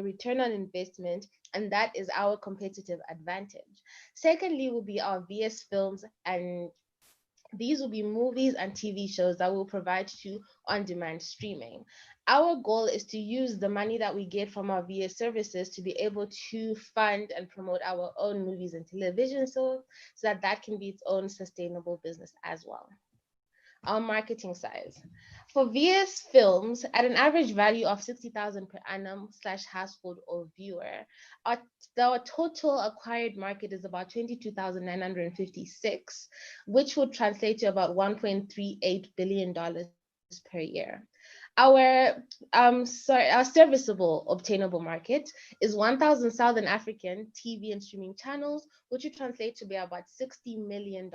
return on investment, and that is our competitive advantage. Secondly, will be our VS films, and these will be movies and TV shows that we'll provide to on-demand streaming. Our goal is to use the money that we get from our VS services to be able to fund and promote our own movies and television so that that can be its own sustainable business as well. Our marketing size. For VS films, at an average value of 60,000 per annum slash household or viewer, our total acquired market is about 22,956, which would translate to about $1.38 billion per year. Our serviceable obtainable market is 1,000 Southern African TV and streaming channels, which would translate to be about $60 million.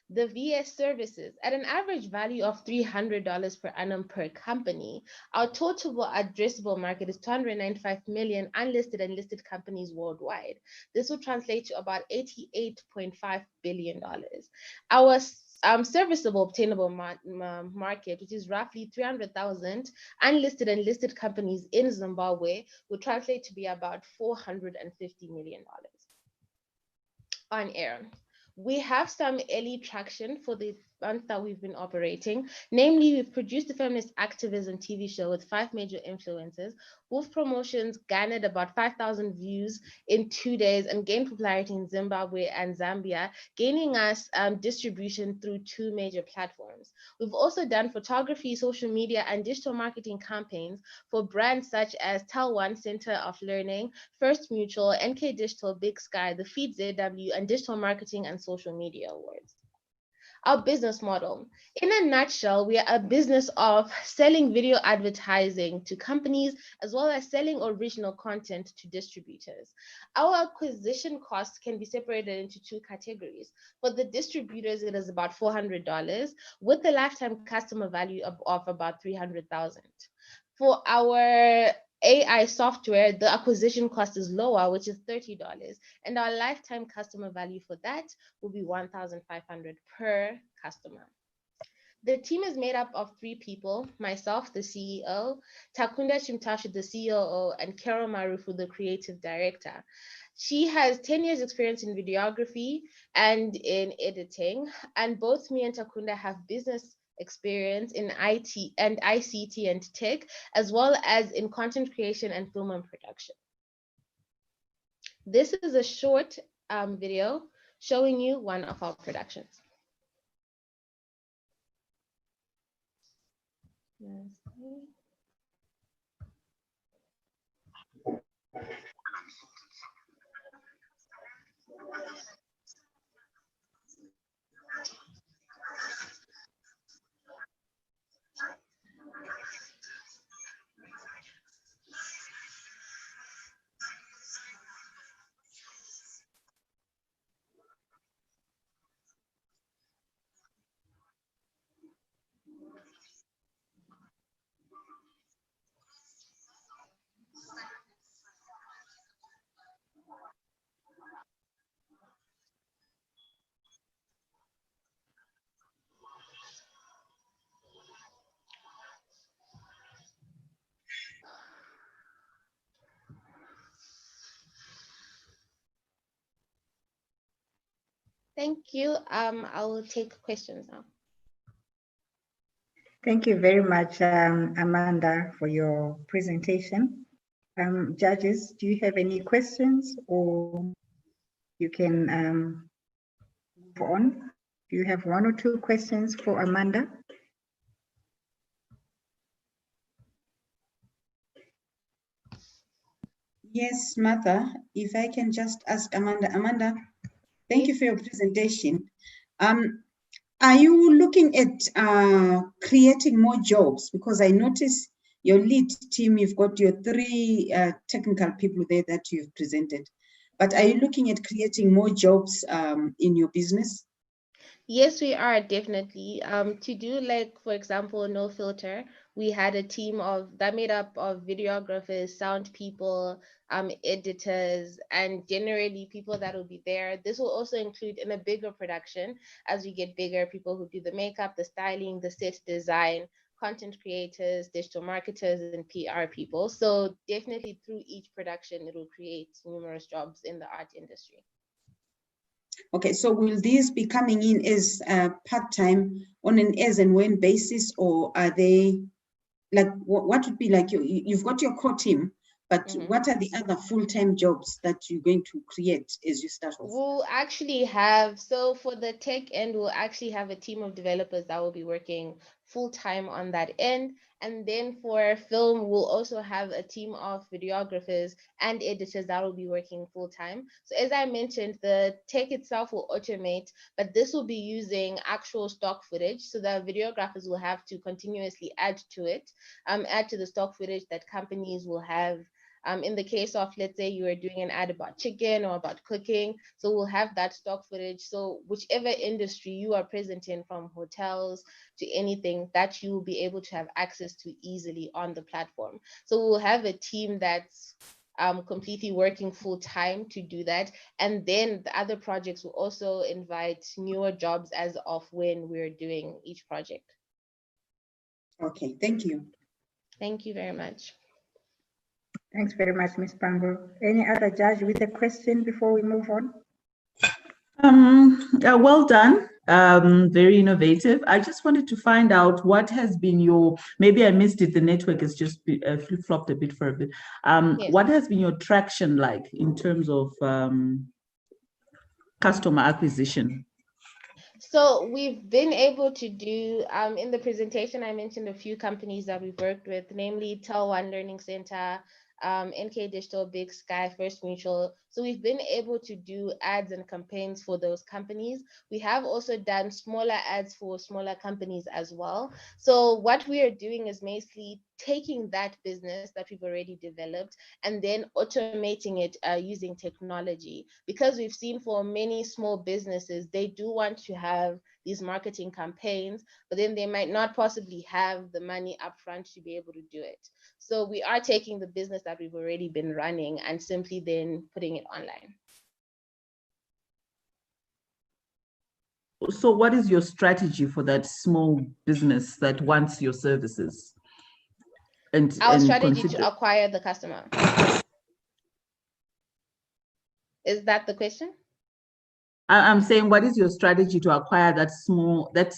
The VS services, at an average value of $300 per annum per company, our total addressable market is 295 million unlisted and listed companies worldwide. This will translate to about $88.5 billion. Our serviceable obtainable market, which is roughly 300,000 unlisted and listed companies in Zimbabwe, would translate to be about $450 million. On air. We have some early traction for the months that we've been operating. Namely, we've produced a feminist activism TV show with 5 major influencers. Wolf Promotions garnered about 5,000 views in 2 days and gained popularity in Zimbabwe and Zambia, gaining us distribution through 2 major platforms. We've also done photography, social media, and digital marketing campaigns for brands such as Tel1 Center of Learning, First Mutual, NK Digital, Big Sky, the Feed ZW, and Digital Marketing and Social Media Awards. Our business model. In a nutshell, we are a business of selling video advertising to companies as well as selling original content to distributors. Our acquisition costs can be separated into 2 categories. For the distributors, it is about $400 with a lifetime customer value of about $300,000. For our AI software, the acquisition cost is lower, which is $30, and our lifetime customer value for that will be $1,500 per customer. The team is made up of 3 people: myself, the CEO, Takunda Chimtashi, the COO, and Carol Marufu, the creative director. She has 10 years experience in videography and in editing, and both me and Takunda have business experience in IT and ICT and tech, as well as in content creation and film and production. This is a short video showing you one of our productions. Thank you. I will take questions now. Thank you very much, Amanda, for your presentation. Judges, do you have any questions, or you can move on? Do you have 1 or 2 questions for Amanda? Yes, Martha, if I can just ask Amanda. Amanda, thank you for your presentation. Are you looking at creating more jobs? Because I notice your lead team, you've got your 3 technical people there that you've presented. But are you looking at creating more jobs in your business? Yes, we are definitely. To do, like, for example, No Filter, we had a team that made up of videographers, sound people, editors, and generally people that will be there. This will also include, in a bigger production, as we get bigger, people who do the makeup, the styling, the set design, content creators, digital marketers, and PR people. So definitely through each production, it will create numerous jobs in the art industry. Okay, so will these be coming in as part-time on an as and when basis, or are they like, what would be like, you've got your core team, but what are the other full-time jobs that you're going to create as you start off? We'll actually have, so for the tech end, we'll actually have a team of developers that will be working full-time on that end. And then for film, we'll also have a team of videographers and editors that will be working full-time. So as I mentioned, the tech itself will automate, but this will be using actual stock footage. So the videographers will have to continuously add to it, add to the stock footage that companies will have. In the case of, let's say you are doing an ad about chicken or about cooking, so we'll have that stock footage. So whichever industry you are present in, from hotels to anything, that you will be able to have access to easily on the platform. So we'll have a team that's completely working full time to do that. And then the other projects will also invite newer jobs as of when we're doing each project. Okay, thank you. Thank you very much. Thanks very much, Ms. Pango. Any other judge with a question before we move on? Well done. Very innovative. I just wanted to find out what has been your, maybe I missed it, the network has just flip-flopped a bit for a bit. Yes. What has been your traction like in terms of customer acquisition? So we've been able to do, in the presentation, I mentioned a few companies that we've worked with, namely Tel One Learning Center, NK Digital, Big Sky, First Mutual. So we've been able to do ads and campaigns for those companies. We have also done smaller ads for smaller companies as well. So what we are doing is basically taking that business that we've already developed and then automating it using technology. Because we've seen for many small businesses, they do want to have these marketing campaigns, but then they might not possibly have the money upfront to be able to do it. So we are taking the business that we've already been running and simply then putting it online. So what is your strategy for that small business that wants your services? Our strategy to acquire the customer. Is that the question? I'm saying, what is your strategy to acquire that small, that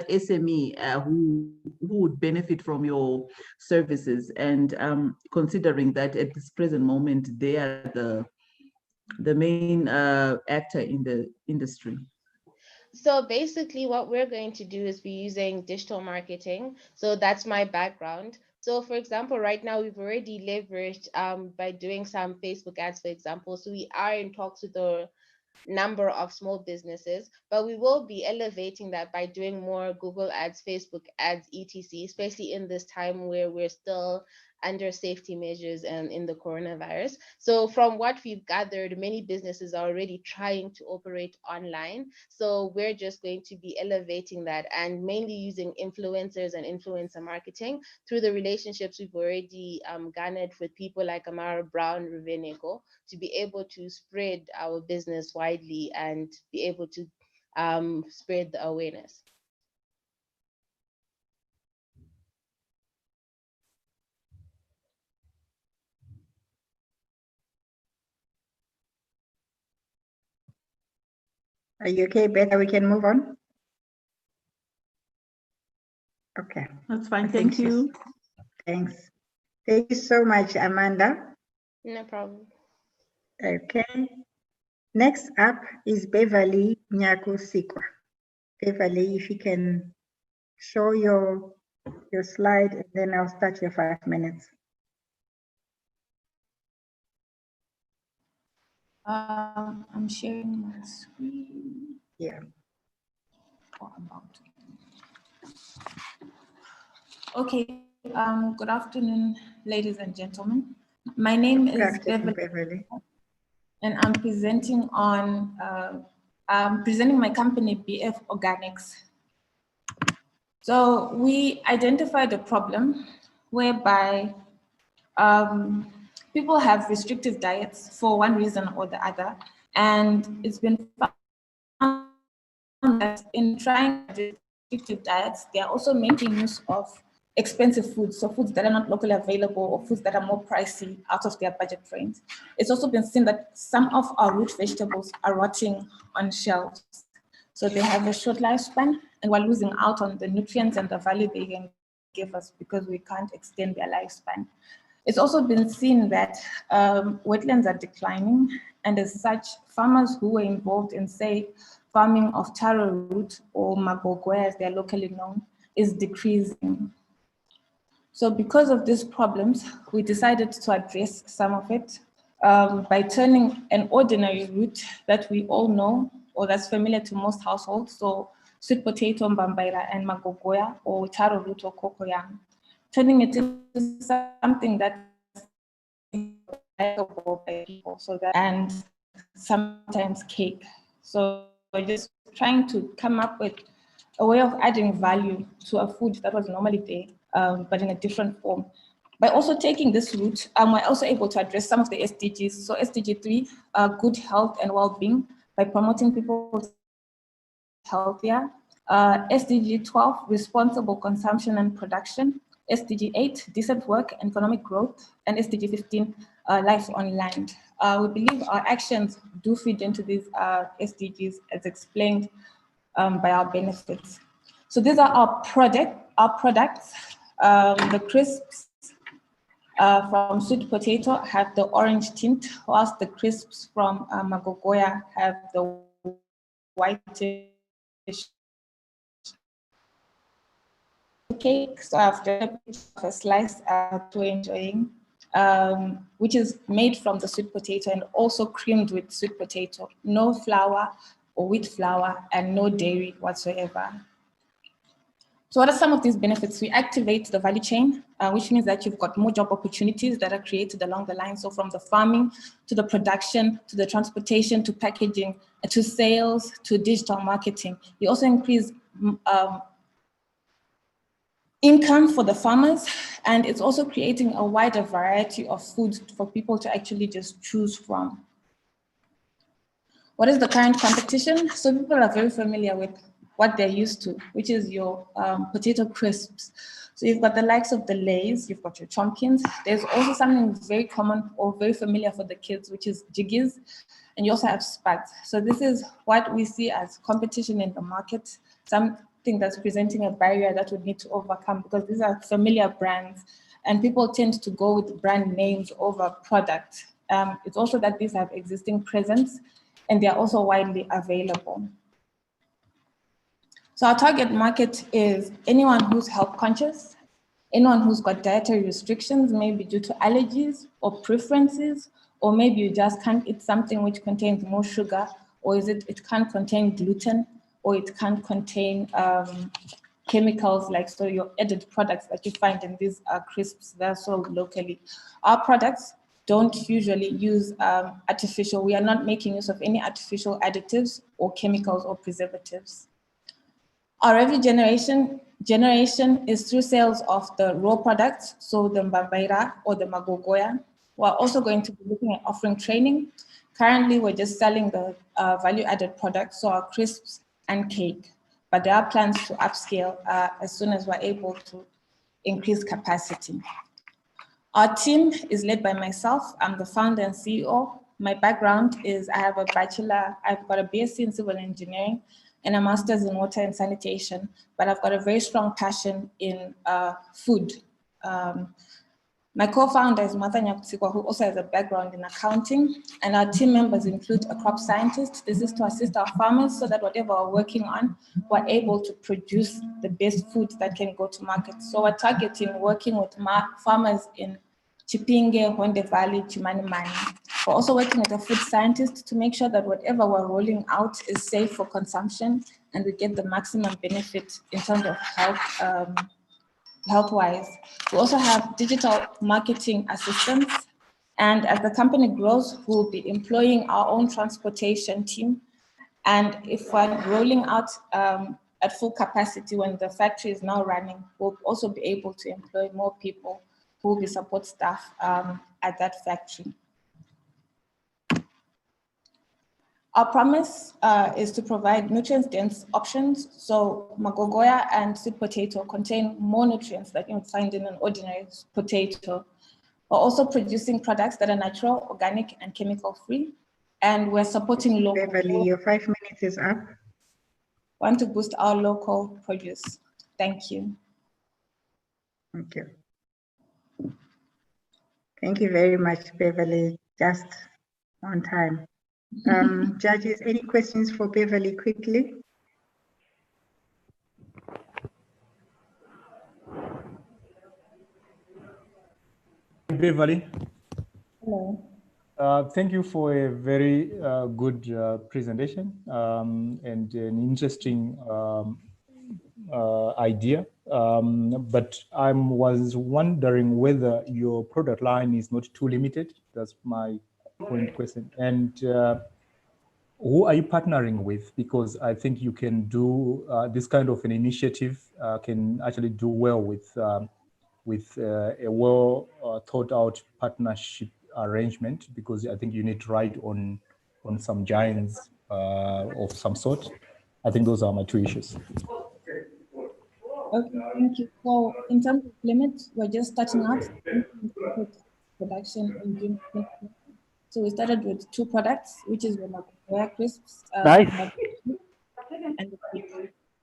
SME who would benefit from your services? And considering that at this present moment, they are the main actor in the industry. So basically what we're going to do is be using digital marketing. So that's my background. So for example, right now we've already leveraged by doing some Facebook ads, for example. So we are in talks with a number of small businesses, but we will be elevating that by doing more Google ads, Facebook ads, etc., especially in this time where we're still under safety measures and in the coronavirus. So from what we've gathered, many businesses are already trying to operate online. So we're just going to be elevating that and mainly using influencers and influencer marketing through the relationships we've already garnered with people like Amara Brown, Ruveneko, to be able to spread our business widely and be able to spread the awareness. Are you okay, Beta? We can move on? Okay. That's fine, thank you. Thanks. Thank you so much, Amanda. No problem. Okay. Next up is Beverly Nyakusikwa. Beverly, if you can show your slide, and then I'll start your 5 minutes. I'm sharing my screen. Yeah. Okay. Good afternoon, ladies and gentlemen. My name is Beverly, and I'm presenting on my company BF Organics. So we identified a problem whereby people have restrictive diets for one reason or the other, and it's been found that in trying restrictive diets, they are also making use of expensive foods, so foods that are not locally available or foods that are more pricey out of their budget range. It's also been seen that some of our root vegetables are rotting on shelves. So they have a short lifespan and we're losing out on the nutrients and the value they can give us because we can't extend their lifespan. It's also been seen that wetlands are declining, and as such, farmers who were involved in, say, farming of taro root or magogoya as they're locally known is decreasing. So because of these problems, we decided to address some of it by turning an ordinary root that we all know or that's familiar to most households, so sweet potato, mbambaira, and magogoya, or taro root or cocoyam, turning it into something that's likable by people, so that, and sometimes cake. So we're just trying to come up with a way of adding value to a food that was normally there, but in a different form. By also taking this route, we're also able to address some of the SDGs. So SDG 3, good health and well-being, by promoting people's healthier. SDG 12, responsible consumption and production. SDG 8, decent work and economic growth. And SDG 15, life on land. We believe our actions do feed into these SDGs as explained by our benefits. So these are our products. The crisps from sweet potato have the orange tint, whilst the crisps from magogoya have the whitish cake. So after a slice to enjoying, which is made from the sweet potato and also creamed with sweet potato, no flour or wheat flour, and no dairy whatsoever. So what are some of these benefits? We activate the value chain, which means that you've got more job opportunities that are created along the line. So from the farming to the production, to the transportation, to packaging, to sales, to digital marketing. You also increase income for the farmers, and it's also creating a wider variety of foods for people to actually just choose from. What is the current competition? So people are very familiar with what they're used to, which is your potato crisps. So you've got the likes of the Lays, you've got your Chompkins. There's also something very common or very familiar for the kids, which is Jiggies, and you also have Spuds. So this is what we see as competition in the market, something that's presenting a barrier that we need to overcome because these are familiar brands and people tend to go with brand names over product. It's also that these have existing presence and they're also widely available. So our target market is anyone who's health conscious, anyone who's got dietary restrictions, maybe due to allergies or preferences, or maybe you just can't eat something which contains more sugar, or it can't contain gluten, or it can't contain chemicals like so your added products that you find in these crisps that are sold locally. Our products don't usually use artificial, we are not making use of any artificial additives or chemicals or preservatives. Our revenue generation is through sales of the raw products, so the mbambaira or the magogoya. We're also going to be looking at offering training. Currently, we're just selling the value-added products, so our crisps and cake. But there are plans to upscale as soon as we're able to increase capacity. Our team is led by myself. I'm the founder and CEO. My background is I've got a BSc in civil engineering and a master's in water and sanitation, but I've got a very strong passion in food. My co-founder is Martha Nyakutsikwa, who also has a background in accounting, and our team members include a crop scientist. This is to assist our farmers so that whatever we're working on, we're able to produce the best food that can go to market. So we're targeting working with farmers in Chipinge, Honde Valley, Chimanimani. We're also working with a food scientist to make sure that whatever we're rolling out is safe for consumption and we get the maximum benefit in terms of health-wise. We also have digital marketing assistants. And as the company grows, we'll be employing our own transportation team. And if we're rolling out at full capacity when the factory is now running, we'll also be able to employ more people who will be support staff at that factory. Our promise is to provide nutrient-dense options. So magogoya and sweet potato contain more nutrients that you would find in an ordinary potato. We're also producing products that are natural, organic, and chemical-free. And we're supporting local. Beverly, your 5 minutes is up. Want to boost our local produce. Thank you. Thank you. Thank you very much, Beverly. Just on time. Judges, any questions for Beverly quickly? Beverly. Hello. Thank you for a very good presentation and an interesting idea. But I was wondering whether your product line is not too limited. That's my point question. And who are you partnering with? Because I think you can do this kind of an initiative can actually do well with a well thought out partnership arrangement, because I think you need to ride on some giants of some sort. I think those are my two issues. Okay, thank you. So in terms of limits, we're just starting out production in June 2020. So we started with 2 products, which is the Magogoya crisps. Nice. And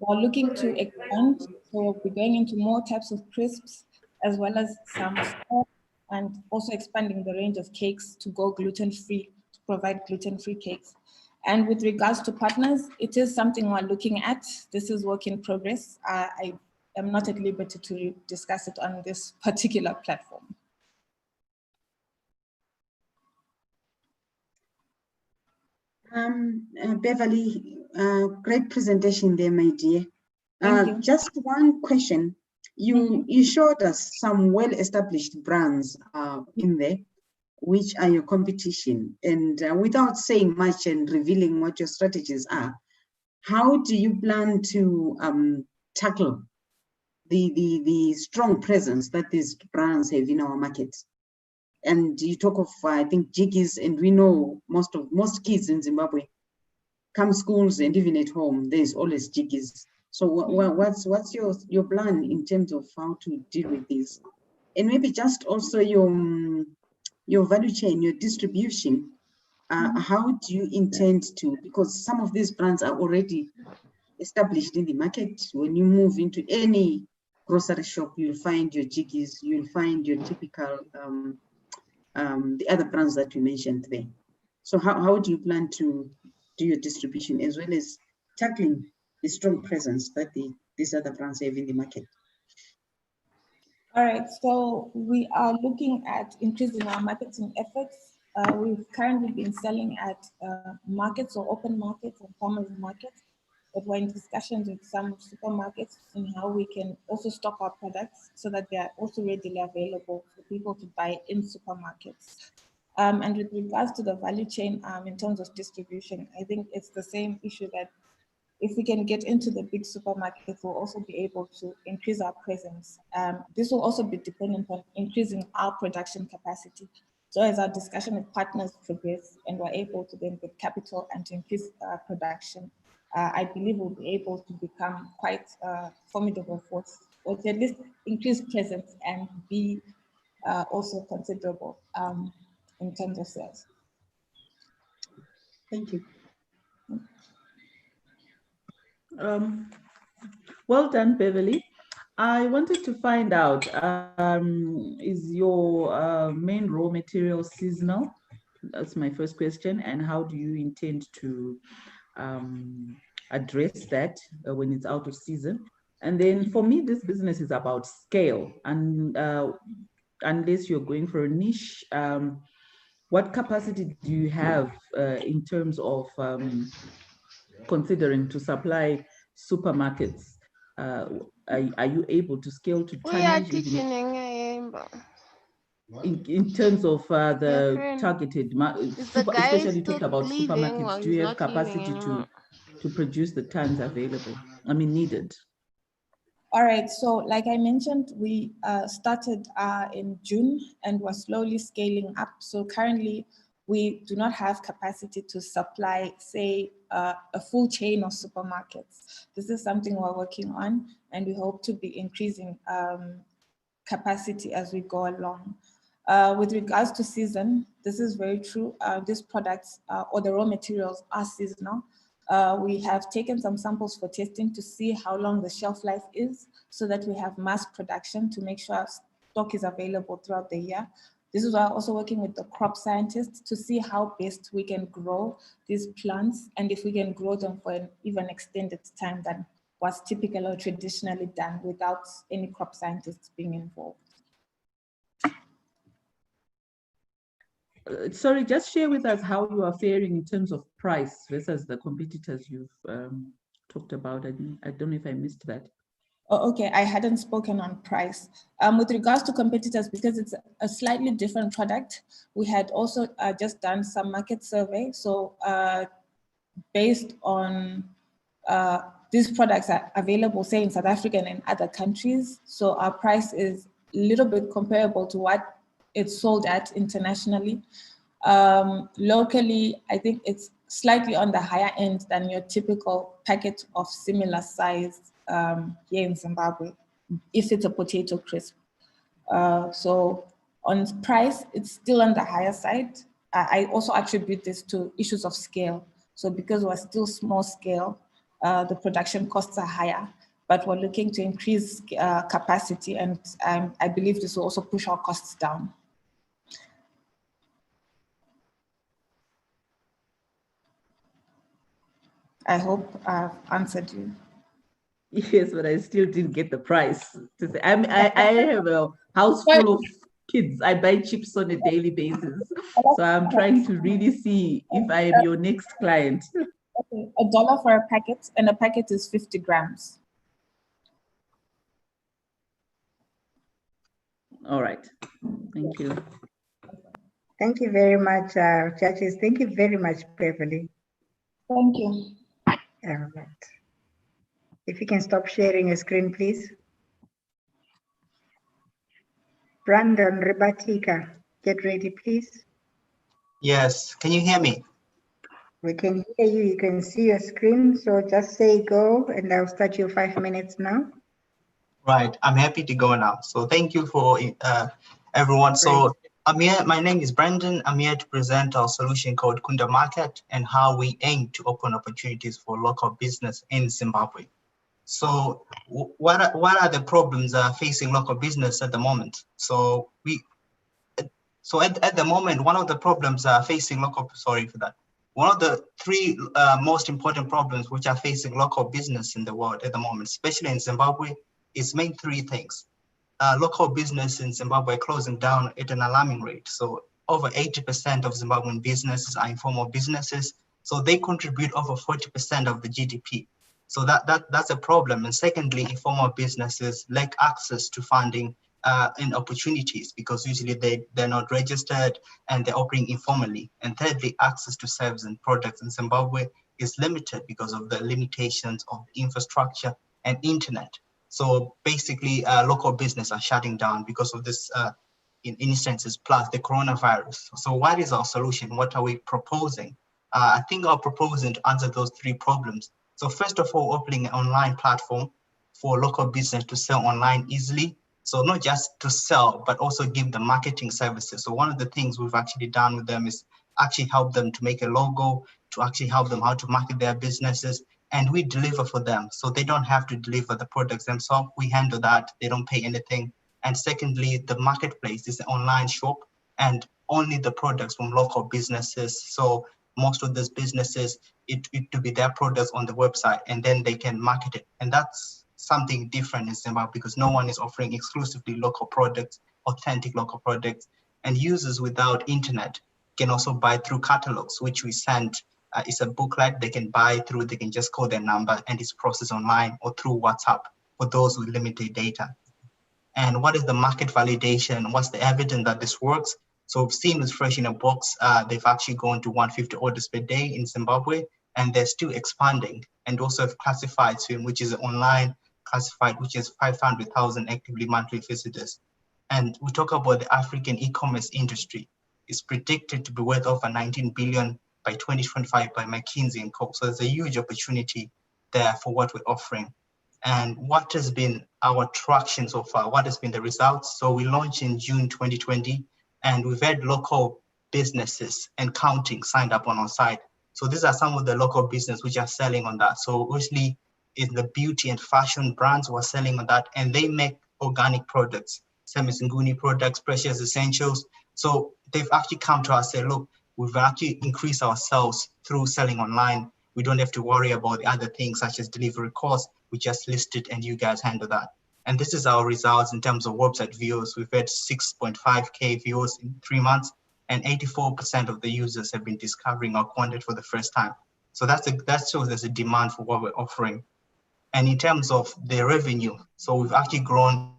we're looking to expand. So we'll be going into more types of crisps, as well as some stuff, and also expanding the range of cakes to go gluten-free, to provide gluten-free cakes. And with regards to partners, it is something we're looking at. This is work in progress. I am not at liberty to discuss it on this particular platform. Beverly, great presentation there, my dear. Thank you. Just one question. You showed us some well-established brands in there, which are your competition. And without saying much and revealing what your strategies are, how do you plan to tackle the strong presence that these brands have in our markets? And you talk of, I think, jiggies, and we know most kids in Zimbabwe come schools and even at home, there's always jiggies. So what's your plan in terms of how to deal with this? And maybe just also your value chain, your distribution. How do you intend to, because some of these brands are already established in the market. When you move into any grocery shop, you'll find your jiggies, you'll find your typical the other brands that you mentioned there. So how do you plan to do your distribution, as well as tackling the strong presence that these other brands have in the market? All right, so we are looking at increasing our marketing efforts. We've currently been selling at markets or open markets and farmers markets, but we're in discussions with some supermarkets on how we can also stock our products so that they are also readily available for people to buy in supermarkets. And with regards to the value chain, in terms of distribution, I think it's the same issue that if we can get into the big supermarkets, we'll also be able to increase our presence. This will also be dependent on increasing our production capacity. So as our discussion with partners progress and we're able to then get capital and to increase production, I believe we'll be able to become quite a formidable force, or to at least increase presence and be also considerable in terms of sales. Thank you. Well done, Beverly. I wanted to find out, is your main raw material seasonal? That's my first question. And how do you intend to address that when it's out of season? And then for me, this business is about scale. And unless you're going for a niche, what capacity do you have in terms of considering to supply supermarkets? Are you able to scale to tonnage in terms of the targeted, especially talked about supermarkets? Do you have capacity to produce the tons available, needed? All right, so like I mentioned, we started in June and we're slowly scaling up. So currently we do not have capacity to supply, say, a full chain of supermarkets. This is something we're working on, and we hope to be increasing capacity as we go along. With regards to season, this is very true. These products or the raw materials are seasonal. We have taken some samples for testing to see how long the shelf life is so that we have mass production to make sure stock is available throughout the year. This is why I'm also working with the crop scientists to see how best we can grow these plants and if we can grow them for an even extended time than what's typically or traditionally done without any crop scientists being involved. Sorry, just share with us how you are faring in terms of price versus the competitors you've talked about. I don't know if I missed that. Oh, okay, I hadn't spoken on price. With regards to competitors, because it's a slightly different product, we had also just done some market survey. So based on these products are available, say in South Africa and in other countries. So our price is a little bit comparable to what it's sold at internationally. Locally, I think it's slightly on the higher end than your typical packet of similar size here in Zimbabwe, if it's a potato crisp. So on price, it's still on the higher side. I also attribute this to issues of scale. So because we're still small scale, the production costs are higher, but we're looking to increase capacity, and I believe this will also push our costs down. I hope I've answered you. Yes, but I still didn't get the price. I have a house full of kids. I buy chips on a daily basis. So I'm trying to really see if I am your next client. Okay, $1 for a packet, and a packet is 50 grams. All right. Thank you. Thank you very much, judges. Thank you very much, Beverly. Thank you. All right. If you can stop sharing your screen, please. Brandon Rebatika, get ready, please. Yes, can you hear me? We can hear you. You can see your screen. So just say go, and I'll start your 5 minutes now. Right, I'm happy to go now. So thank you for everyone. Great. So I'm here, my name is Brandon. I'm here to present our solution called Kunda Market and how we aim to open opportunities for local business in Zimbabwe. So what are the problems facing local business at the moment? So at the moment, one of the problems facing local, sorry for that. One of the three most important problems which are facing local business in the world at the moment, especially in Zimbabwe, is main three things. Local business in Zimbabwe are closing down at an alarming rate. So over 80% of Zimbabwean businesses are informal businesses. So they contribute over 40% of the GDP. So that's a problem. And secondly, informal businesses lack access to funding and opportunities because usually they're not registered and they're operating informally. And thirdly, access to services and products in Zimbabwe is limited because of the limitations of infrastructure and internet. So basically, local business are shutting down because of this in instances, plus the coronavirus. So what is our solution? What are we proposing? I think our proposing to answer those three problems. So first of all, opening an online platform for local business to sell online easily. So not just to sell, but also give them marketing services. So one of the things we've actually done with them is actually help them to make a logo, to actually help them how to market their businesses. And we deliver for them. So they don't have to deliver the products themselves. We handle that. They don't pay anything. And secondly, the marketplace is an online shop and only the products from local businesses. So most of those businesses, it to be their products on the website and then they can market it. And that's something different in Zimbabwe because no one is offering exclusively local products, authentic local products. And users without internet can also buy through catalogs, which we send. It's a booklet they can buy through, they can just call their number and it's processed online or through WhatsApp for those with limited data. And what is the market validation? What's the evidence that this works? So we've seen with Fresh in a Box, they've actually gone to 150 orders per day in Zimbabwe, and they're still expanding. And also have Classified Swim, which is online classified, which is 500,000 actively monthly visitors. And we talk about the African e-commerce industry. is predicted to be worth over 19 billion by 2025 by McKinsey & Co. So there's a huge opportunity there for what we're offering. And what has been our traction so far? What has been the results? So we launched in June 2020, and we've had local businesses and counting signed up on our site. So these are some of the local businesses which are selling on that. So obviously, it's the beauty and fashion brands who are selling on that, and they make organic products, Semisinguni products, Precious Essentials. So they've actually come to us and say, look, we've actually increased our sales through selling online. We don't have to worry about the other things such as delivery costs. We just list it and you guys handle that. And this is our results in terms of website views. We've had 6.5K views in 3 months, and 84% of the users have been discovering our content for the first time. So that shows there's a demand for what we're offering. And in terms of the revenue, so we've actually grown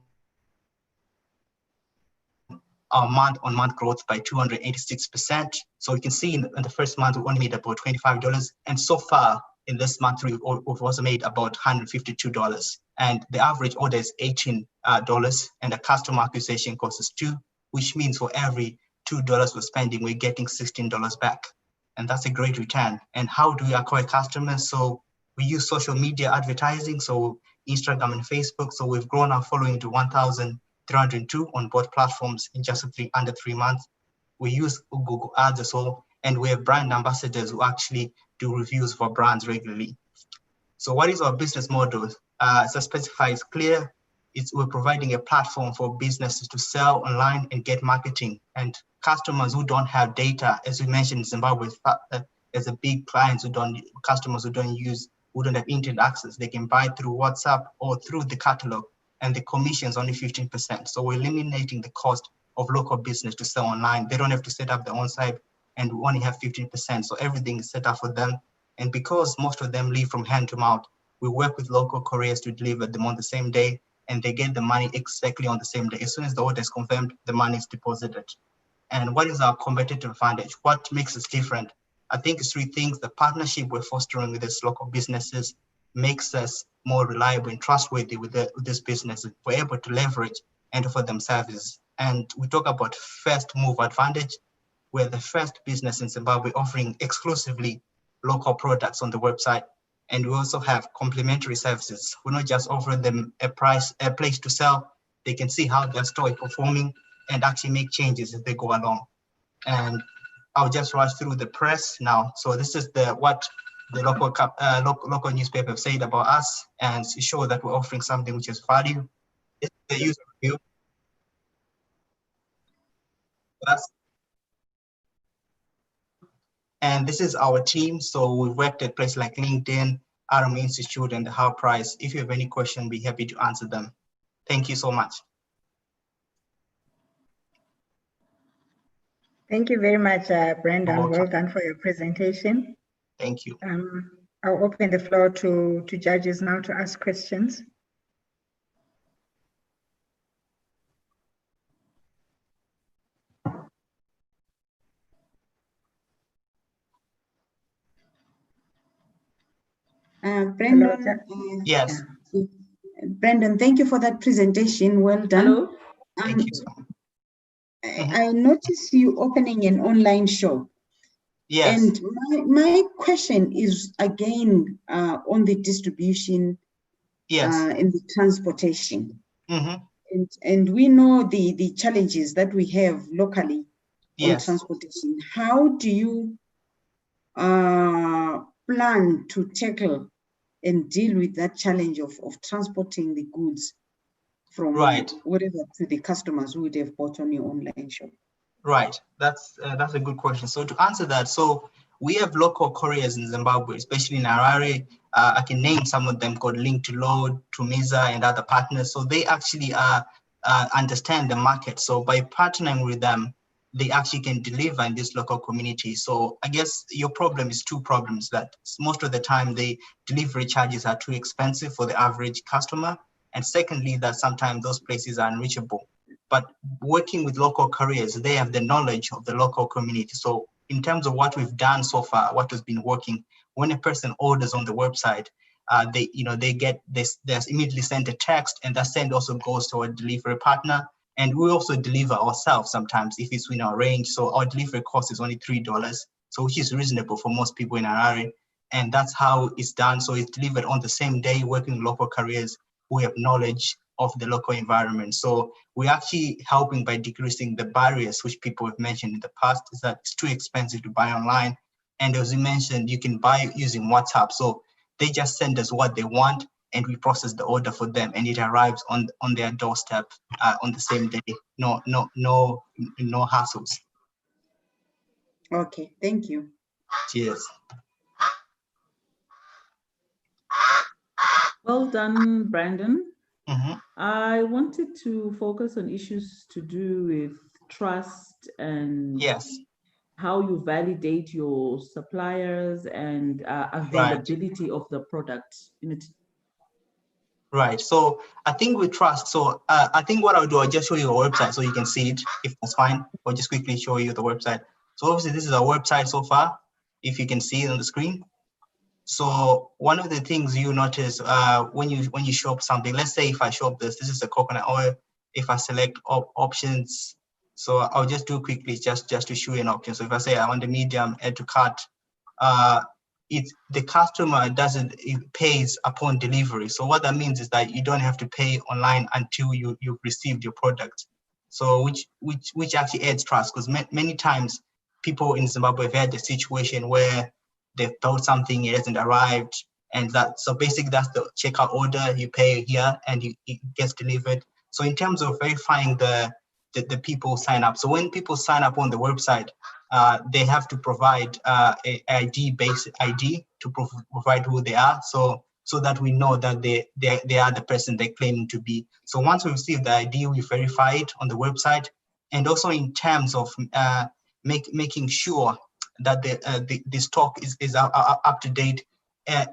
our month-on-month growth by 286%. So you can see in the first month, we only made about $25. And so far in this month, we've also made about $152. And the average order is $18, and the customer acquisition cost is $2, which means for every $2 we're spending, we're getting $16 back. And that's a great return. And how do we acquire customers? So we use social media advertising, so Instagram and Facebook. So we've grown our following to 1,302 on both platforms in just under 3 months. We use Google Ads as well, and we have brand ambassadors who actually do reviews for brands regularly. So what is our business model? So specify is clear. We're providing a platform for businesses to sell online and get marketing. And customers who don't have data, as we mentioned in Zimbabwe, there's a big clients customers who don't have internet access. They can buy through WhatsApp or through the catalog, and the commission is only 15%. So we're eliminating the cost of local business to sell online. They don't have to set up their own site, and we only have 15%. So everything is set up for them. And because most of them live from hand to mouth, we work with local couriers to deliver them on the same day, and they get the money exactly on the same day. As soon as the order is confirmed, the money is deposited. And what is our competitive advantage? What makes us different? I think it's 3 things. The partnership we're fostering with these local businesses makes us more reliable and trustworthy with these businesses. We're able to leverage and offer them services. And we talk about first move advantage. We're the first business in Zimbabwe offering exclusively local products on the website. And we also have complementary services. We're not just offering them a place to sell. They can see how their store is performing and actually make changes as they go along. And I'll just rush through the press now. So this is what the local newspaper have said about us, and to show that we're offering something which is value. This is the user review. And this is our team. So we've worked at places like LinkedIn, RM Institute, and the How Price. If you have any questions, be happy to answer them. Thank you so much. Thank you very much, Brendan. Well done for your presentation. Thank you. I'll open the floor to judges now to ask questions. Brendan. Yes. Brendan, thank you for that presentation. Well done. Hello. Thank you. I noticed you opening an online shop. Yes. And my question is again on the distribution, yes, and the transportation. Mm-hmm. And we know the challenges that we have locally on transportation. How do you plan to tackle and deal with that challenge of transporting the goods from whatever to the customers who would have bought on your online shop? Right, that's a good question. So to answer that, so we have local couriers in Zimbabwe, especially in Harare. I can name some of them called Link to Load, Tumiza, and other partners. So they actually understand the market. So by partnering with them, they actually can deliver in this local community. So I guess your problem is 2 problems: that most of the time the delivery charges are too expensive for the average customer. And secondly, that sometimes those places are unreachable. But working with local couriers, they have the knowledge of the local community. So in terms of what we've done so far, what has been working, when a person orders on the website, they're immediately sent a text, and that send also goes to a delivery partner. And we also deliver ourselves sometimes if it's within our range. So our delivery cost is only $3, so which is reasonable for most people in Harare. And that's how it's done. So it's delivered on the same day, working with local carriers who have knowledge of the local environment. So we're actually helping by decreasing the barriers, which people have mentioned in the past, is that it's too expensive to buy online. And as you mentioned, you can buy using WhatsApp. So they just send us what they want, and we process the order for them, and it arrives on their doorstep on the same day. No hassles. Okay, thank you. Cheers. Well done, Brandon. Mm-hmm. I wanted to focus on issues to do with trust and Yes. how you validate your suppliers and availability of the product. Right. So I think with trust, so I think what I'll do, I'll just show you a website so you can see it, if that's fine. I'll just quickly show you the website. So obviously this is our website so far, if you can see it on the screen. So one of the things you notice when you shop something, let's say if I shop this is a coconut oil. If I select options, so I'll just do quickly just to show you an option. So if I say I want the medium, add to cart, the customer it pays upon delivery. So what that means is that you don't have to pay online until you've received your product. So which actually adds trust, because many times people in Zimbabwe have had a situation where they've bought something, it hasn't arrived, and so basically that's the checkout order. You pay here and it gets delivered. So in terms of verifying the people sign up, so when people sign up on the website, they have to provide a ID-based ID to provide who they are, so that we know that they are the person they're claiming to be. So once we receive the ID, we verify it on the website, and also in terms of making sure that the stock is up to date.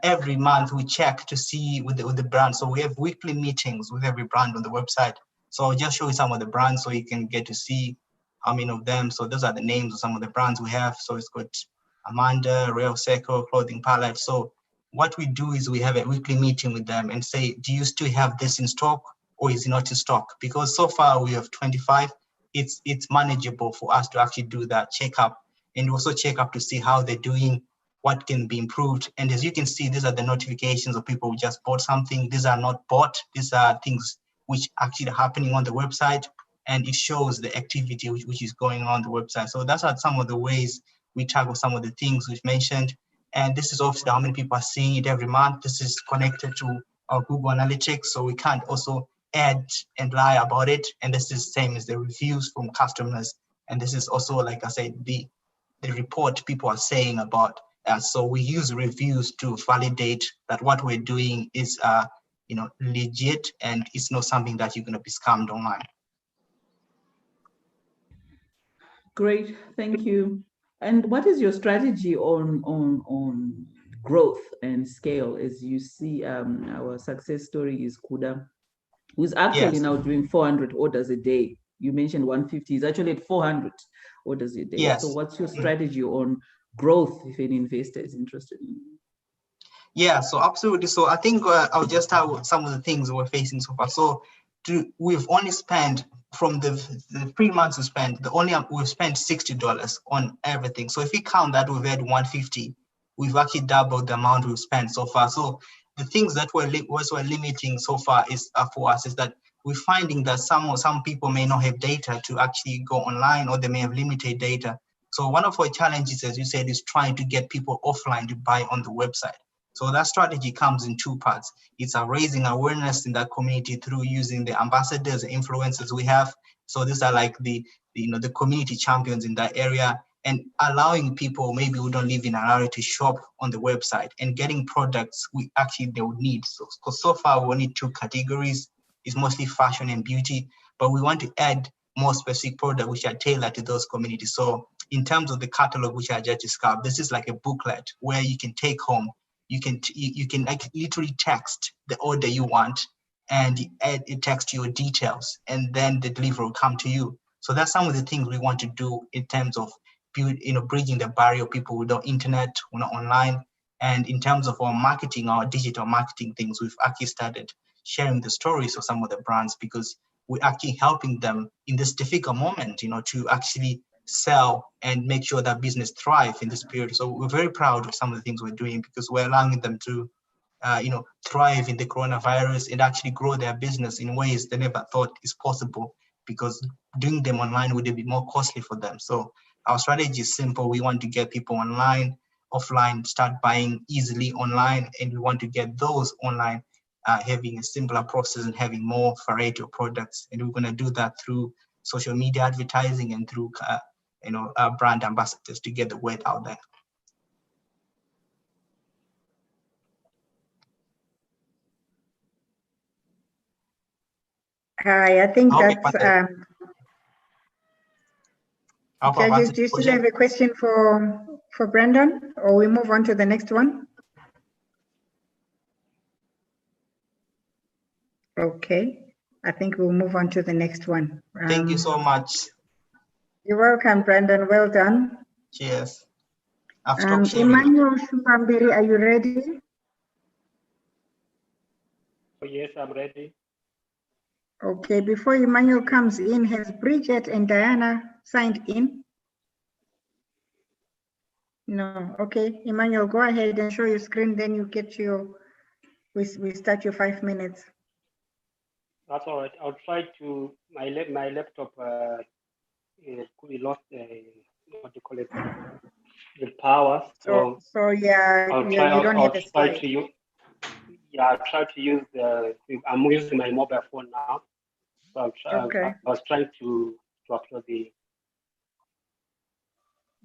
Every month we check to see with the brand. So we have weekly meetings with every brand on the website. So I'll just show you some of the brands so you can get to see how many of them. So those are the names of some of the brands we have. So it's got Amanda, Real Seco, Clothing Palette. So what we do is we have a weekly meeting with them and say, do you still have this in stock or is it not in stock? Because so far we have 25. It's manageable for us to actually do that checkup, and also check up to see how they're doing, what can be improved. And as you can see, these are the notifications of people who just bought something. These are not bought. These are things which actually are happening on the website, and it shows the activity which is going on the website. So that's some of the ways we tackle some of the things we've mentioned. And this is obviously how many people are seeing it every month. This is connected to our Google Analytics, so we can't also add and lie about it. And this is the same as the reviews from customers. And this is also, like I said, the report people are saying about us. So we use reviews to validate that what we're doing is legit, and it's not something that you're going to be scammed online. Great, thank you. And what is your strategy on growth and scale? As you see, our success story is Kuda, who's actually now doing 400 orders a day. You mentioned 150, he's actually at 400 orders a day. Yes. So what's your strategy on growth if any investor is interested in? Yeah, so absolutely. So I think I'll just start with some of the things we're facing so far. So we've only spent, from the 3 months we spent, we've spent $60 on everything. So if we count that, we've had 150. We've actually doubled the amount we've spent so far. So the things that we're limiting so far is for us is that we're finding that some people may not have data to actually go online, or they may have limited data. So one of our challenges, as you said, is trying to get people offline to buy on the website. So that strategy comes in 2 parts. It's raising awareness in that community through using the ambassadors, the influencers we have. So these are like the community champions in that area, and allowing people maybe who don't live in Harare to shop on the website and getting products they would need. So, because so far we only 2 categories. It's mostly fashion and beauty, but we want to add more specific products which are tailored to those communities. So in terms of the catalog which I just described, this is like a booklet where you can take home. You can like literally text the order you want, and it text your details, and then the delivery will come to you. So that's some of the things we want to do in terms of bridging the barrier of people without internet, not online. And in terms of our marketing, our digital marketing things, we've actually started sharing the stories of some of the brands, because we're actually helping them in this difficult moment, to actually sell and make sure that business thrive in this period. So we're very proud of some of the things we're doing, because we're allowing them to, thrive in the coronavirus and actually grow their business in ways they never thought is possible, because doing them online would be more costly for them. So our strategy is simple. We want to get people online, offline, start buying easily online, and we want to get those online having a simpler process and having more variety of products. And we're going to do that through social media advertising and through brand ambassadors to get the word out there. Hi, I think Okay, that's Judges, do you still have a question for Brandon, or we move on to the next one? Okay, I think we'll move on to the next one. Thank you so much. You're welcome, Brandon. Well done. Cheers. I've stopped sharing. Emmanuel Shumbambiri, are you ready? Oh, yes, I'm ready. Okay, before Emmanuel comes in, has Bridget and Diana signed in? No. Okay, Emmanuel, go ahead and show your screen, then you get we start your 5 minutes. That's all right. I'll try to, my laptop, we lost, what do you call it, the power. So yeah, I'll try to use, I'll try to use I'm using my mobile phone now. So I was trying to upload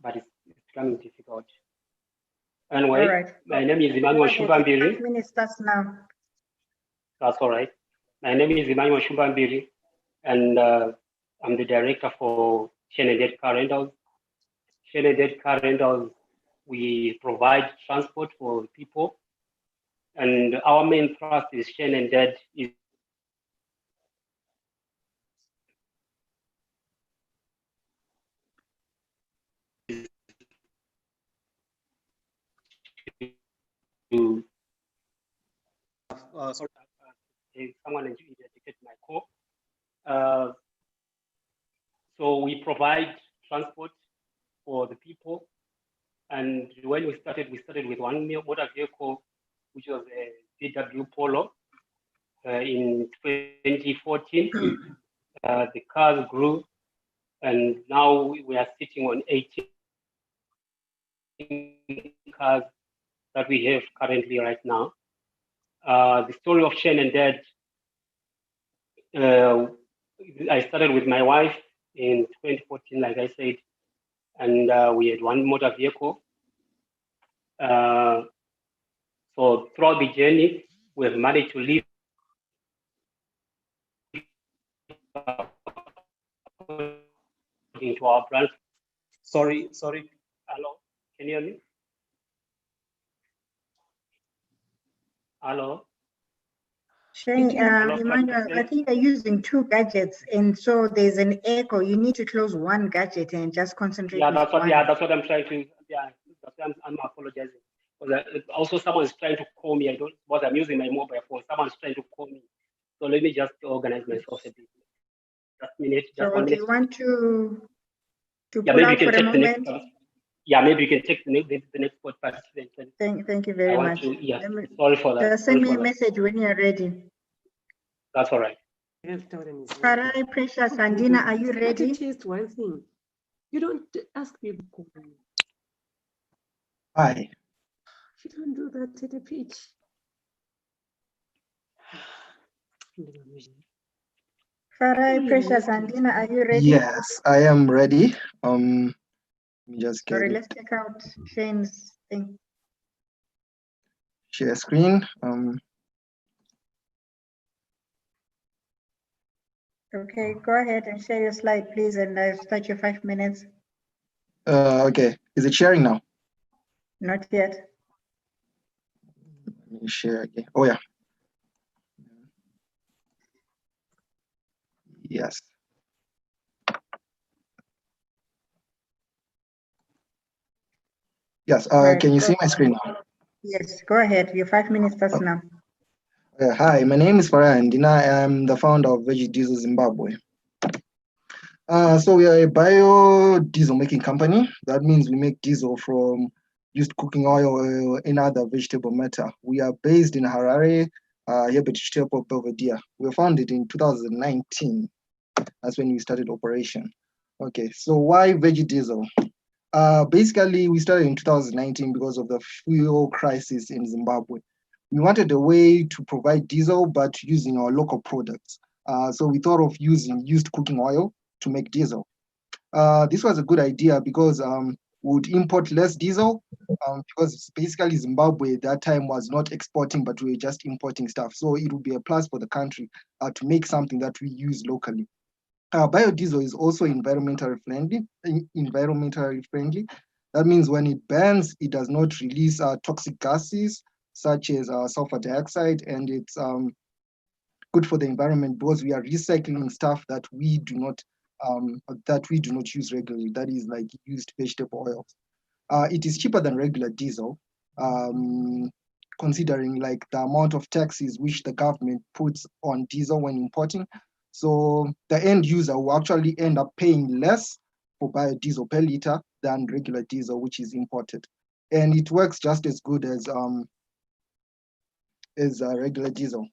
but it's becoming difficult. Anyway, right. My name is Emmanuel Shumbambiri. 5 minutes starts now. That's all right. My name is Emmanuel Shumbambiri, and I'm the director for Shenandoah Car Rentals. Shenandoah Car Rentals, we provide transport for people, and our main thrust is Shenandoah is to sorry, someone indicated my call. So we provide transport for the people. And when we started with one motor vehicle, which was a VW Polo in 2014. The cars grew, and now we are sitting on 18 cars that we have currently right now. The story of Shenandoah, I started with my wife in 2014, like I said, and we had one motor vehicle. So throughout the journey, we have managed to live into our brand. Sorry. Hello, can you hear me? Hello. Shane, Emmanuel, I think they're using two gadgets, and so there's an echo. You need to close one gadget and just concentrate. Yeah, that's what I'm trying to. Yeah, that's why I'm apologizing. Also, someone's trying to call me. I'm using my mobile phone. Someone's trying to call me. So let me just organize myself a bit. Just a minute. Just 1 minute. Do you want to yeah, pull maybe out you can for a take moment? the next. Yeah, maybe you can take the next participant. Thank you very much. Sorry for that. Just send me a message when you're ready. That's all right. Farai, Precious, Andina, are you ready? Just one thing. You don't ask me. Hi. You don't do that at a pitch. Farai, Precious, Andina, are you ready? Yes, I am ready. Let me just get Sorry, it. let's check out Shane's thing. Share screen. Okay, go ahead and share your slide, please, and I'll start your 5 minutes. Okay, is it sharing now? Not yet. Let me share again. Oh yeah. Yes. Yes. Right, Can you see my screen now? Yes, go ahead. Your 5 minutes starts now. Hi, my name is Farah and I am the founder of EWC Zimbabwe. So we are a biodiesel making company. That means we make diesel from used cooking oil and other vegetable matter. We are based in Harare, here at Belvedere. We were founded in 2019. That's when we started operation. Okay, so why veggie diesel? Basically, we started in 2019 because of the fuel crisis in Zimbabwe. We wanted a way to provide diesel, but using our local products. So we thought of using used cooking oil to make diesel. This was a good idea because we would import less diesel because basically Zimbabwe at that time was not exporting, but we were just importing stuff. So it would be a plus for the country to make something that we use locally. Biodiesel is also environmentally friendly. That means when it burns, it does not release toxic gases such as sulfur dioxide, and it's good for the environment because we are recycling stuff that we do not use regularly. That is like used vegetable oils. It is cheaper than regular diesel, considering like the amount of taxes which the government puts on diesel when importing. So the end user will actually end up paying less for biodiesel per liter than regular diesel, which is imported. And it works just as good as regular diesel.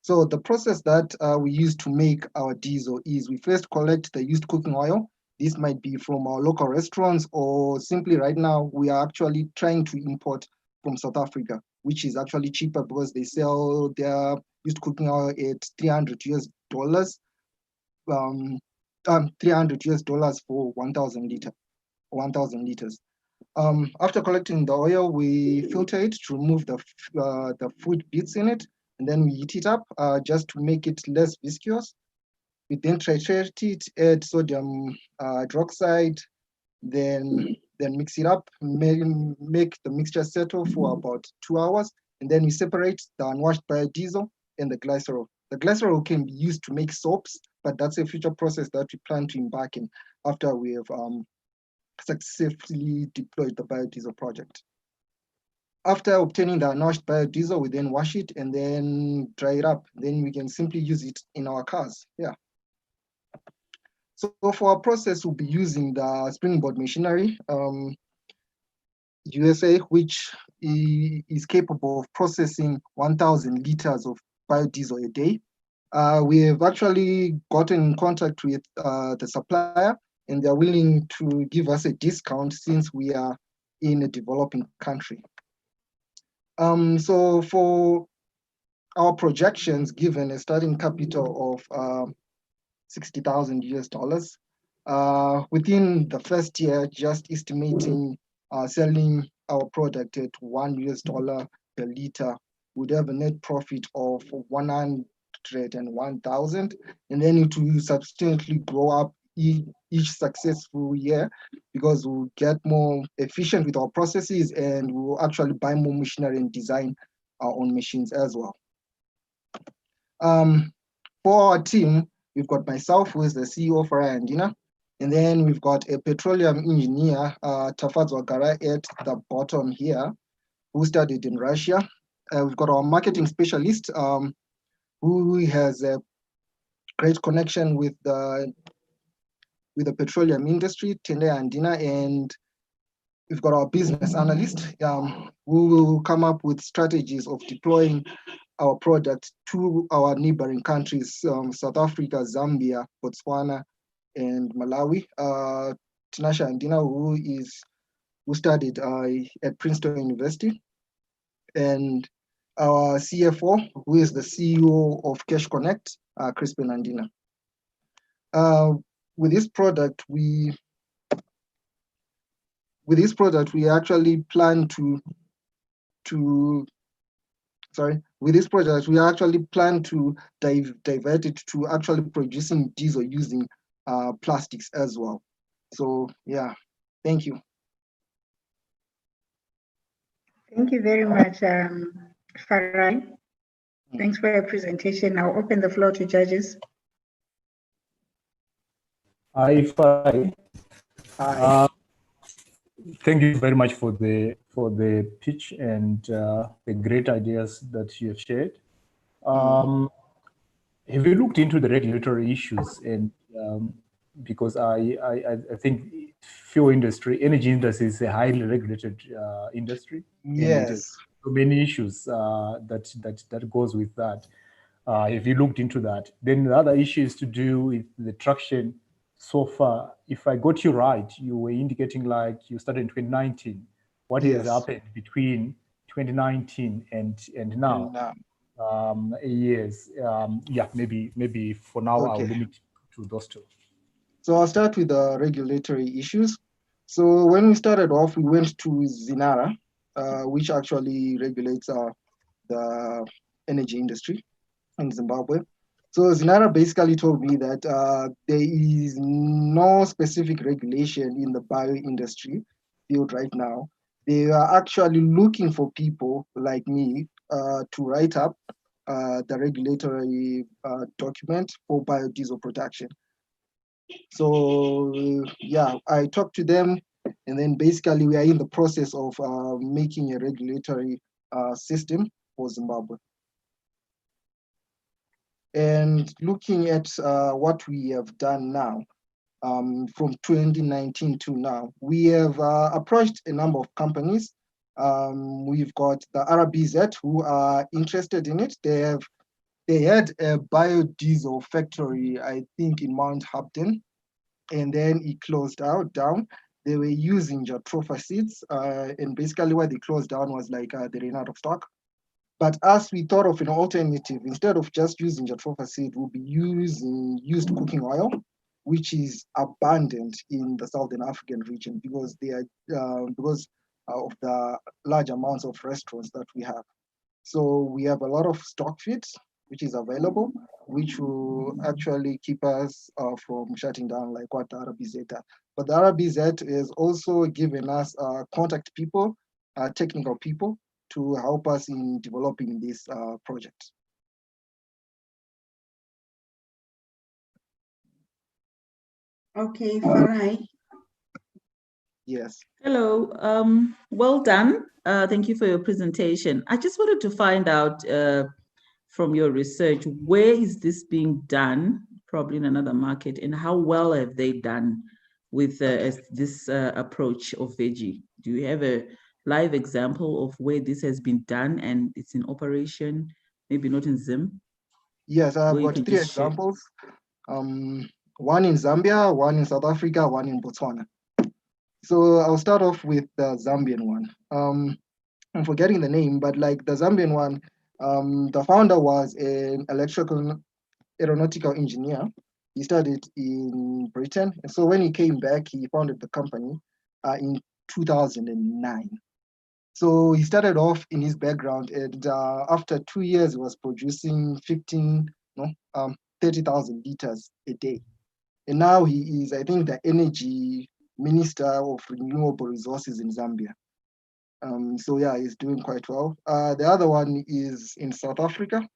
So the process that we use to make our diesel is we first collect the used cooking oil. This might be from our local restaurants, or simply right now we are actually trying to import from South Africa, which is actually cheaper because they sell their used cooking oil at $300 US, 300 US dollars for 1,000 liters. After collecting the oil, we filter it to remove the food bits in it, and then we heat it up just to make it less viscous. We then titrate it, add sodium hydroxide, then mix it up, make the mixture settle for about 2 hours, and then we separate the unwashed biodiesel and the glycerol. The glycerol can be used to make soaps, but that's a future process that we plan to embark in after we have successfully deployed the biodiesel project. After obtaining the unwashed biodiesel, we then wash it and then dry it up. Then we can simply use it in our cars. Yeah. So for our process, we'll be using the springboard machinery, USA, which is capable of processing 1,000 liters of biodiesel a day. We have actually gotten in contact with the supplier, and they're willing to give us a discount since we are in a developing country. So for our projections, given a starting capital of 60,000 US dollars, within the first year, just estimating selling our product at $1 US per liter, would have a net profit of 101,000, and then it will substantially grow up each successful year because we'll get more efficient with our processes and we'll actually buy more machinery and design our own machines as well. For our team, we've got myself, who is the CEO for Andina, and then we've got a petroleum engineer, Tafadzwa Gara, at the bottom here, who studied in Russia. We've got our marketing specialist, who has a great connection with the petroleum industry, Tende Andina, and we've got our business analyst, who will come up with strategies of deploying our product to our neighboring countries, South Africa, Zambia, Botswana, and Malawi. Tinasha Andina, who studied at Princeton University, and our CFO, who is the CEO of Cash Connect, Crispin Andina. With this product, we actually plan to divert it to actually producing diesel using plastics as well. So yeah, thank you. Thank you very much, Farai. Thanks for your presentation. I'll open the floor to judges. Hi, Farai. Thank you very much for the pitch and the great ideas that you have shared. Have you looked into the regulatory issues? And because I think fuel industry, energy industry is a highly regulated industry, and it has Yes. so many issues that goes with that. Have you looked into that? Then the other issue is to do with the traction so far. If I got you right, you were indicating like you started in 2019. What has Yes. happened between 2019 and now? Yes. Yeah, maybe for now I'll Okay. limit to those two. So I'll start with the regulatory issues. So when we started off, we went to Zinara, which actually regulates the energy industry in Zimbabwe. So Zinara basically told me that there is no specific regulation in the bio industry field right now. They are actually looking for people like me to write up the regulatory document for biodiesel production. So yeah, I talked to them, and then basically we are in the process of making a regulatory system for Zimbabwe. And looking at what we have done now, from 2019 to now, we have approached a number of companies. We've got the RBZ who are interested in it. They had a biodiesel factory, I think, in Mount Hampton, and then it closed down. They were using Jatropha seeds, and basically what they closed down was like they ran out of stock. But as we thought of an alternative, instead of just using Jatropha seed, we'll be using used cooking oil, which is abundant in the Southern African region because they are because of the large amounts of restaurants that we have. So we have a lot of stock feeds, which is available, which will actually keep us from shutting down like what the RBZ does. But the RBZ is also giving us contact people, technical people, to help us in developing this project. Okay, Farai. Yes. Hello, well done. Thank you for your presentation. I just wanted to find out from your research, where is this being done, probably in another market, and how well have they done with this approach of veggie? Do you have a live example of where this has been done and it's in operation, maybe not in Zim? Yes, I've got 3 examples. One in Zambia, one in South Africa, one in Botswana. So I'll start off with the Zambian one. I'm forgetting the name, but like the Zambian one, the founder was an electrical aeronautical engineer. He studied in Britain. And so when he came back, he founded the company in 2009. So he started off in his background, and after 2 years, he was producing 30,000 liters a day. And now he is, I think, the energy minister of renewable resources in Zambia. So yeah, he's doing quite well. The other one is in South Africa.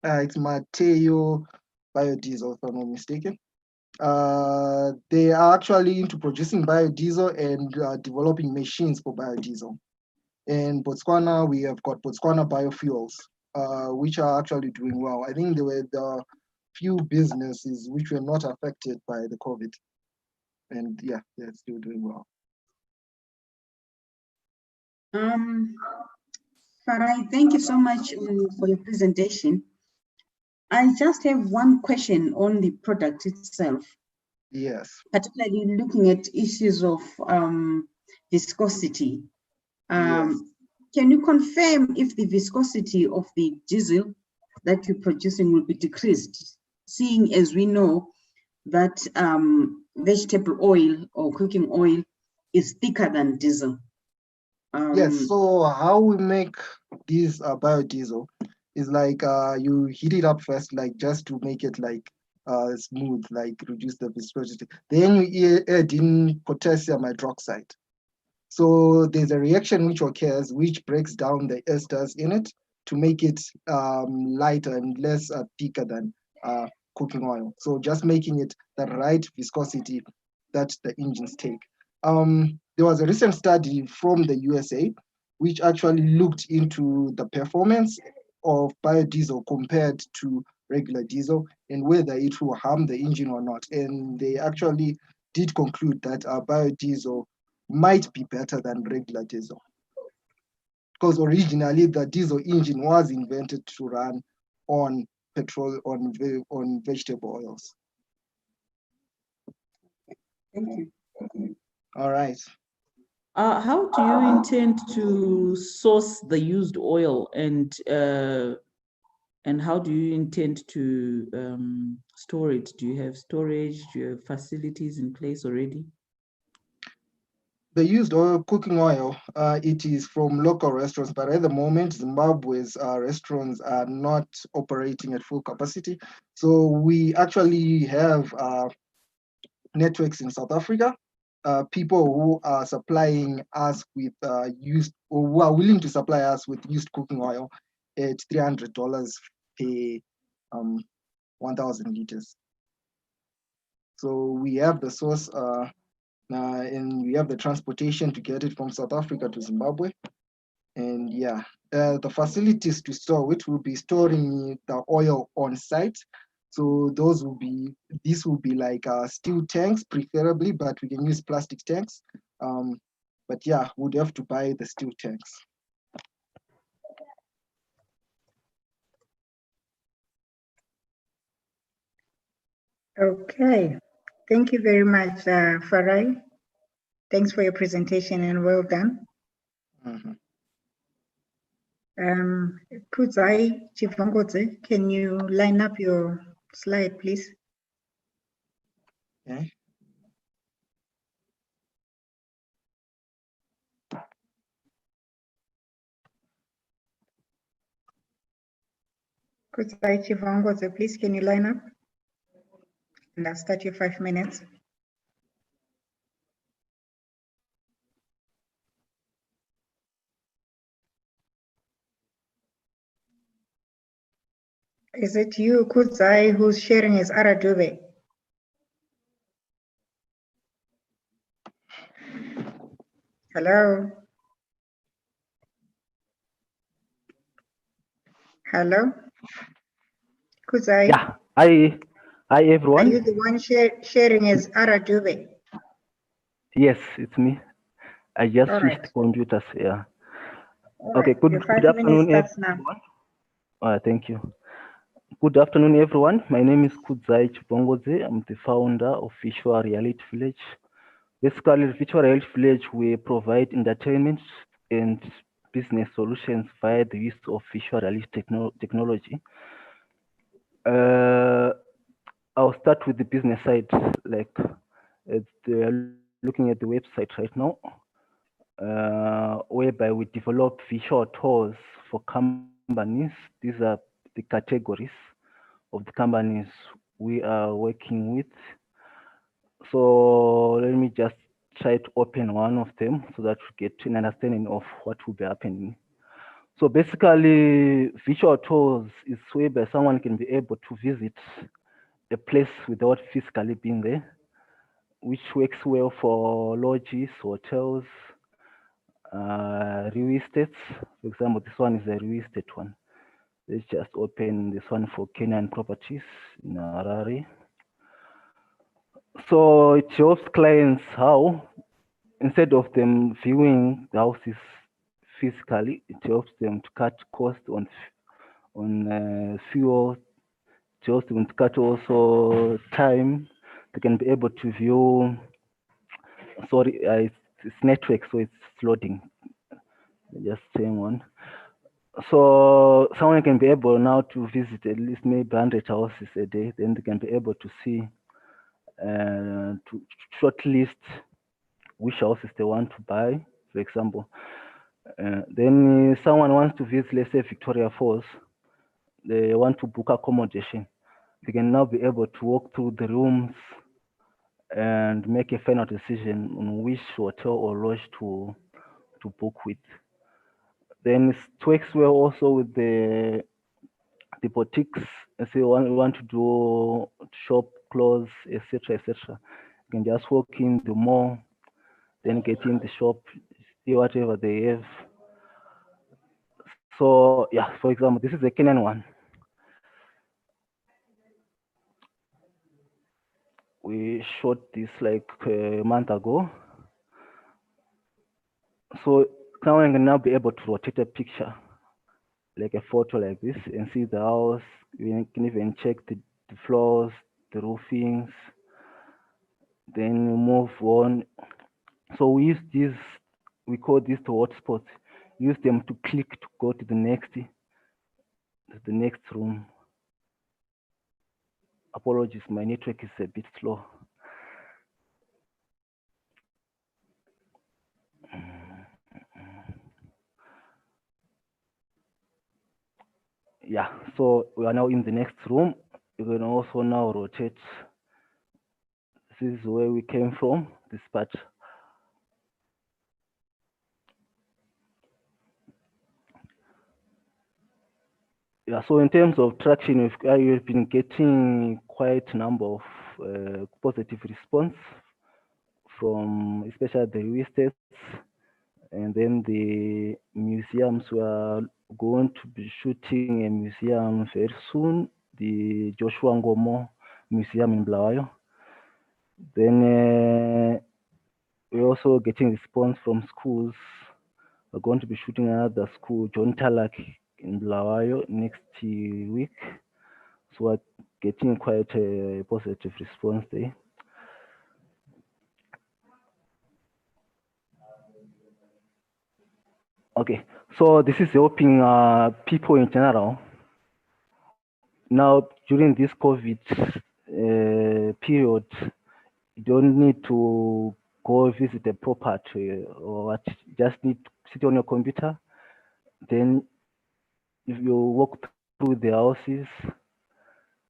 It's Mateo Biodiesel, if I'm not mistaken. They are actually into producing biodiesel and developing machines for biodiesel. In Botswana, we have got Botswana Biofuels, which are actually doing well. I think they were the few businesses which were not affected by the COVID. And yeah, they're still doing well. Farai, thank you so much for your presentation. I just have one question on the product itself. Yes. Particularly looking at issues of viscosity. Yes. Can you confirm if the viscosity of the diesel that you're producing will be decreased, seeing as we know that vegetable oil or cooking oil is thicker than diesel? Yes, so how we make this biodiesel is like you heat it up first, like just to make it like smooth, like reduce the viscosity. Then you add in potassium hydroxide. So there's a reaction which occurs, which breaks down the esters in it to make it lighter and less thicker than cooking oil. So just making it the right viscosity that the engines take. There was a recent study from the USA, which actually looked into the performance of biodiesel compared to regular diesel and whether it will harm the engine or not. And they actually did conclude that biodiesel might be better than regular diesel, because originally the diesel engine was invented to run on petrol, on vegetable oils. Thank you. All right. How do you intend to source the used oil, and how do you intend to store it? Do you have storage? Do you have facilities in place already? The used oil, cooking oil, it is from local restaurants, but at the moment, Zimbabwe's restaurants are not operating at full capacity. So we actually have networks in South Africa, people who are supplying us with used, or who are willing to supply us with used cooking oil at $300 per 1,000 liters. So we have the source, and we have the transportation to get it from South Africa to Zimbabwe. And yeah, the facilities to store it will be storing the oil on site. So these will be like steel tanks preferably, but we can use plastic tanks. But yeah, we'd have to buy the steel tanks. Okay, thank you very much, Farai. Thanks for your presentation and well done. Kudzai Chivongodze, can you line up your slide, please? Okay. Kudzai Chivongodze, please, can you line up? And I'll start your 5 minutes. Is it you, Kudzai, who's sharing his Aradube? Hello? Hello? Kudzai? Yeah, hi everyone. Are you the one sharing his Aradube? Yes, it's me. I just All switched right. computers. Yeah. All Okay. right. Good Your 5 minutes afternoon, starts now. everyone. Thank you. Good afternoon, everyone. My name is Kudzai Chibongodze. I'm the founder of Virtual Reality Village. Basically, Virtual Reality Village, we provide entertainment and business solutions via the use of virtual reality technology. I'll start with the business side. Like, looking at the website right now, whereby we develop visual tours for companies. These are the categories of the companies we are working with. So let me just try to open one of them so that we get an understanding of what will be happening. So basically, visual tours is whereby someone can be able to visit a place without physically being there, which works well for lodges, hotels, real estates. For example, this one is a real estate one. Let's just open this one for Kenyan properties in Harare. So it helps clients how, instead of them viewing the houses physically, it helps them to cut costs on fuel. It helps them to cut also time. They can be able to view. Sorry, it's network, so it's loading. Just saying one. So someone can be able now to visit at least maybe 100 houses a day. Then they can be able to see, to shortlist which houses they want to buy, for example. Then someone wants to visit, let's say, Victoria Falls. They want to book accommodation. They can now be able to walk through the rooms and make a final decision on which hotel or lodge to book with. Then it works well also with the boutiques. If you want to do shop clothes, etc., etc. You can just walk in the mall, then get in the shop, see whatever they have. So yeah, for example, this is a Kenyan one. We shot this like a month ago. So now I'm gonna be able to rotate a picture, like a photo like this, and see the house. We can even check the floors, the roofings, then move on. So we use this, we call this the hotspots. Use them to click to go to the next room. Apologies, my network is a bit slow. Yeah, so we are now in the next room. You can also now rotate. This is where we came from, this part. Yeah, so in terms of traction, we've been getting quite a number of positive response from especially the real estates, and then the museums. We are going to be shooting a museum very soon, the Joshua Ngomo Museum in Bulawayo. Then we're also getting response from schools. We're going to be shooting another school, John Talak in Bulawayo next week. So we're getting quite a positive response there. Okay, so this is helping people in general. Now, during this COVID period, you don't need to go visit a property or what, you just need to sit on your computer. Then if you walk through the houses,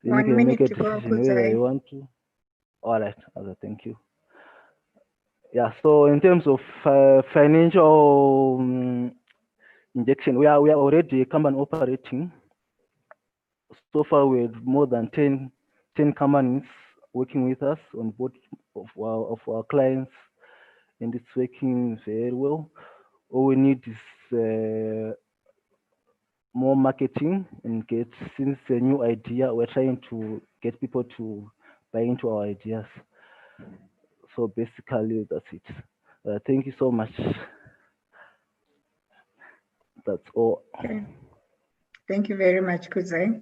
then 1 you can make minute a to go, decision whether you Kudzai. want to. All right, thank you. Yeah, so in terms of financial injection, we are already a company operating. So far, we have more than 10 companies working with us on board of our clients, and it's working very well. All we need is more marketing and since a new idea, we're trying to get people to buy into our ideas. So basically, that's it. Thank you so much. That's all. Okay. Thank you very much, Kudzai.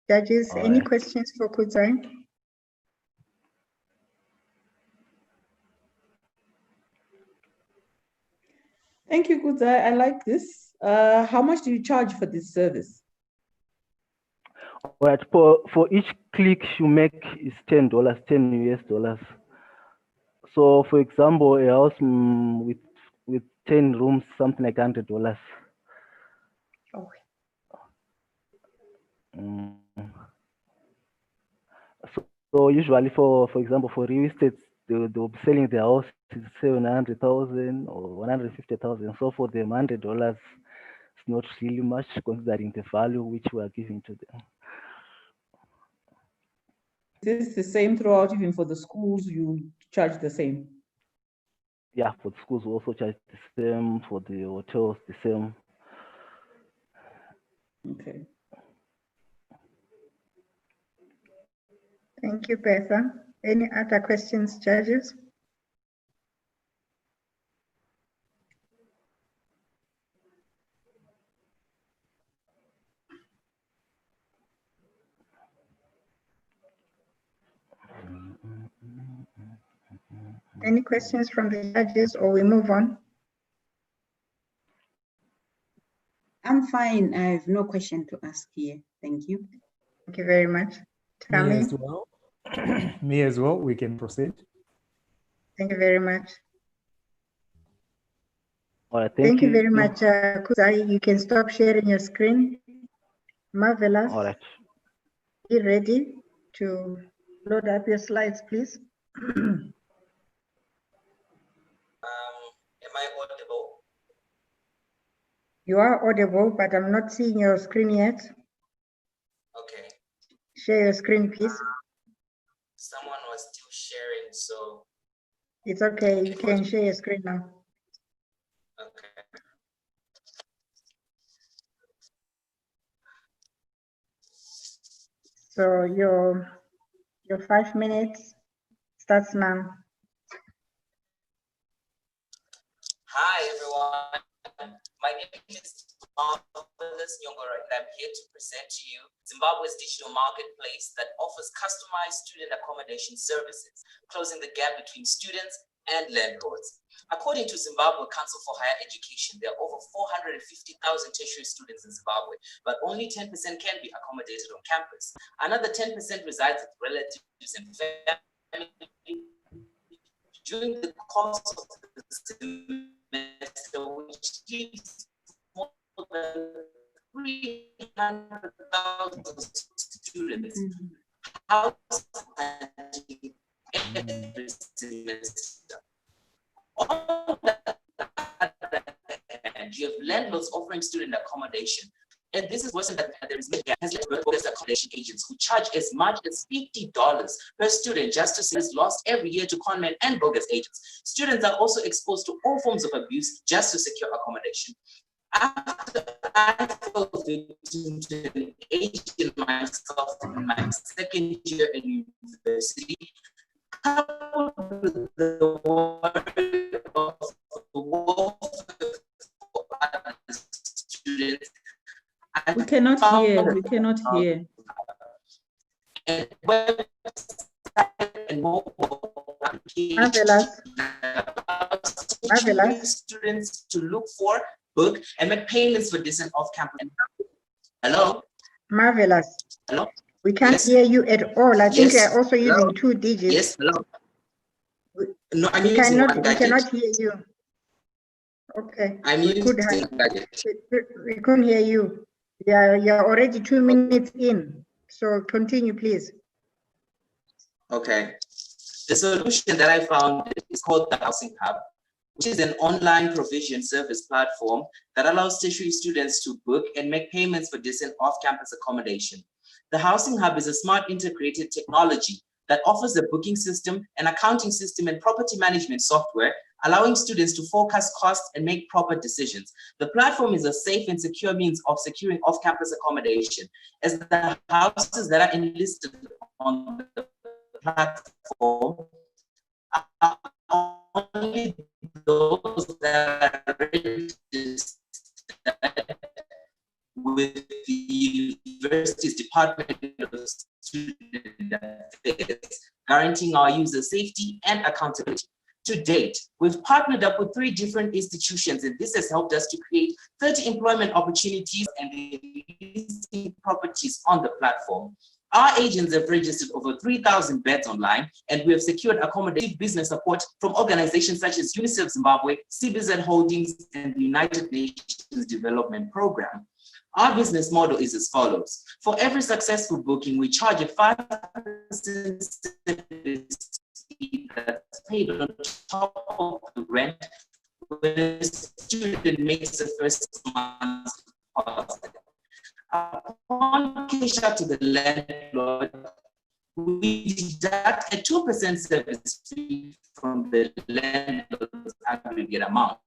Judges, All any right. questions for Kudzai? Thank you, Kudzai. I like this. How much do you charge for this service? All right. For each click you make is $10, $10 US. So, for example, a house with 10 rooms, something like $100. Okay. So usually, for example, for real estate, they'll be selling their house to 700,000 or 150,000. So for them, $100 is not really much considering the value which we are giving to them. Is this the same throughout, even for the schools, you charge the same? Yeah, for the schools, we also charge the same. For the hotels, the same. Okay. Thank you, Bertha. Any other questions, judges? Any questions from the judges, or we move on? I'm fine. I have no question to ask here. Thank you. Thank you very much. Me Tami? as well. Me as well. We can proceed. Thank you very much. All right, Thank you very much, Kudzai. You can stop sharing your screen. Marvelous. All right. Be ready to load up your slides, please. Am I audible? You are audible, but I'm not seeing your screen yet. Okay. Share your screen, please. Someone was still sharing, so. It's okay. You can share your screen now. Okay. So your 5 minutes starts now. Hi, everyone. My name is Marvelous Nyongora, and I'm here to present to you Zimbabwe's digital marketplace that offers customized student accommodation services, closing the gap between students and landlords. According to Zimbabwe Council for Higher Education, there are over 450,000 tertiary students in Zimbabwe, but only 10% can be accommodated on campus. Another 10% resides with relatives and family. During the course of the semester, which leaves more than 300,000 students housed every semester. On the other hand, you have landlords offering student accommodation. And this is worse than that there is has led to bogus accommodation agents who charge as much as $50 per student just to see is lost every year to conmen and bogus agents. Students are also exposed to all forms of abuse just to secure accommodation. After I fell victim to an agent myself in my second year in university, coupled with the worry of the welfare for other students, We cannot hear. We cannot hear. And website and mobile Marvelous. applications students to look for, book, and make payments for distant off-campus. Hello? Marvelous. Hello? We can't Yes. hear you at all. I think Yes. you're also using Hello? 2 digits. Yes, hello. No, I'm We using one we gadget. cannot hear you. Okay. I'm we could using have- one gadget. we couldn't hear you. You're already 2 minutes in. So continue, please. Okay. The solution that I found is called the Housing Hub, which is an online provision service platform that allows tertiary students to book and make payments for distant off-campus accommodation. The Housing Hub is a smart integrated technology that offers a booking system, an accounting system, and property management software, allowing students to forecast costs and make proper decisions. The platform is a safe and secure means of securing off-campus accommodation, as the houses that are enlisted on the platform are only those that are registered with the university's Department of Student Affairs, guaranteeing our user safety and accountability. To date, we've partnered up with 3 different institutions, and this has helped us to create 30 employment opportunities and listing properties on the platform. Our agents have registered over 3,000 beds online, and we have secured accommodative business support from organizations such as UNICEF Zimbabwe, CBZ Holdings, and the United Nations Development Program. Our business model is as follows. For every successful booking, we charge a 5% service fee that's paid on top of the rent when a student makes the first month's deposit. Upon cash out to the landlord, we deduct a 2% service fee from the landlord's aggregate amount.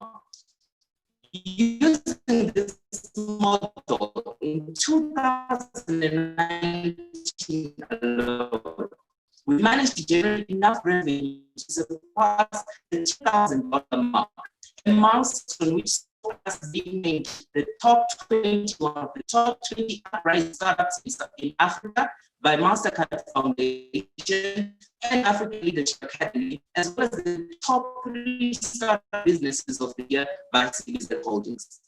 Using this model in 2019 alone, we managed to generate enough revenue to surpass the $2,000 mark, a milestone which has been named the top 20, one of the top 20 uprising startups in Africa by Mastercard Foundation and African Leadership Academy, as well as the top 3 startup businesses of the year by CBZ Holdings.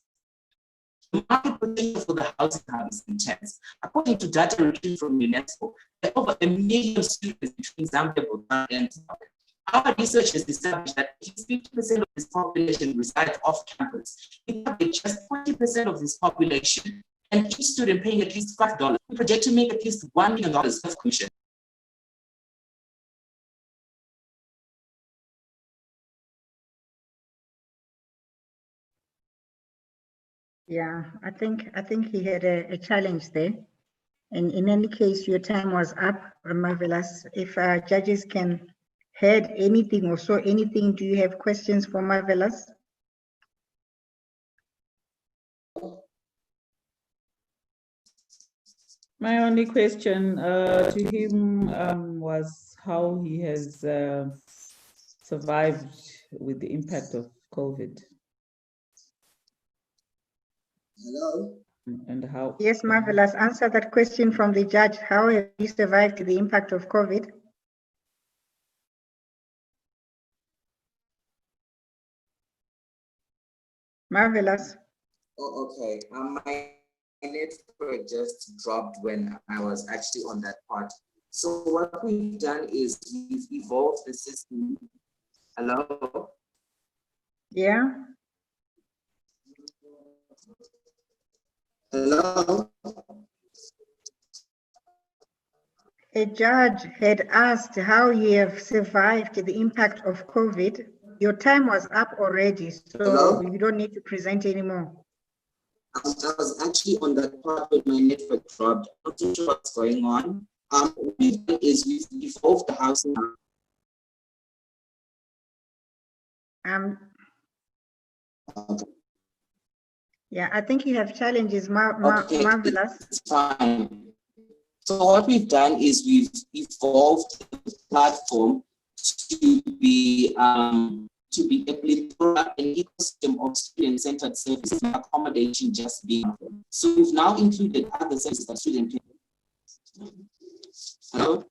The market potential for the Housing Hub is intense. According to data retrieved from UNESCO, there are over 1 million students between Zambia, Botswana, and Zimbabwe. Our research has established that 50% of this population resides off campus. In fact, just 20% of this population, and each student paying at least $5, we project to make at least $1 million of commission. Yeah, I think he had a challenge there. And in any case, your time was up, Marvelous. If judges can heard anything or saw anything, do you have questions for Marvelous? My only question to him was how he has survived with the impact of COVID. Hello? And how? Yes, Marvelous. Answer that question from the judge. How have you survived the impact of COVID? Marvelous. Oh, okay. My network just dropped when I was actually on that part. So what we've done is we've evolved the system. Hello? Yeah. Hello? A judge had asked how you have survived the impact of COVID. Your time was up already, so Hello? you don't need to present anymore. I was actually on that part when my network dropped. I'm not too sure what's going on. What we've done is we've evolved the house now. Yeah, I think you have challenges, Okay, Marvelous. it's fine. So what we've done is we've evolved the platform to be an ecosystem of student-centered services, accommodation just being. So we've now included other services that students can. Hello?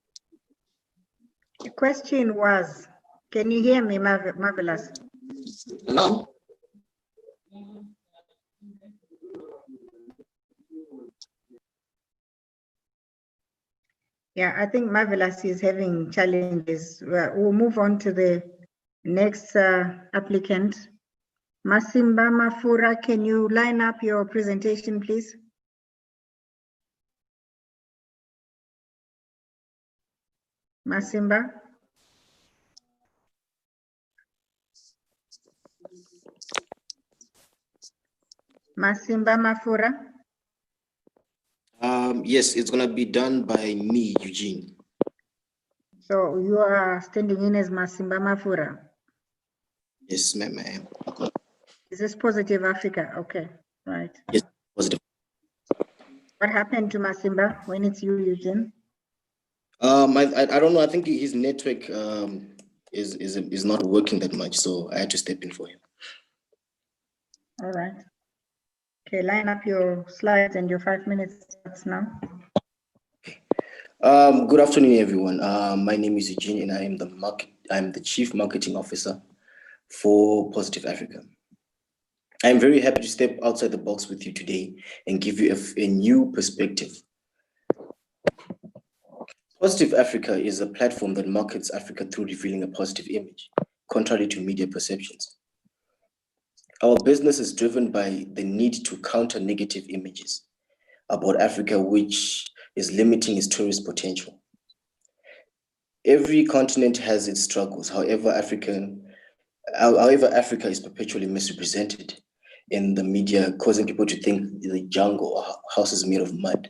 The question was, can you hear me, Marvelous? Hello? Yeah, I think Marvelous is having challenges. We'll move on to the next applicant. Masimba Mafura, can you line up your presentation, please? Masimba. Masimba Mafura. Yes, it's going to be done by me, Eugene. So you are standing in as Masimba Mafura. Yes, ma'am, I am. Is this Positive Africa? Okay, right. Yes, positive. What happened to Masimba when it's you, Eugene? I don't know. I think his network is not working that much, so I had to step in for him. All right. Okay, line up your slides and your 5 minutes starts now. Good afternoon, everyone. My name is Eugene, and I'm the Chief Marketing Officer for Positive Africa. I'm very happy to step outside the box with you today and give you a new perspective. Positive Africa is a platform that markets Africa through revealing a positive image, contrary to media perceptions. Our business is driven by the need to counter negative images about Africa, which is limiting its tourist potential. Every continent has its struggles. However, Africa is perpetually misrepresented in the media, causing people to think the jungle or house is made of mud.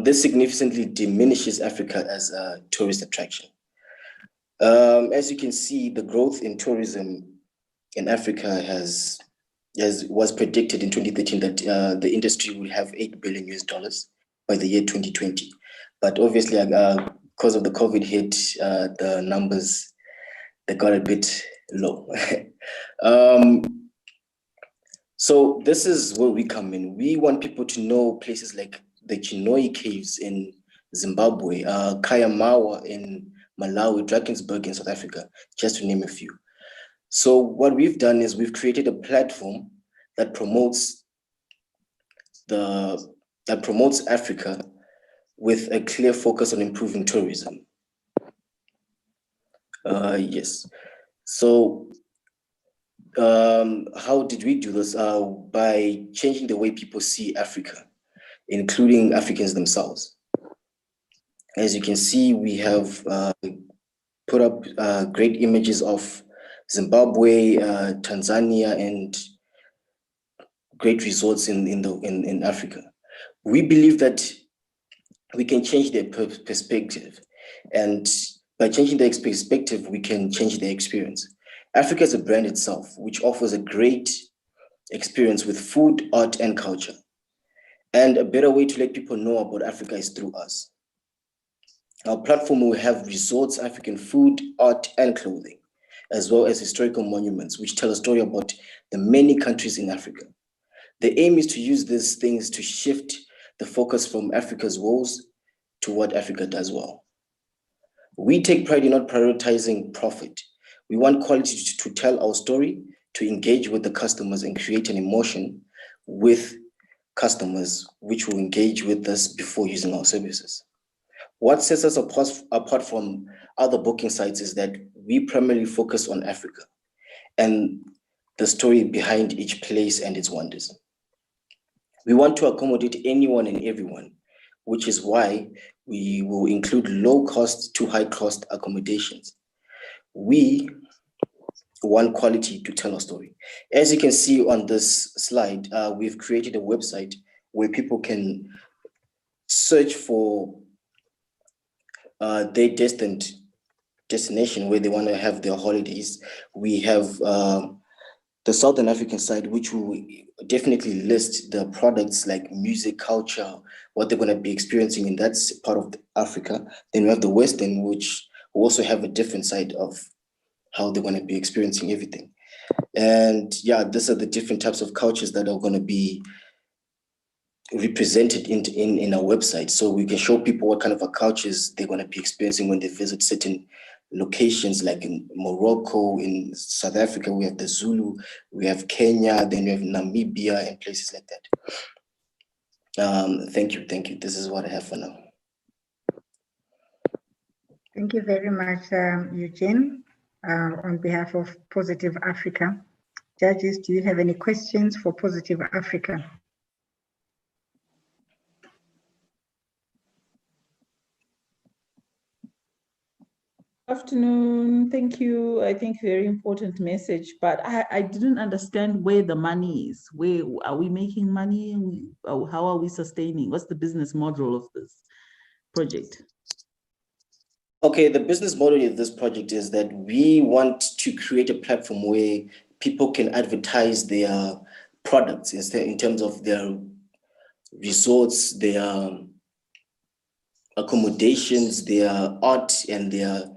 This significantly diminishes Africa as a tourist attraction. As you can see, the growth in tourism in Africa was predicted in 2013 that the industry will have $8 billion by the year 2020. But obviously, because of the COVID hit, the numbers, they got a bit low. So this is where we come in. We want people to know places like the Chinoi Caves in Zimbabwe, Kayamawa in Malawi, Drakensberg in South Africa, just to name a few. So what we've done is we've created a platform that promotes Africa with a clear focus on improving tourism. Yes. So how did we do this? By changing the way people see Africa, including Africans themselves. As you can see, we have put up great images of Zimbabwe, Tanzania, and great resorts in Africa. We believe that we can change their perspective, and by changing their perspective, we can change their experience. Africa is a brand itself, which offers a great experience with food, art, and culture. And a better way to let people know about Africa is through us. Our platform will have resorts, African food, art, and clothing, as well as historical monuments, which tell a story about the many countries in Africa. The aim is to use these things to shift the focus from Africa's woes to what Africa does well. We take pride in not prioritizing profit. We want quality to tell our story, to engage with the customers and create an emotion with customers, which will engage with us before using our services. What sets us apart from other booking sites is that we primarily focus on Africa and the story behind each place and its wonders. We want to accommodate anyone and everyone, which is why we will include low cost to high cost accommodations. We want quality to tell a story. As you can see on this slide, we've created a website where people can search for their destination where they want to have their holidays. We have the Southern African side, which will definitely list the products like music, culture, what they're going to be experiencing in that part of Africa. Then we have the Western, which will also have a different side of how they're going to be experiencing everything. And yeah, these are the different types of cultures that are going to be represented in our website. So we can show people what kind of cultures they're going to be experiencing when they visit certain locations, like in Morocco, in South Africa, we have the Zulu, we have Kenya, then we have Namibia and places like that. Thank you. This is what I have for now. Thank you very much, Eugene, on behalf of Positive Africa. Judges, do you have any questions for Positive Africa? Afternoon, thank you. I think very important message, but I didn't understand where the money is. Where are we making money? How are we sustaining? What's the business model of this project? Okay, the business model of this project is that we want to create a platform where people can advertise their products in terms of their resorts, their accommodations, their art, and their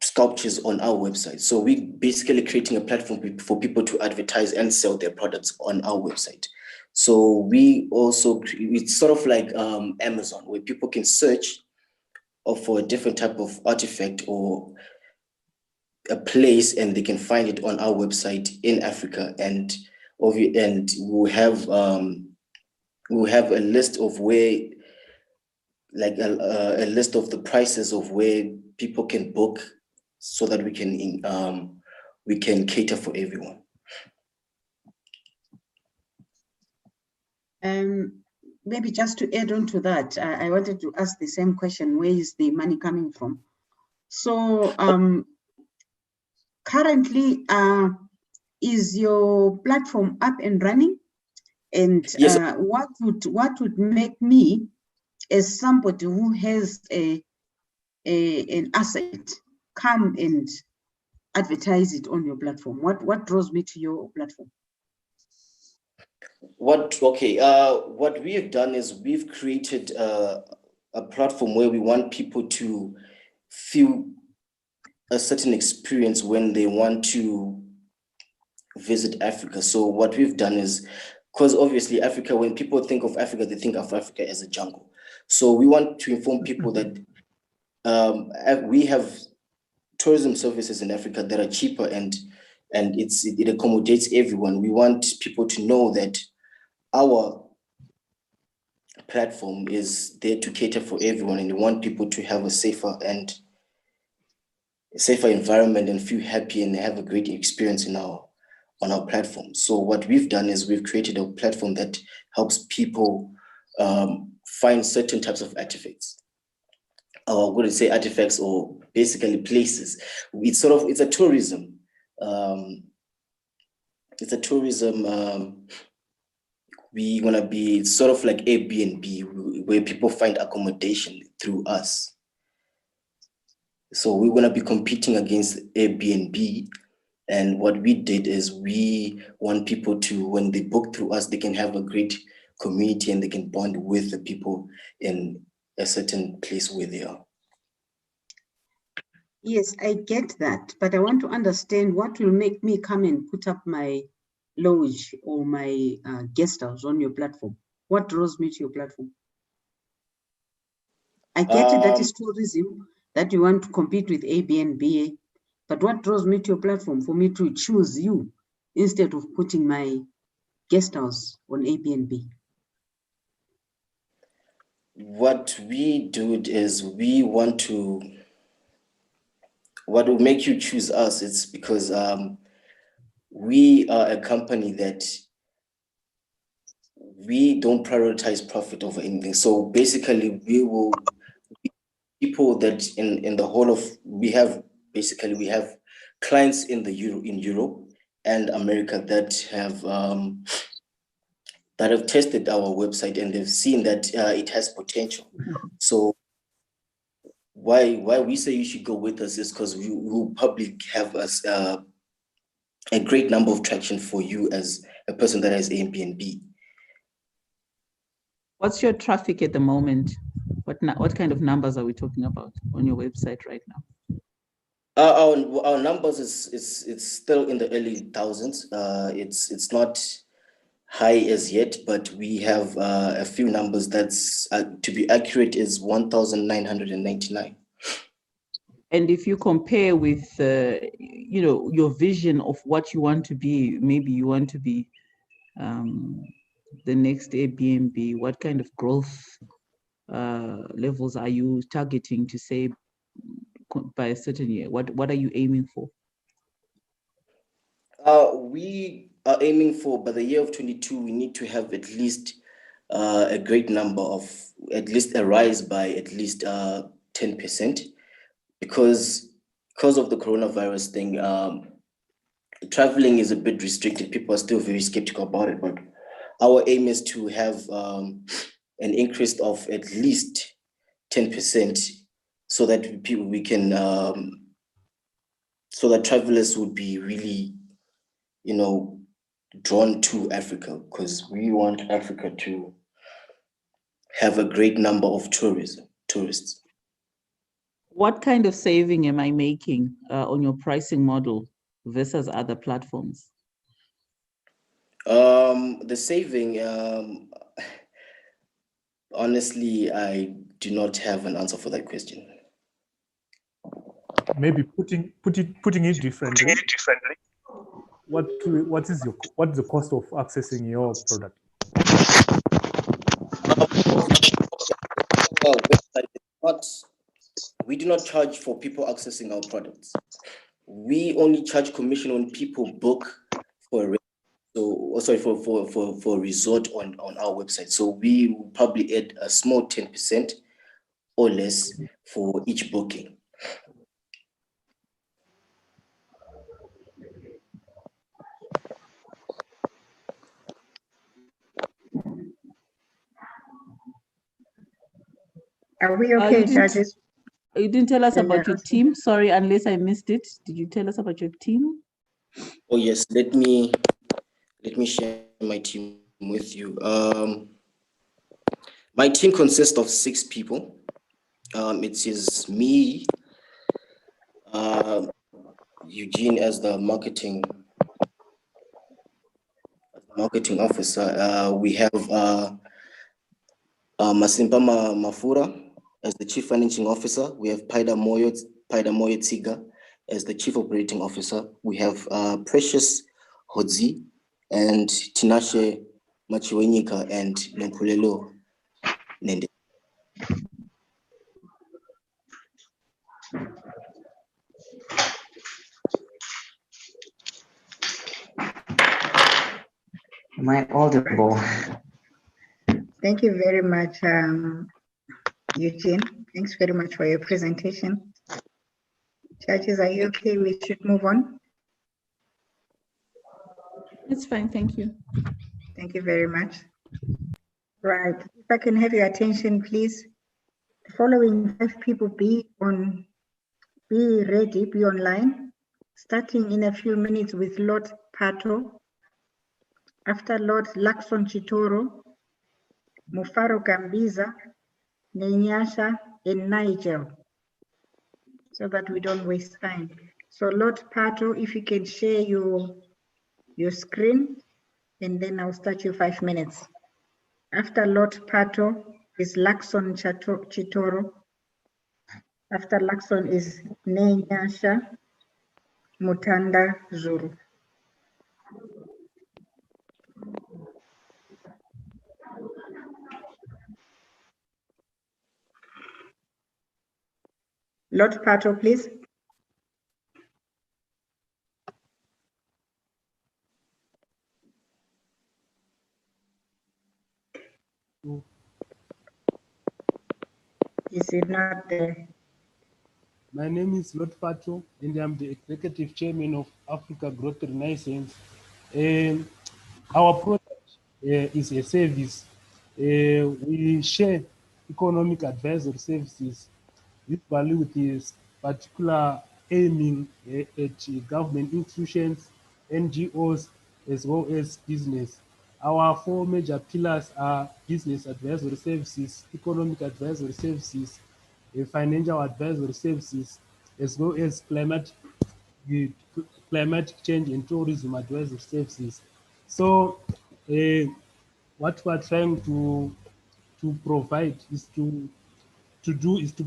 sculptures on our website. So we basically creating a platform for people to advertise and sell their products on our website. So we also, it's sort of like Amazon, where people can search for a different type of artifact or a place, and they can find it on our website in Africa. And we'll have a list of where, like a list of the prices of where people can book, so that we can cater for everyone. Maybe just to add on to that, I wanted to ask the same question: where is the money coming from? So currently, is your platform up and running? And yes. What would make me, as somebody who has an asset, come and advertise it on your platform? What draws me to your platform? What we have done is we've created a platform where we want people to feel a certain experience when they want to visit Africa. So what we've done is, because obviously Africa, when people think of Africa, they think of Africa as a jungle. So we want to inform people that we have tourism services in Africa that are cheaper and it accommodates everyone. We want people to know that our platform is there to cater for everyone, and we want people to have a safer environment and feel happy and have a great experience on our platform. So what we've done is we've created a platform that helps people find certain types of artifacts. I'm going to say artifacts, or basically places. It's a tourism. We're going to be sort of like Airbnb, where people find accommodation through us. So we're going to be competing against Airbnb. And what we did is we want people to, when they book through us, they can have a great community and they can bond with the people in a certain place where they are. Yes, I get that, but I want to understand what will make me come and put up my lodge or my guest house on your platform. What draws me to your platform? I get it, that is tourism, that you want to compete with Airbnb, but what draws me to your platform for me to choose you instead of putting my guest house on Airbnb? What we do is we want to, what will make you choose us is because we are a company that we don't prioritize profit over anything. So basically we will, people that in the whole of, we have clients in Europe and America that have tested our website and they've seen that it has potential. So why we say you should go with us is because we will probably have a great number of traction for you as a person that has Airbnb. What's your traffic at the moment? What kind of numbers are we talking about on your website right now? Our numbers it's still in the early thousands. It's not high as yet, but we have a few numbers that's to be accurate is 1,999. And if you compare with your vision of what you want to be, maybe you want to be the next Airbnb, what kind of growth levels are you targeting to say by a certain year? What are you aiming for? We are aiming for, by the year of 22, we need to have at least a great number of, at least a rise by at least 10%, because of the coronavirus thing, traveling is a bit restricted. People are still very skeptical about it, but our aim is to have an increase of at least 10%, so that we can, so that travelers would be really, drawn to Africa, because we want Africa to have a great number of tourists. What kind of saving am I making on your pricing model versus other platforms? The saving, honestly, I do not have an answer for that question. Maybe putting it differently. What's the cost of accessing your product? Our website we do not charge for people accessing our products. We only charge commission when people book for a resort on our website. So we will probably add a small 10% or less for each booking. Are we okay, judges? You didn't tell us about your team. Sorry, unless I missed it. Did you tell us about your team? Oh yes, let me share my team with you. My team consists of 6 people. It is me, Eugene as the marketing officer. We have Masimpa Mafura as the chief financing officer. We have Paida Moyo Tsiga as the chief operating officer. We have Precious Hodzi and Tinashe Machiwenyika and Nompulelo Nende. Am I audible? Thank you very much, Eugene. Thanks very much for your presentation. Judges, are you okay? We should move on. It's fine, thank you. Thank you very much. Right, if I can have your attention, please. The following 5 people be ready, be online, starting in a few minutes with Lord Pato. After Lord Lakson Chitoro, Mufaro Gambiza, Nenyasha, and Nigel, so that we don't waste time. So Lord Pato, if you can share your screen, and then I'll start your 5 minutes. After Lord Pato is Lakson Chitoro. After Lakson is Nenyasha Mutanda Zuru. Lord Pato, please. Is it not there? My name is Lord Pato, and I'm the Executive Chairman of Africa Growth Renaissance. Our product is a service. We share economic advisory services with value with this particular aiming at government institutions, NGOs, as well as business. Our four major pillars are business advisory services, economic advisory services, financial advisory services, as well as climate change and tourism advisory services. So what we're trying to provide is to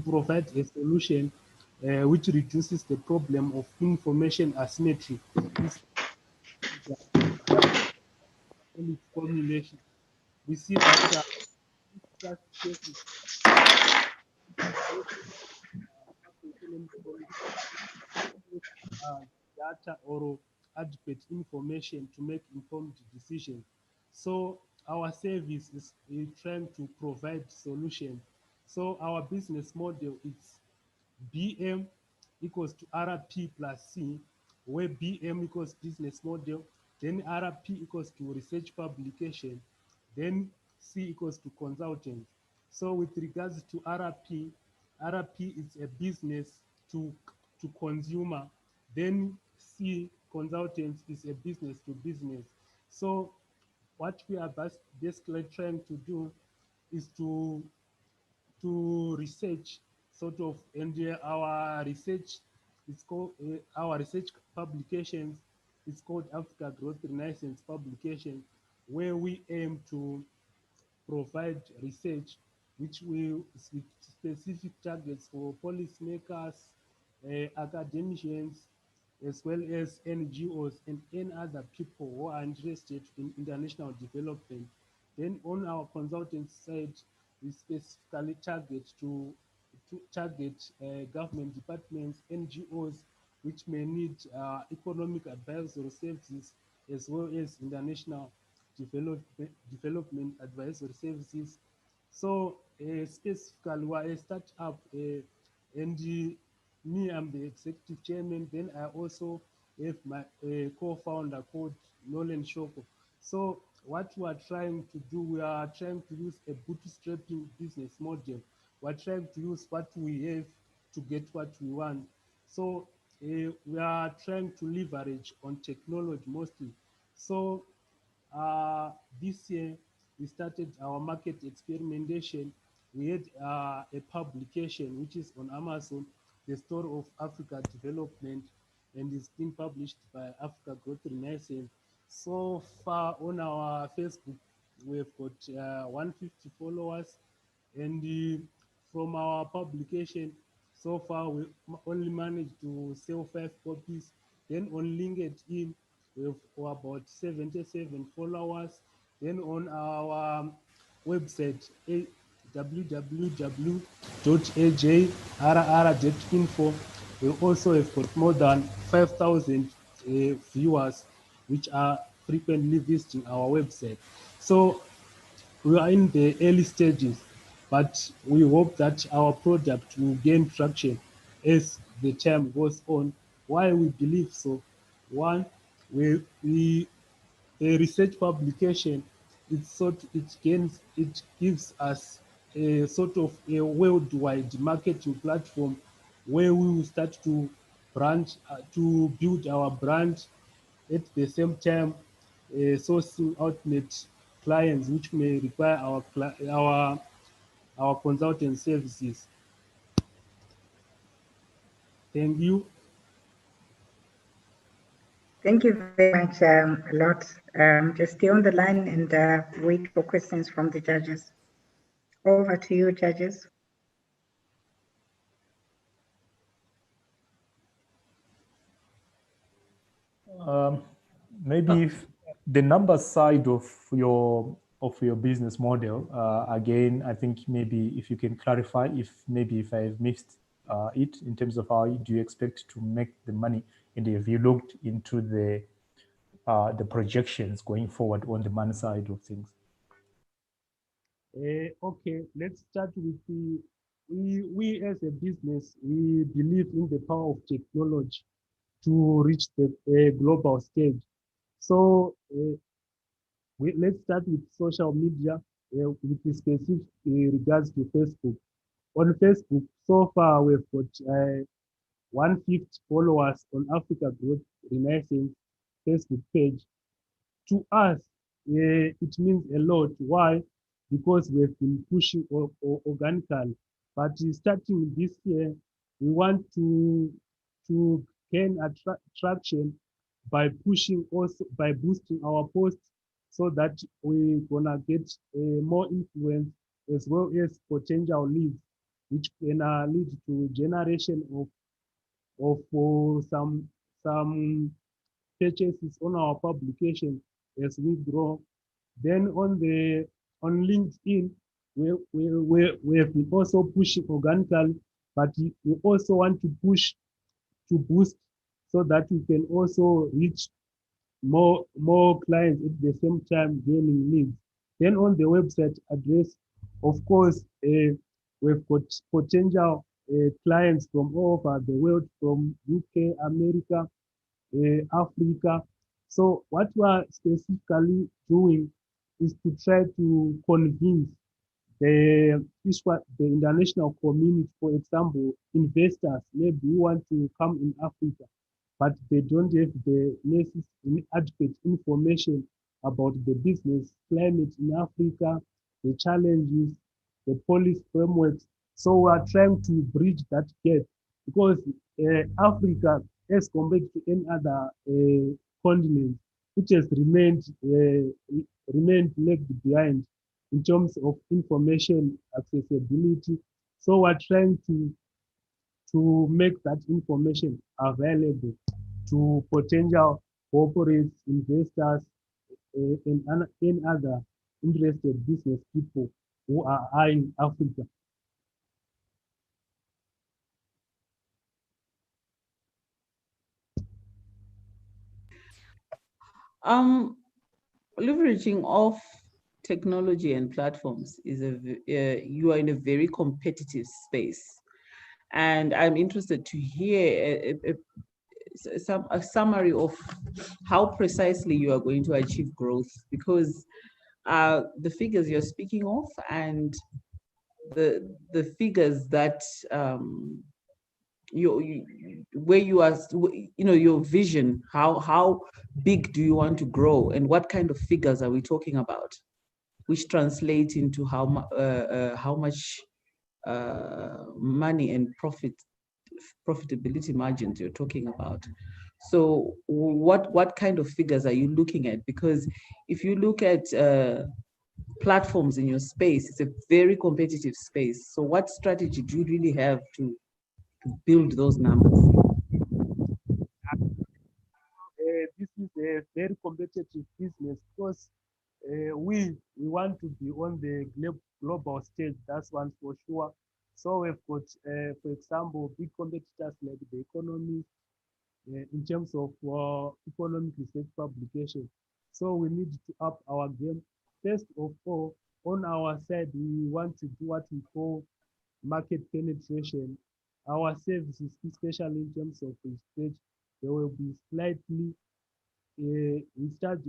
provide a solution which reduces the problem of information asymmetry. Its formulation. We see that such cases data or adequate information to make informed decisions. So our service is trying to provide solutions. So our business model is BM equals to RP plus C, where BM equals business model, then RP equals to research publication, then C equals to consultant. So with regards to RP, RP is a business to consumer, then C, consultants, is a business to business. So what we are basically trying to do is to research sort of, and our research is called our research publications is called Africa Growth Renaissance publication, where we aim to provide research which will with specific targets for policymakers, academicians, as well as NGOs and any other people who are interested in international development. Then on our consultant side, we specifically target to target government departments, NGOs, which may need economic advisory services, as well as international development advisory services. So specifically, we're a startup, and me, I'm the executive chairman. Then I also have my co-founder called Nolan Shoko. So what we are trying to do, we are trying to use a bootstrapping business model. We're trying to use what we have to get what we want. So we are trying to leverage on technology mostly. So this year, we started our market experimentation. We had a publication which is on Amazon, The Story of Africa Development, and it's been published by Africa Growth Renaissance. So far on our Facebook, we've got 150 followers, and from our publication, so far we only managed to sell 5 copies. Then on LinkedIn, we have about 77 followers. Then on our website, www.ajrr.info, we also have got more than 5,000 viewers, which are frequently visiting our website. So we are in the early stages, but we hope that our product will gain traction as the time goes on. Why we believe so? One, a research publication, it gives us a sort of a worldwide marketing platform where we will start to to build our brand, at the same time sourcing outlet clients which may require our consultant services. Thank you. Thank you very much, a lot. Just stay on the line and wait for questions from the judges. Over to you, judges. Maybe if the number side of your business model, again, I think maybe if you can clarify if I've missed it in terms of how do you expect to make the money, and have you looked into the projections going forward on the money side of things? Okay, let's start with we as a business, we believe in the power of technology to reach the global stage. So let's start with social media with the specific regards to Facebook. On Facebook, so far we've got 150 followers on Africa Growth Renaissance Facebook page. To us, it means a lot. Why? Because we've been pushing organically. But starting this year, we want to gain traction by pushing also by boosting our posts, so that we're gonna get more influence as well as potential leads, which can lead to generation of some purchases on our publication as we grow. Then on LinkedIn, we have been also pushing organically, but we also want to push to boost so that we can also reach more clients at the same time gaining leads. Then on the website address, of course, we've got potential clients from all over the world, from UK, America, Africa. So what we are specifically doing is to try to convince the international community, for example, investors, maybe who want to come in Africa, but they don't have the necessary adequate information about the business climate in Africa, the challenges, the policy frameworks. So we are trying to bridge that gap, because Africa, as compared to any other continent, which has remained lagged behind in terms of information accessibility. So we're trying to make that information available to potential corporates, investors, and other interested business people who are eyeing Africa. Leveraging off technology and platforms is you are in a very competitive space, and I'm interested to hear a summary of how precisely you are going to achieve growth, because the figures you're speaking of and the figures that where you are, your vision, how big do you want to grow, and what kind of figures are we talking about, which translate into how much money and profitability margins you're talking about. So what kind of figures are you looking at? Because if you look at platforms in your space, it's a very competitive space. So what strategy do you really have to build those numbers? This is a very competitive business, because we want to be on the global stage. That's one for sure. So we've got, for example, big competitors like The Economist in terms of economic research publication. So we need to up our game. First of all, on our side, we want to do what we call market penetration. Our services, especially in terms of research, they will be slightly, we start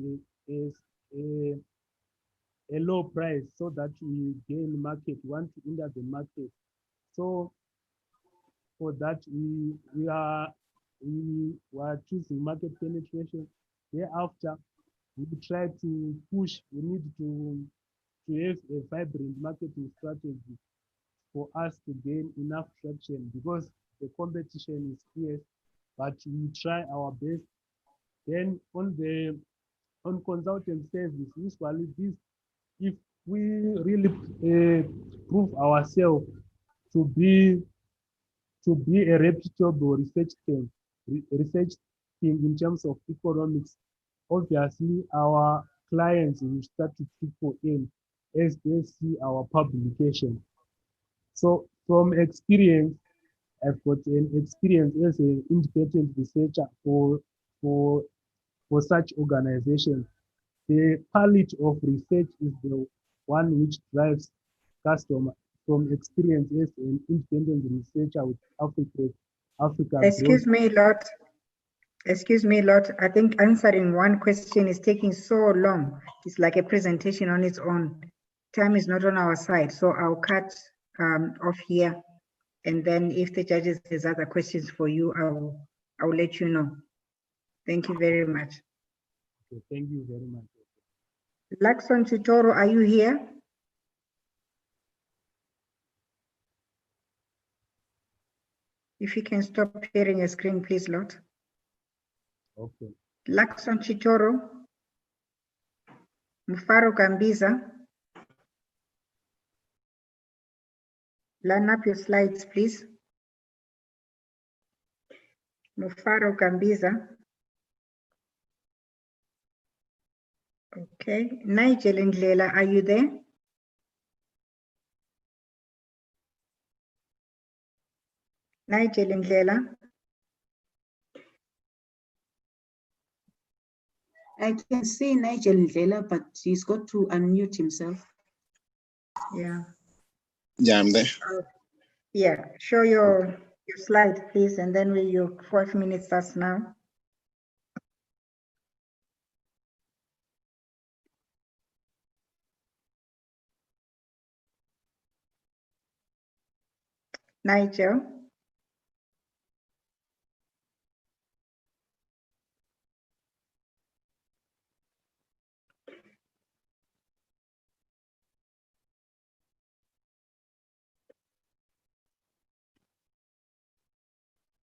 as a low price so that we gain market, want to enter the market. So for that, we are choosing market penetration. Thereafter, we try to push, we need to have a vibrant marketing strategy for us to gain enough traction, because the competition is fierce, but we try our best. Then on consultant service, usually this, if we really prove ourselves to be a reputable research team in terms of economics, obviously our clients will start to trickle in as they see our publication. So from experience, I've got an experience as an independent researcher for such organizations. The palette of research is the one which drives customer. From experience as an independent researcher with Africa. Excuse me, Lot. Excuse me, Lot. I think answering one question is taking so long. It's like a presentation on its own. Time is not on our side, so I'll cut off here. And then if the judges has other questions for you, I'll let you know. Thank you very much. Okay, thank you very much. Lakson Chitoro, are you here? If you can stop sharing your screen, please, Lot. Okay. Lakson Chitoro, Mufaro Gambiza. Line up your slides, please. Mufaro Gambiza. Okay. Nigel Ndlela, are you there? Nigel Ndlela. I can see Nigel Ndlela, but he's got to unmute himself. Yeah. Yeah, I'm there. Yeah, show your slide, please, and then your 5 minutes starts now. Nigel.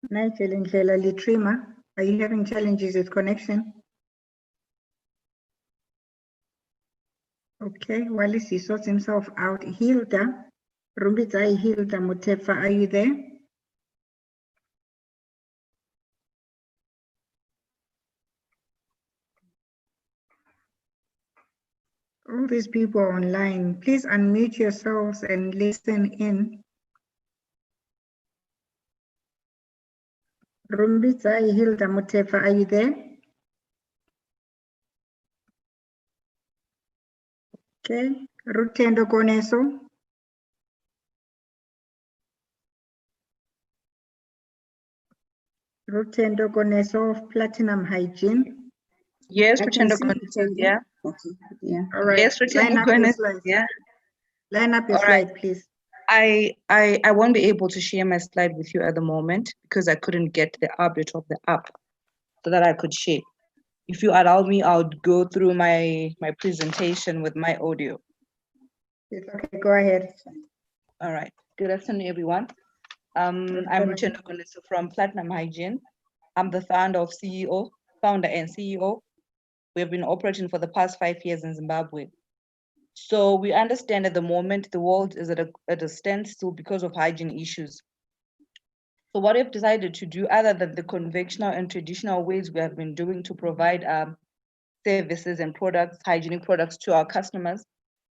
Nigel Ndlela Litrima, are you having challenges with connection? Okay, while he sorts himself out, Hilda, Rumbidzai Hilda Mutefa, are you there? All these people are online. Please unmute yourselves and listen in. Rumbidzai Hilda Mutefa, are you there? Okay, Rutendo Koneso. Rutendo Koneso of Platinum Hygiene. Yes, I can Rutendo see Koneso, yeah. Okay, yeah. All right. Yes, Rutendo Koneso, yeah. Line up your All right. slide, please. I won't be able to share my slide with you at the moment because I couldn't get the update of the app so that I could share. If you allow me, I'll go through my presentation with my audio. Okay, go ahead. All right. Good afternoon, everyone. I'm Rutendo Koneso from Platinum Hygiene. I'm the founder and CEO. We have been operating for the past 5 years in Zimbabwe. So we understand at the moment the world is at a standstill because of hygiene issues. So what we've decided to do, other than the conventional and traditional ways we have been doing to provide services and products, hygienic products to our customers,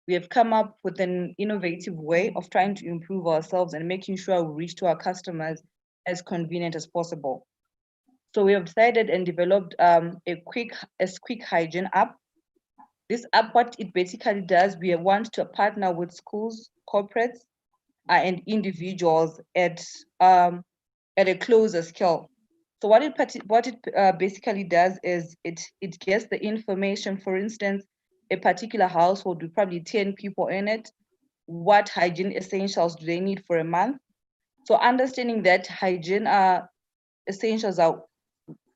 we have come up with an innovative way of trying to improve ourselves and making sure we reach to our customers as convenient as possible. So we have decided and developed a quick hygiene app. This app, what it basically does, we want to partner with schools, corporates, and individuals at a closer scale. So what it basically does is it gets the information. For instance, a particular household with probably 10 people in it, what hygiene essentials do they need for a month? So understanding that hygiene essentials are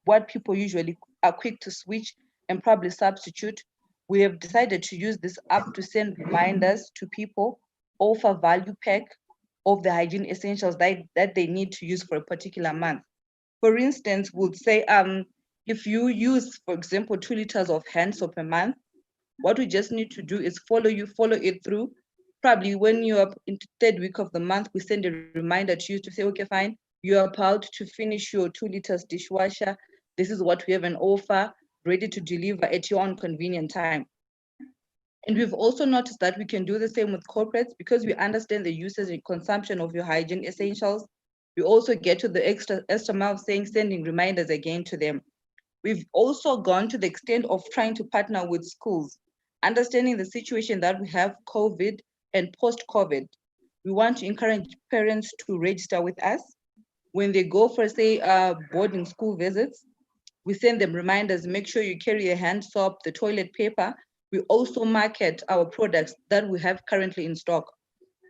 what people usually are quick to switch and probably substitute, we have decided to use this app to send reminders to people, offer value pack of the hygiene essentials that they need to use for a particular month. For instance, we'll say, if you use, for example, 2 liters of hand soap a month, what we just need to do is follow it through. Probably when you're in the 3rd week of the month, we send a reminder to you to say, okay, fine, you are about to finish your 2 liters dishwasher. This is what we have an offer, ready to deliver at your own convenient time. And we've also noticed that we can do the same with corporates because we understand the usage and consumption of your hygiene essentials. We also get to the extra mile of sending reminders again to them. We've also gone to the extent of trying to partner with schools, understanding the situation that we have COVID and post-COVID. We want to encourage parents to register with us. When they go for, say, boarding school visits, we send them reminders, make sure you carry a hand soap, the toilet paper. We also market our products that we have currently in stock.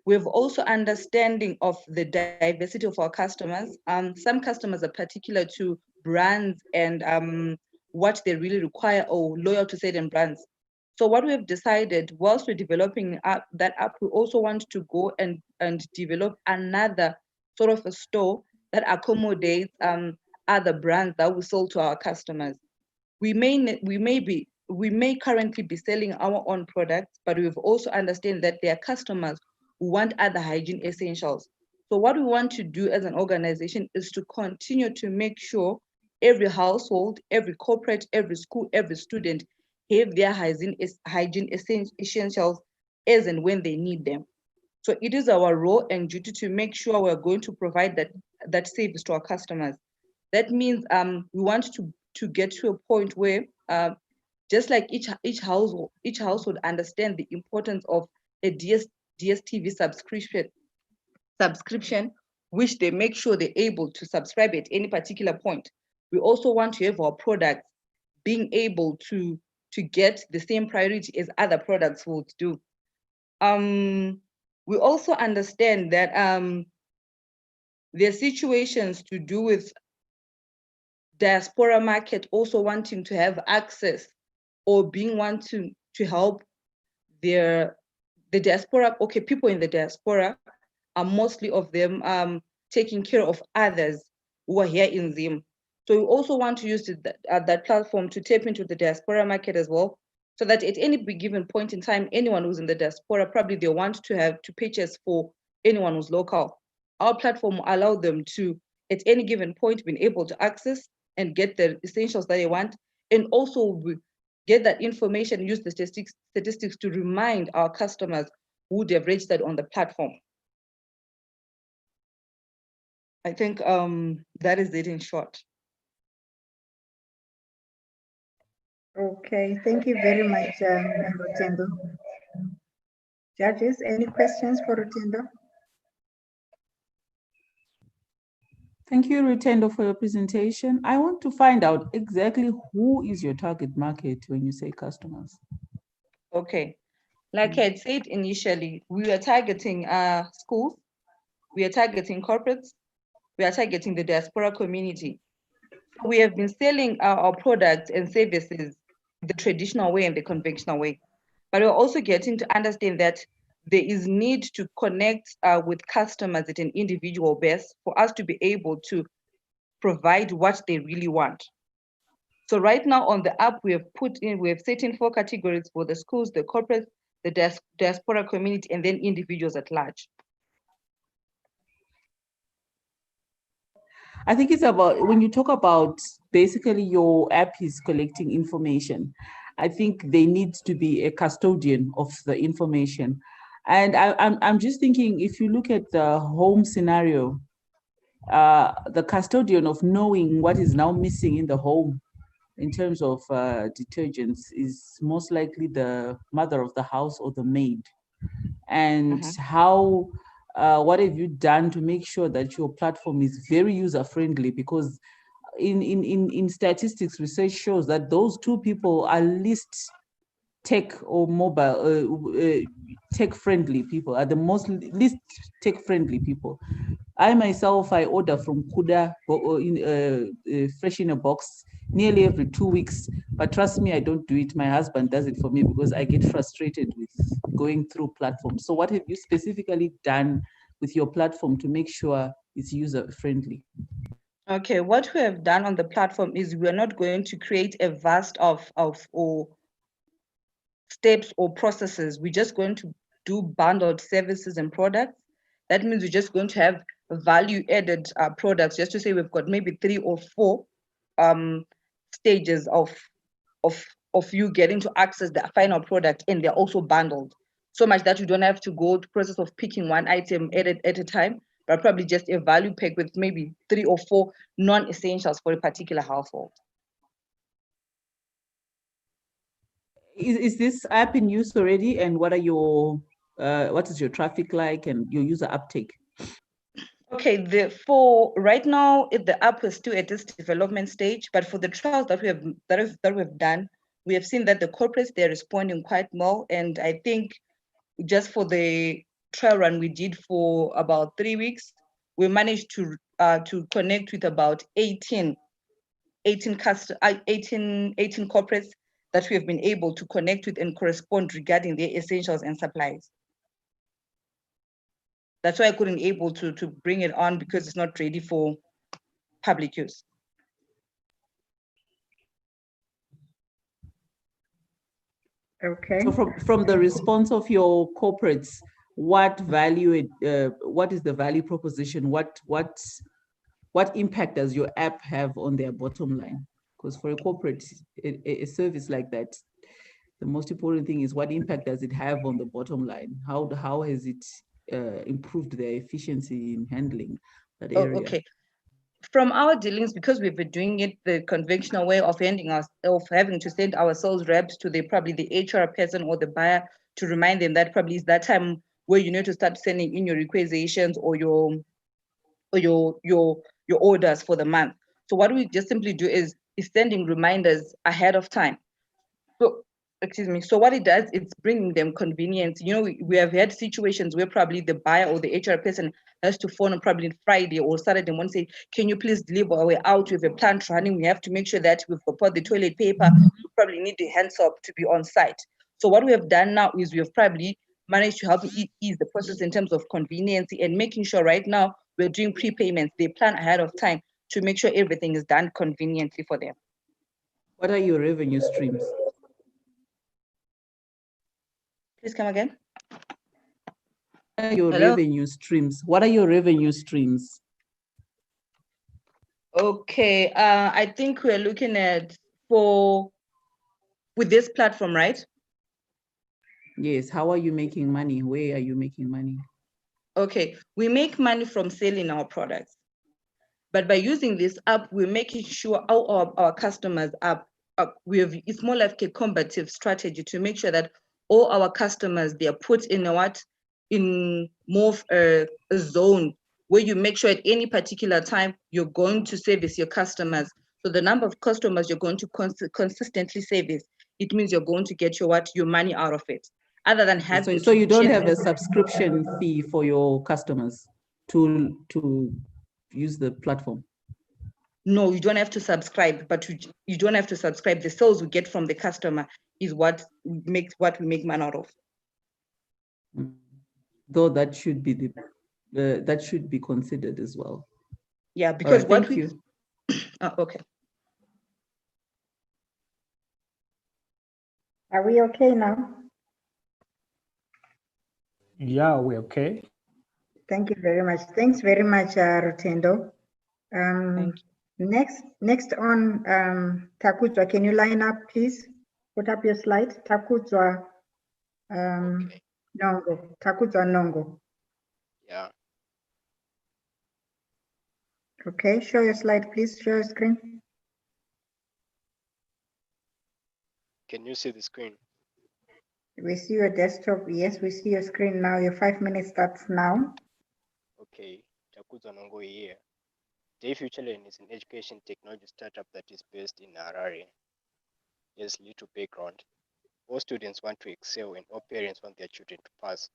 We have also understanding of the diversity of our customers. Some customers are particular to brands and what they really require or loyal to certain brands. So what we have decided, whilst we're developing that app, we also want to go and develop another sort of a store that accommodates other brands that we sell to our customers. We may currently be selling our own products, but we've also understand that there are customers who want other hygiene essentials. So what we want to do as an organization is to continue to make sure every household, every corporate, every school, every student have their hygiene essentials as and when they need them. So it is our role and duty to make sure we're going to provide that service to our customers. That means we want to get to a point where just like each household understand the importance of a DSTV subscription, which they make sure they're able to subscribe at any particular point. We also want to have our products being able to get the same priority as other products would do. We also understand that there are situations to do with diaspora market also wanting to have access or wanting to help the diaspora. Okay, people in the diaspora are mostly of them taking care of others who are here in Zim. So we also want to use that platform to tap into the diaspora market as well, so that at any given point in time, anyone who's in the diaspora, probably they want to have to purchase for anyone who's local. Our platform will allow them to, at any given point, being able to access and get the essentials that they want, and also get that information, use the statistics to remind our customers who they've registered on the platform. I think that is it in short. Okay, thank you very much, Rutendo. Judges, any questions for Rutendo? Thank you, Rutendo, for your presentation. I want to find out exactly who is your target market when you say customers. Okay, like I had said initially, we are targeting schools, we are targeting corporates, we are targeting the diaspora community. We have been selling our products and services the traditional way and the conventional way, but we're also getting to understand that there is need to connect with customers at an individual base for us to be able to provide what they really want. So right now on the app, we have set in 4 categories for the schools, the corporates, the diaspora community, and then individuals at large. I think it's about, when you talk about basically your app is collecting information, I think they need to be a custodian of the information. And I'm just thinking, if you look at the home scenario, the custodian of knowing what is now missing in the home in terms of detergents is most likely the mother of the house or the maid. And how, what have you done to make sure that your platform is very user-friendly? Because in statistics, research shows that those 2 people are least tech or mobile, tech-friendly people, are the least tech-friendly people. I myself, I order from Kuda, fresh in a box, nearly every 2 weeks. But trust me, I don't do it. My husband does it for me because I get frustrated with going through platforms. So what have you specifically done with your platform to make sure it's user-friendly? Okay, what we have done on the platform is we're not going to create a vast of or steps or processes. We're just going to do bundled services and products. That means we're just going to have value-added products. Just to say, we've got maybe 3 or 4 stages of you getting to access the final product, and they're also bundled. So much that you don't have to go through the process of picking one item at a time, but probably just a value pack with maybe 3 or 4 non-essentials for a particular household. Is this app in use already? And what is your traffic like and your user uptake? Okay, for right now, the app is still at this development stage, but for the trials that we've done, we have seen that the corporates, they're responding quite well. And I think just for the trial run we did for about 3 weeks, we managed to connect with about 18 corporates that we have been able to connect with and correspond regarding their essentials and supplies. That's why I couldn't able to bring it on, because it's not ready for public use. Okay. So from the response of your corporates, what is the value proposition? What impact does your app have on their bottom line? Because for a corporate, a service like that, the most important thing is what impact does it have on the bottom line? How has it improved their efficiency in handling that area? Okay. From our dealings, because we've been doing it the conventional way of having to send our sales reps to probably the HR person or the buyer to remind them that probably is that time where you need to start sending in your requisitions or your orders for the month. So what we just simply do is sending reminders ahead of time. So, excuse me. So what it does, it's bringing them convenience. You know, we have had situations where probably the buyer or the HR person has to phone on probably Friday or Saturday and say, can you please deliver? We're out with a plant running. We have to make sure that we've got the toilet paper. We probably need the hand soap to be on site. So what we have done now is we have probably managed to help ease the process in terms of convenience and making sure right now we're doing prepayments. They plan ahead of time to make sure everything is done conveniently for them. What are your revenue streams? Please come again. What are your Hello? revenue streams? What are your revenue streams? Okay, I think we're looking at with this platform, right? Yes, how are you making money? Where are you making money? Okay, we make money from selling our products. But by using this app, we're making sure our customers it's more like a combative strategy to make sure that all our customers, they are put in more of a zone where you make sure at any particular time you're going to service your customers. So the number of customers you're going to consistently service, it means you're going to get your money out of it. Other than having so you don't have a subscription fee for your customers to use the platform? No, you don't have to subscribe, but you don't have to subscribe. The sales we get from the customer is what we make money out of. Though that should be that should be considered as well. Yeah, because right, thank you. Okay. Are we okay now? Yeah, we're okay. Thank you very much. Thanks very much, Rotendo. Thank you. Next on Takuzwa, can you line up, please? Put up your slide. Takuzwa Nongo. Takuzwa Nongo. Yeah. Okay, show your slide, please. Show your screen. Can you see the screen? We see your desktop. Yes, we see your screen now. Your 5 minutes starts now. Okay, Takuzwa Nongo here. Day Future Learn is an education technology startup that is based in Harare. Yes, little background. All students want to excel and all parents want their children to pass.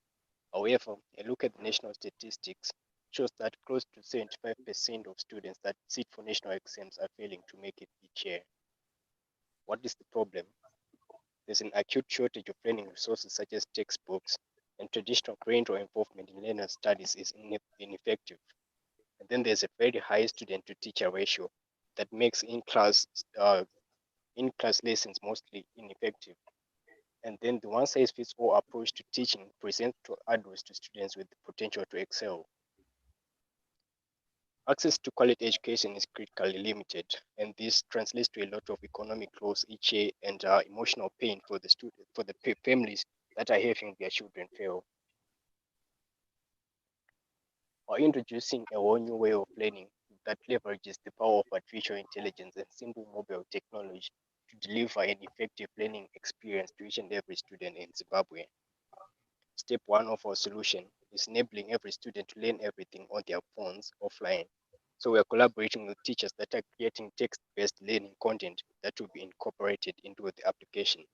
However, a look at the national statistics shows that close to 75% of students that sit for national exams are failing to make it each year. What is the problem? There's an acute shortage of learning resources such as textbooks, and traditional parental involvement in learner studies is ineffective. And then there's a very high student to teacher ratio that makes in-class lessons mostly ineffective. And then the one-size-fits-all approach to teaching presents to adults to students with the potential to excel. Access to quality education is critically limited, and this translates to a lot of economic loss each year and emotional pain for the families that are having their children fail. Or introducing a whole new way of learning that leverages the power of artificial intelligence and simple mobile technology to deliver an effective learning experience to each and every student in Zimbabwe. Step one of our solution is enabling every student to learn everything on their phones offline. So we are collaborating with teachers that are creating text-based learning content that will be incorporated into the application.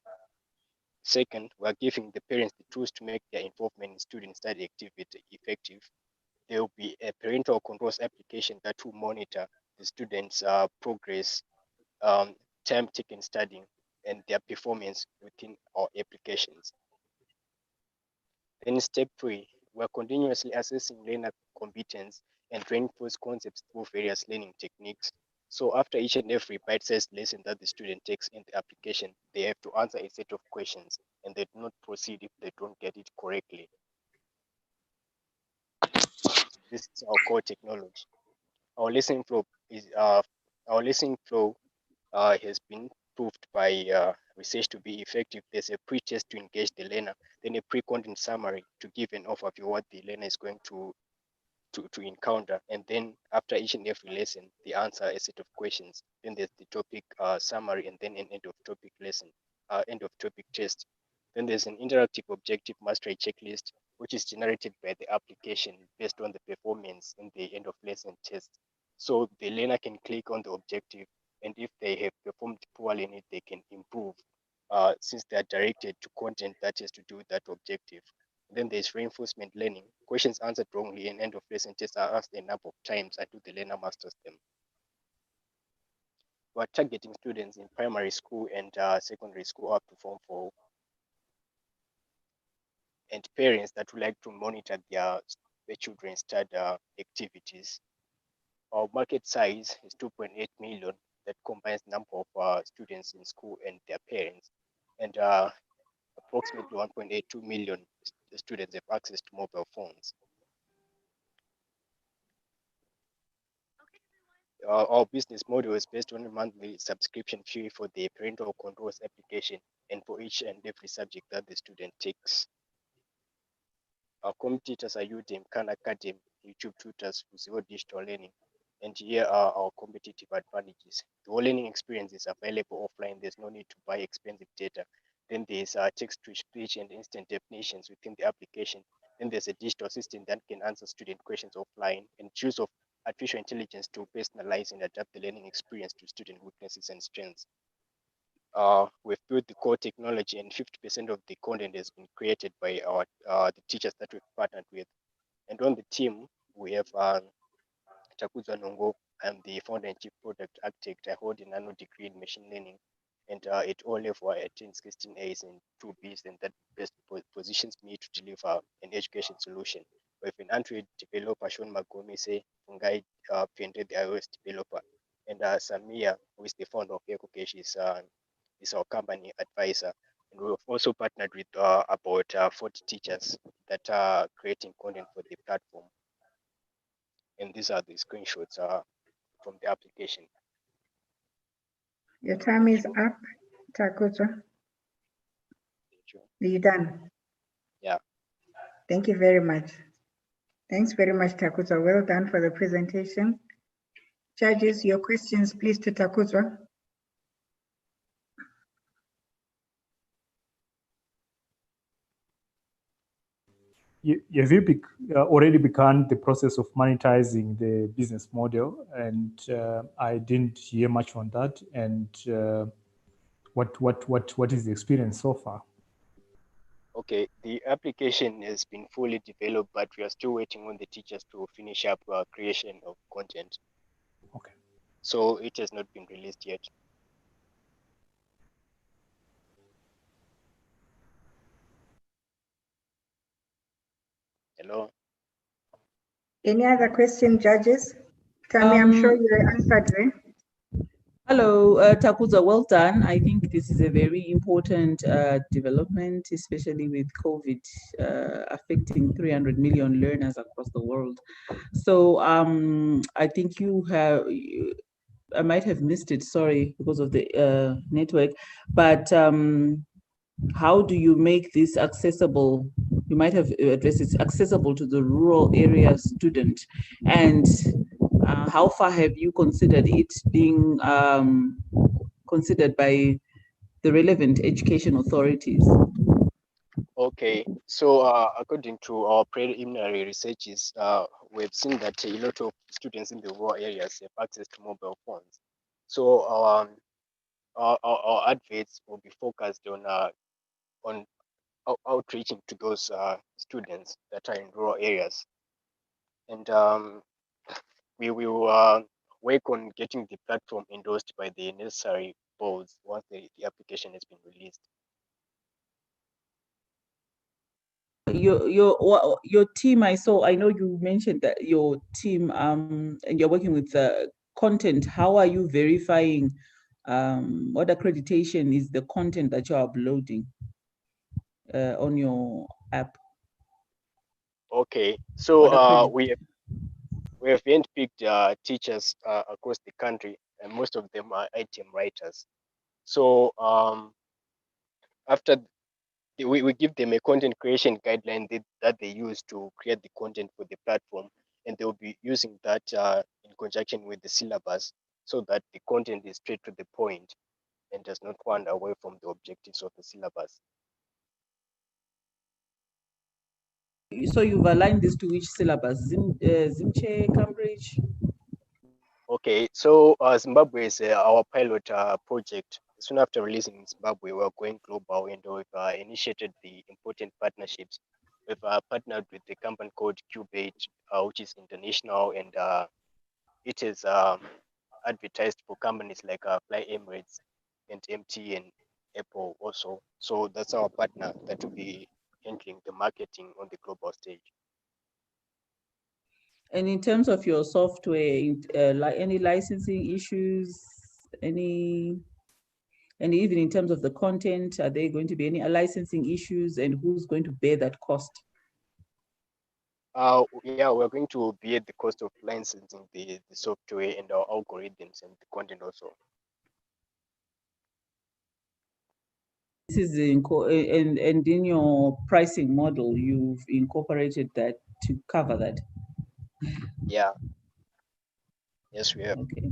Second, we are giving the parents the tools to make their involvement in student study activity effective. There will be a parental controls application that will monitor the students' progress, time taken studying, and their performance within our applications. Then step 3, we're continuously assessing learner competence and reinforce concepts through various learning techniques. So after each and every bite-sized lesson that the student takes in the application, they have to answer a set of questions and they do not proceed if they don't get it correctly. This is our core technology. Our listening flow has been proved by research to be effective. There's a pre-test to engage the learner, then a pre-content summary to give an overview of what the learner is going to encounter, and then after each and every lesson, they answer a set of questions. Then there's the topic summary, and then an end of topic lesson, end of topic test. Then there's an interactive objective mastery checklist, which is generated by the application based on the performance in the end of lesson test. So the learner can click on the objective, and if they have performed poorly in it, they can improve since they are directed to content that has to do with that objective. Then there's reinforcement learning. Questions answered wrongly in end of lesson tests are asked a number of times until the learner masters them. We're targeting students in primary school and secondary school up to Form 4, and parents that would like to monitor their children's study activities. Our market size is 2.8 million. That combines number of students in school and their parents, and approximately 1.82 million students have access to mobile phones. Our business model is based on a monthly subscription fee for the parental controls application and for each and every subject that the student takes. Our competitors are Udemy, Khan Academy, YouTube tutors, Zero Digital Learning, and here are our competitive advantages. The whole learning experience is available offline. There's no need to buy expensive data. Then there's text-to-speech and instant definitions within the application. Then there's a digital assistant that can answer student questions offline, and use of artificial intelligence to personalize and adapt the learning experience to student weaknesses and strengths. We've built the core technology, and 50% of the content has been created by our the teachers that we've partnered with. And on the team, we have Takuzwa Nongo. I'm the founder and chief product architect. I hold a nano degree in machine learning, and at all level I attained 16 A's and 2 B's, and that best positions me to deliver an education solution. We have an Android developer, Sean Magomise, Fungai Pende, the iOS developer, and Samia, who is the founder of EcoCash, is our company advisor. And we've also partnered with about 40 teachers that are creating content for the platform. And these are the screenshots from the application. Your time is up, Takuzwa. Are you done? Yeah. Thank you very much. Thanks very much, Takuzwa. Well done for the presentation. Judges, your questions, please, to Takuzwa. Have you already begun the process of monetizing the business model? And I didn't hear much on that. And what is the experience so far? Okay, the application has been fully developed, but we are still waiting on the teachers to finish up creation of content. Okay. So it has not been released yet. Hello. Any other question, judges? Tammy, I'm sure you answered, right? Hello, Takuza, well done. I think this is a very important development, especially with COVID affecting 300 million learners across the world. So I think I might have missed it, sorry, because of the network, but how do you make this accessible? You might have addressed it, accessible to the rural area student, and how far have you considered it being considered by the relevant education authorities? Okay, so according to our preliminary researches, we've seen that a lot of students in the rural areas have access to mobile phones. So our adverts will be focused on outreaching to those students that are in rural areas, and we will work on getting the platform endorsed by the necessary boards once the application has been released. Your team, I know you mentioned that your team and you're working with content. How are you verifying what accreditation is the content that you're uploading on your app? Okay, so we have handpicked teachers across the country, and most of them are item writers. So after we give them a content creation guideline that they use to create the content for the platform, and they'll be using that in conjunction with the syllabus, so that the content is straight to the point and does not wander away from the objectives of the syllabus. So you've aligned this to which syllabus? Zimche, Cambridge? Okay, so Zimbabwe is our pilot project. Soon after releasing in Zimbabwe, we're going global, and we've initiated the important partnerships. We've partnered with a company called Cubate, which is international, and it is advertised for companies like Fly Emirates and MT and Apple also. So that's our partner that will be handling the marketing on the global stage. And in terms of your software, like any licensing issues, and even in terms of the content, are there going to be any licensing issues, and who's going to bear that cost? Yeah, we're going to be at the cost of licensing the software and our algorithms and the content also. This is and in your pricing model, you've incorporated that to cover that. Yeah. Yes, we have. Okay.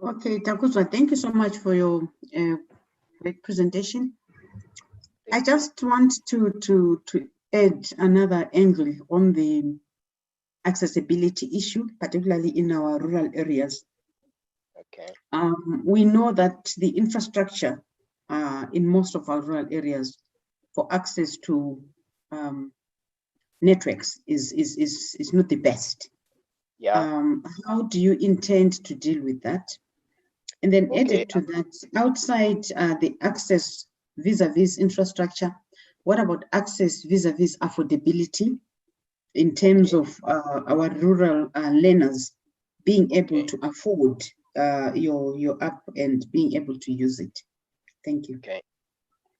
Okay, Takuzwa, thank you so much for your great presentation. I just want to add another angle on the accessibility issue, particularly in our rural areas. Okay. We know that the infrastructure in most of our rural areas for access to networks is not the best. Yeah. How do you intend to deal with that? And then Okay. added to that, outside the access vis-a-vis infrastructure, what about access vis-a-vis affordability in terms of our rural learners being able to afford your app and being able to use it? Thank you. Okay.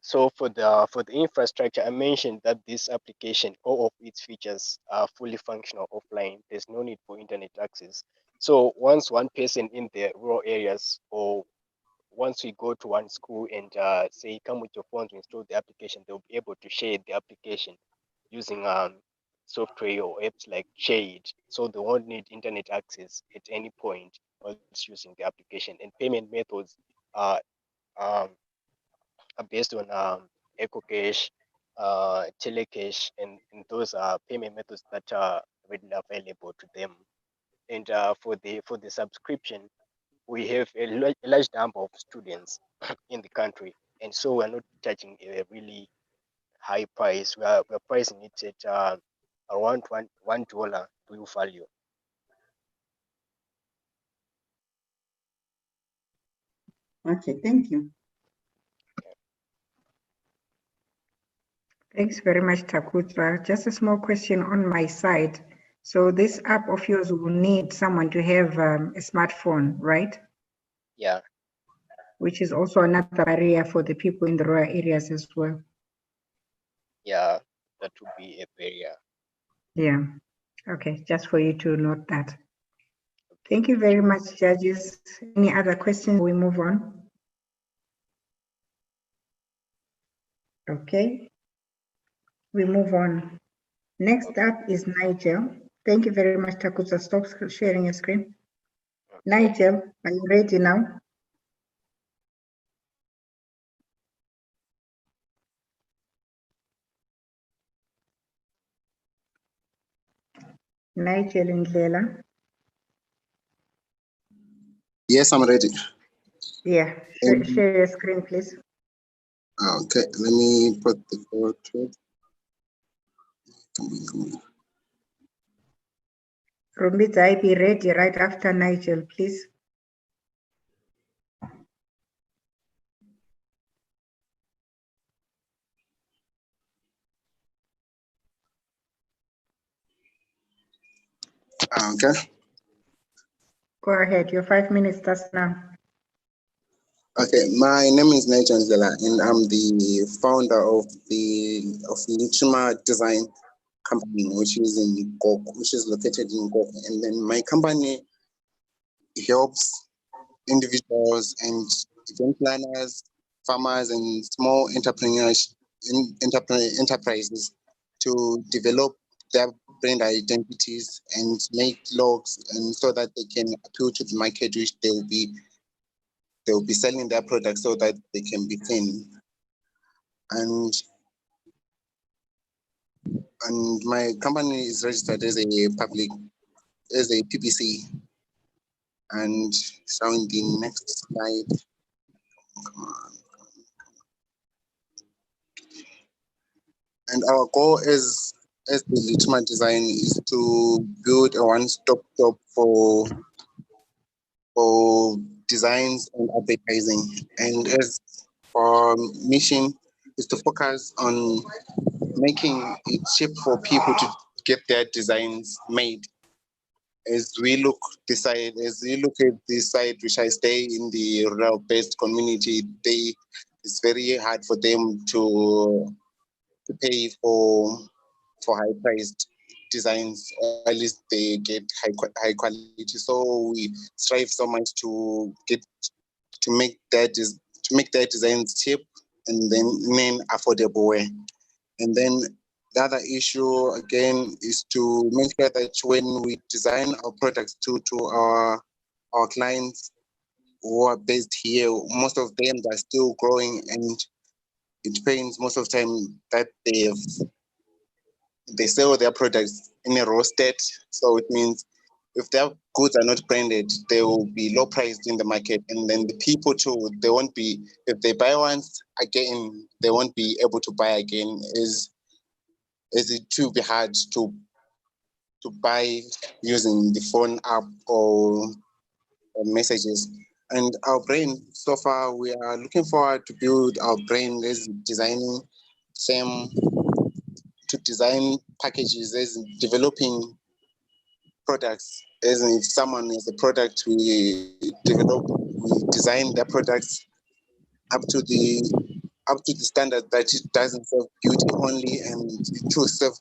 So for the infrastructure, I mentioned that this application, all of its features are fully functional offline. There's no need for internet access. So once one person in the rural areas, or once we go to one school and say, come with your phone to install the application, they'll be able to share the application using software or apps like Shade. So they won't need internet access at any point while it's using the application. And payment methods are based on EcoCash, Telecash, and those are payment methods that are readily available to them. And for the subscription, we have a large number of students in the country, and so we're not charging a really high price. We're pricing it at around $1 to value. Okay, thank you. Thanks very much, Takutra. Just a small question on my side. So this app of yours will need someone to have a smartphone, right? Yeah. Which is also another barrier for the people in the rural areas as well. Yeah, that would be a barrier. Yeah. Okay, just for you to note that. Thank you very much, judges. Any other questions? We move on. Okay. We move on. Next up is Nigel. Thank you very much, Takutra. Stop sharing your screen. Nigel, are you ready now? Nigel Ndlela. Yes, I'm ready. Yeah, share your screen, please. Okay, let me put the photo. Come on. Rumbita, I be ready right after Nigel, please. Okay. Go ahead, your 5 minutes starts now. Okay, my name is Nigel Ndlela, and I'm the founder of Nichima Design Company, which is located in Gok. And then my company helps individuals and event planners, farmers, and small enterprises to develop their brand identities and make logos, and so that they can appeal to the market, which they will be selling their products so that they can be seen. And my company is registered as a PPC. And showing the next slide. Come on. And our goal as the Nichima Design is to build a one-stop shop for designs and advertising. And as our mission is to focus on making it cheap for people to get their designs made. As we look at the side which I stay in the rural-based community, it's very hard for them to pay for high-priced designs, or at least they get high quality. So we strive so much to make their designs cheap and then in an affordable way. And then the other issue again is to make sure that when we design our products to our clients who are based here, most of them are still growing, and it depends most of the time that they sell their products in a raw state. So it means if their goods are not branded, they will be low priced in the market, and then the people too, they won't be, if they buy once again, they won't be able to buy again. Is it too be hard to buy using the phone app or messages? And our brain, so far, we are looking forward to build our brain as designing to design packages, as developing products. As if someone has a product, we design their products up to the standard that it doesn't serve beauty only, and it will serve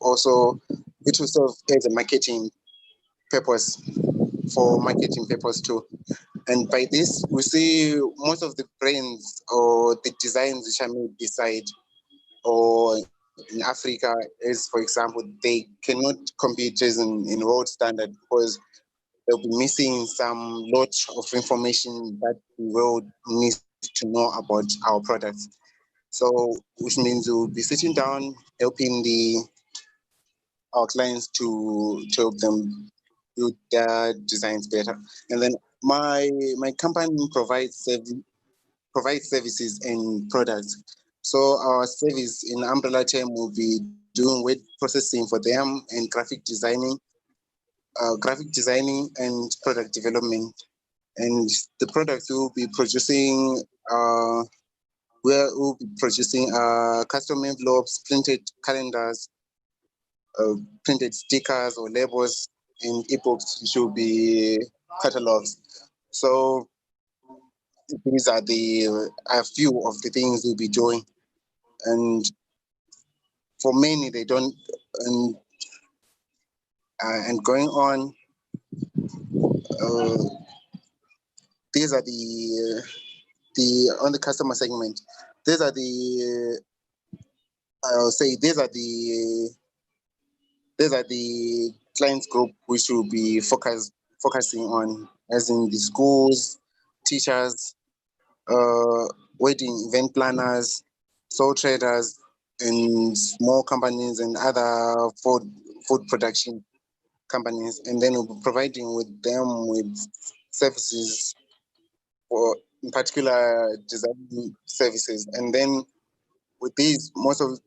as a marketing purpose, for marketing purpose too. And by this, we see most of the brands or the designs which are made beside or in Africa, as for example, they cannot compete as in world standard, because they'll be missing some lot of information that the world needs to know about our products. So, which means we'll be sitting down, helping our clients to help them build their designs better. And then my company provides services and products. So our service in umbrella term will be doing word processing for them and graphic designing and product development. And the products will be producing custom envelopes, printed calendars, printed stickers or labels, and ebooks, which will be catalogs. So these are a few of the things we'll be doing. And for many, they don't, and going on, these are on the customer segment, these are the clients group which will be focusing on, as in the schools, teachers, wedding event planners, sole traders, and small companies and other food production companies. And then we'll be providing with them with services, for in particular design services. And then with these, most of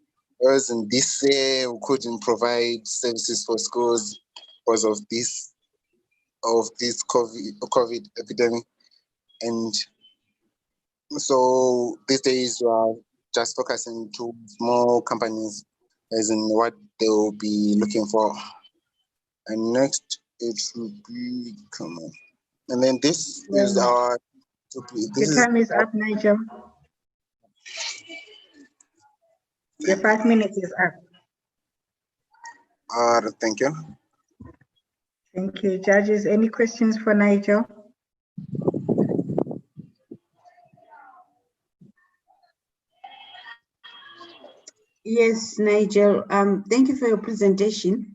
us in this year, we couldn't provide services for schools because of this COVID epidemic. And so these days we are just focusing to small companies, as in what they will be looking for. And next it will be, come on. And then this is our. Your time is up, Nigel. Your 5 minutes is up. Thank you. Thank you. Judges, any questions for Nigel? Yes, Nigel, thank you for your presentation.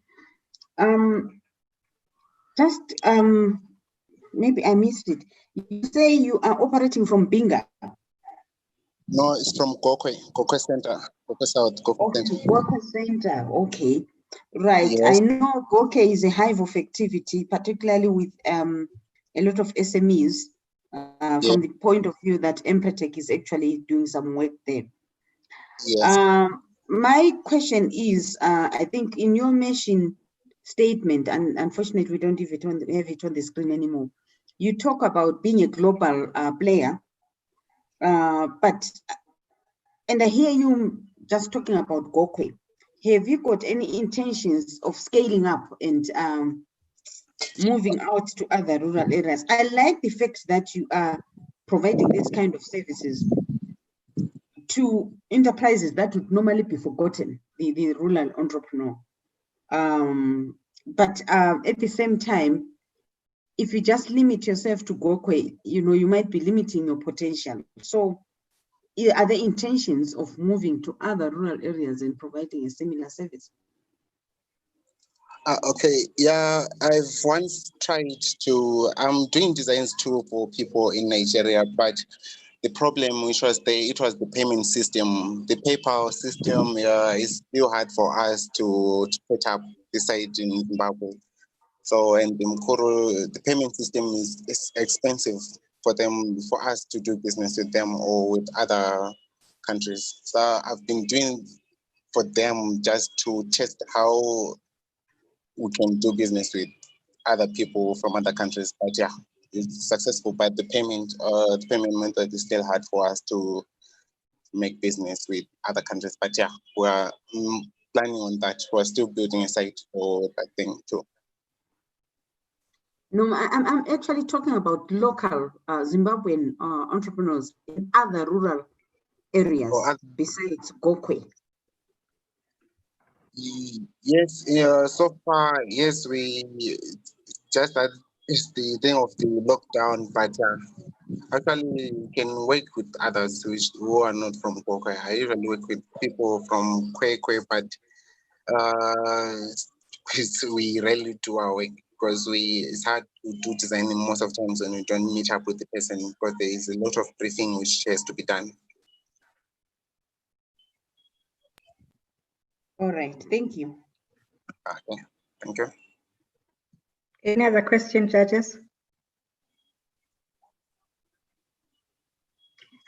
Maybe I missed it. You say you are operating from Binga? No, it's from Gokwe Center, Gokwe South, Gokwe Center. Gokwe Center, okay. Right, Yes. I know Gokwe is a hive of activity, particularly with a lot of SMEs, from the point of view that Empatech is actually doing some work there. Yes. My question is, I think in your mission statement, and unfortunately we don't have it on the screen anymore, you talk about being a global player, and I hear you just talking about Gokwe. Have you got any intentions of scaling up and moving out to other rural areas? I like the fact that you are providing this kind of services to enterprises that would normally be forgotten, the rural entrepreneur. But at the same time, if you just limit yourself to Gokwe, you might be limiting your potential. So are there intentions of moving to other rural areas and providing a similar service? Okay, yeah, I've once tried to, I'm doing designs too for people in Nigeria, but the problem which was it was the payment system. The PayPal system is still hard for us to set up the site in Zimbabwe. So, and the payment system is expensive for us to do business with them or with other countries. So I've been doing for them just to test how we can do business with other people from other countries. But yeah, it's successful, but the payment method is still hard for us to make business with other countries. But yeah, we're planning on that. We're still building a site for that thing too. No, I'm actually talking about local Zimbabwean entrepreneurs in other rural areas besides Gokwe. Yes, so far, yes, we just that is the thing of the lockdown, but actually we can work with others who are not from Gokwe. I even work with people from Kwekwe, but we rarely do our work because it's hard to do designing most of the times when we don't meet up with the person because there is a lot of briefing which has to be done. All right, thank you. Okay, thank you. Any other question, judges?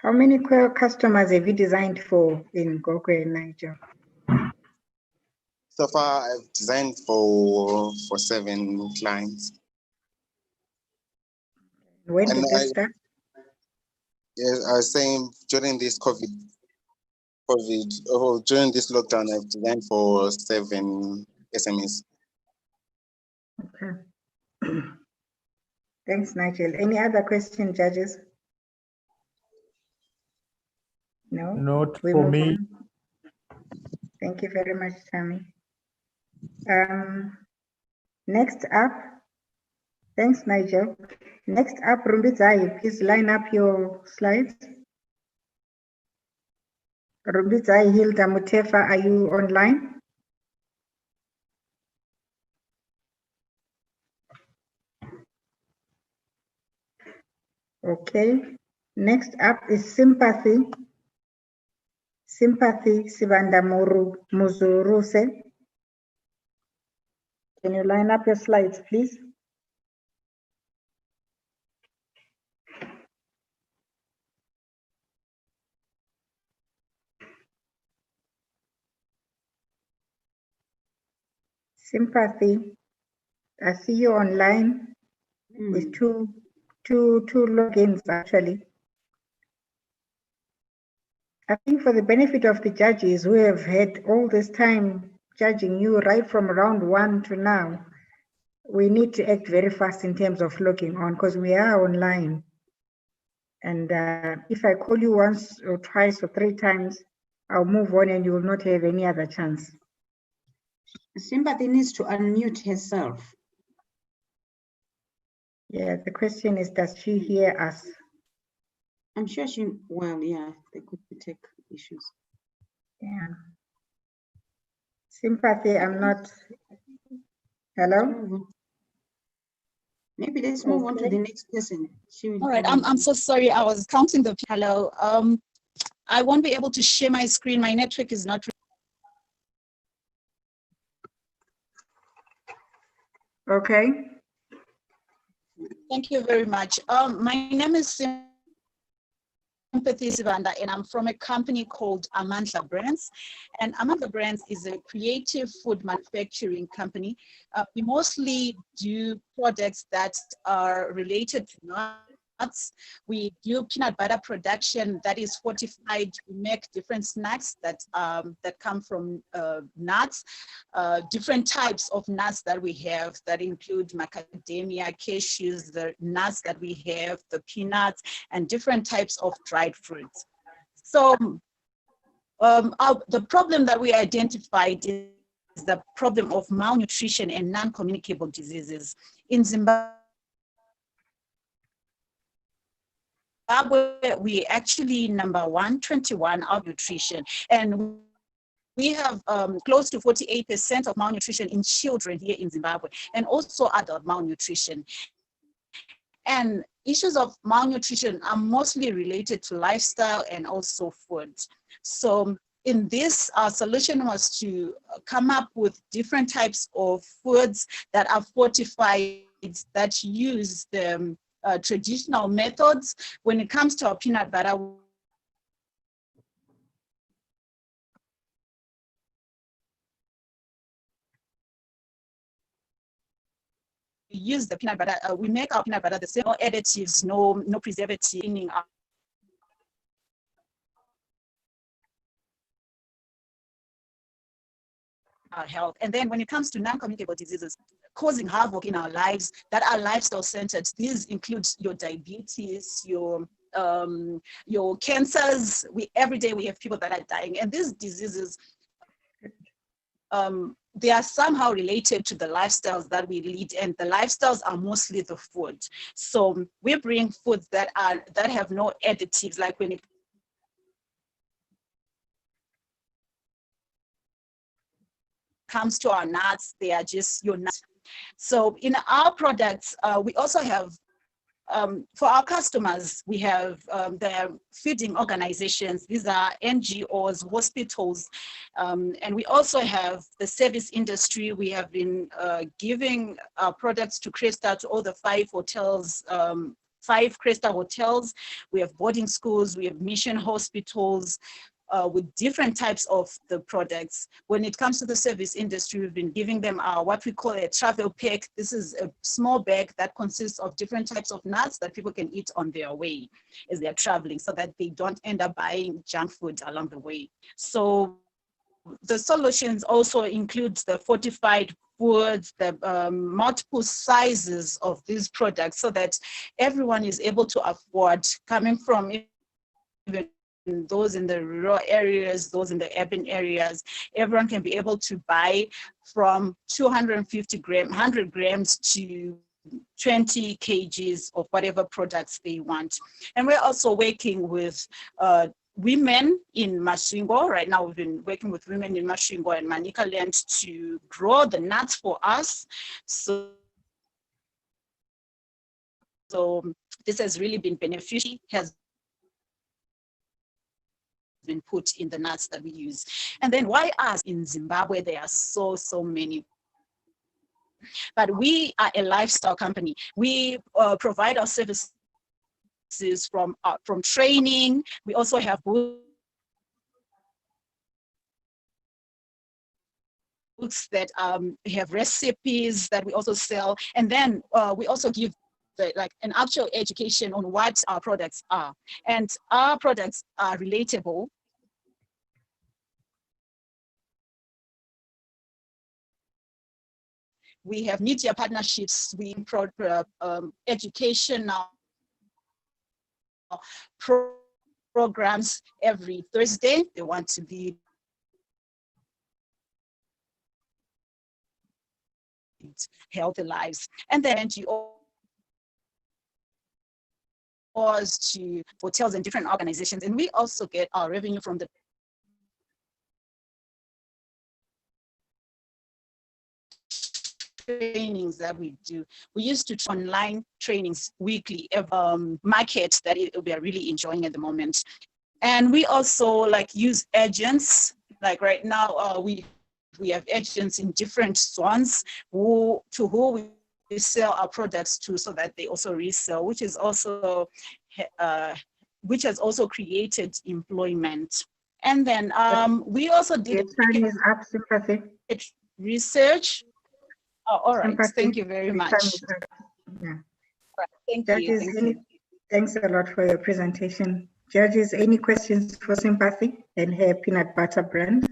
How many customers have you designed for in Gokwe and Niger? So far, I've designed for 7 clients. When And did this start? Yes, I was saying during this during this lockdown, I've designed for 7 SMEs. Okay. Thanks, Nigel. Any other question, judges? No? Not We for move me. on. Thank you very much, Tammy. Next up, thanks, Nigel. Next up, Rumbidzai, please line up your slides. Rumbidzai Hilda Mutefa, are you online? Okay. Next up is Sympathy. Sympathy Sibanda Muzuruse. Can you line up your slides, please? Sympathy, I see you online with two logins actually. I think for the benefit of the judges who have had all this time judging you right from round 1 to now, we need to act very fast in terms of logging on because we are online. And if I call you once or twice or 3 times, I'll move on and you will not have any other chance. Sympathy needs to unmute herself. Yeah, the question is, does she hear us? I'm sure she, well, yeah, there could be tech issues. Yeah. Sympathy, I'm not. Hello? Maybe let's move on to the next person. All right, I'm so sorry. I was counting the hello. I won't be able to share my screen. My network is not. Okay. Thank you very much. My name is Sympathy Sibanda, and I'm from a company called Amandla Brands. And Amandla Brands is a creative food manufacturing company. We mostly do products that are related to nuts. We do peanut butter production that is fortified. We make different snacks that come from nuts, different types of nuts that we have that include macadamia, cashews, the nuts that we have, the peanuts, and different types of dried fruits. So the problem that we identified is the problem of malnutrition and non-communicable diseases. In Zimbabwe, we actually number 121 of nutrition, and we have close to 48% of malnutrition in children here in Zimbabwe, and also adult malnutrition. And issues of malnutrition are mostly related to lifestyle and also food. So in this, our solution was to come up with different types of foods that are fortified, that use the traditional methods. When it comes to our peanut butter, we use the peanut butter, we make our peanut butter the same, no additives, no preservative in our health. And then when it comes to non-communicable diseases causing havoc in our lives that are lifestyle centered, these include your diabetes, your cancers. Every day we have people that are dying, and these diseases, they are somehow related to the lifestyles that we lead, and the lifestyles are mostly the food. So we bring foods that have no additives, like when it comes to our nuts, they are just your nuts. So in our products, we also have for our customers, we have the feeding organizations. These are NGOs, hospitals, and we also have the service industry. We have been giving products to Cresta, to all the 5 hotels, 5 Cresta hotels. We have boarding schools, we have mission hospitals, with different types of the products. When it comes to the service industry, we've been giving them what we call a travel pack. This is a small bag that consists of different types of nuts that people can eat on their way as they're traveling, so that they don't end up buying junk food along the way. So the solutions also include the fortified foods, the multiple sizes of these products, so that everyone is able to afford, coming from even those in the rural areas, those in the urban areas, everyone can be able to buy from 250 grams, 100 grams to 20 kgs of whatever products they want. And we're also working with women in Masvingo. Right now, we've been working with women in Masvingo and Manika land to grow the nuts for us. So this has really been beneficial, has been put in the nuts that we use. And then why us in Zimbabwe? There are so many. But we are a lifestyle company. We provide our services from training. We also have books that have recipes that we also sell. And then we also give like an actual education on what our products are. And our products are relatable. We have media partnerships, we educational programs every Thursday. They want to lead healthy lives. And then NGOs to hotels and different organizations. And we also get our revenue from the trainings that we do. We used to do online trainings weekly, markets that we are really enjoying at the moment. And we also like use agents. Like right now, we have agents in different zones who we sell our products to, so that they also resell, which is also which has also created employment. And then we also did research. Oh, all right. Sympathy. Thank you very much. Yeah. Thank Judges, you. Thanks a lot for your presentation. Judges, any questions for Sympathy and her peanut butter brand?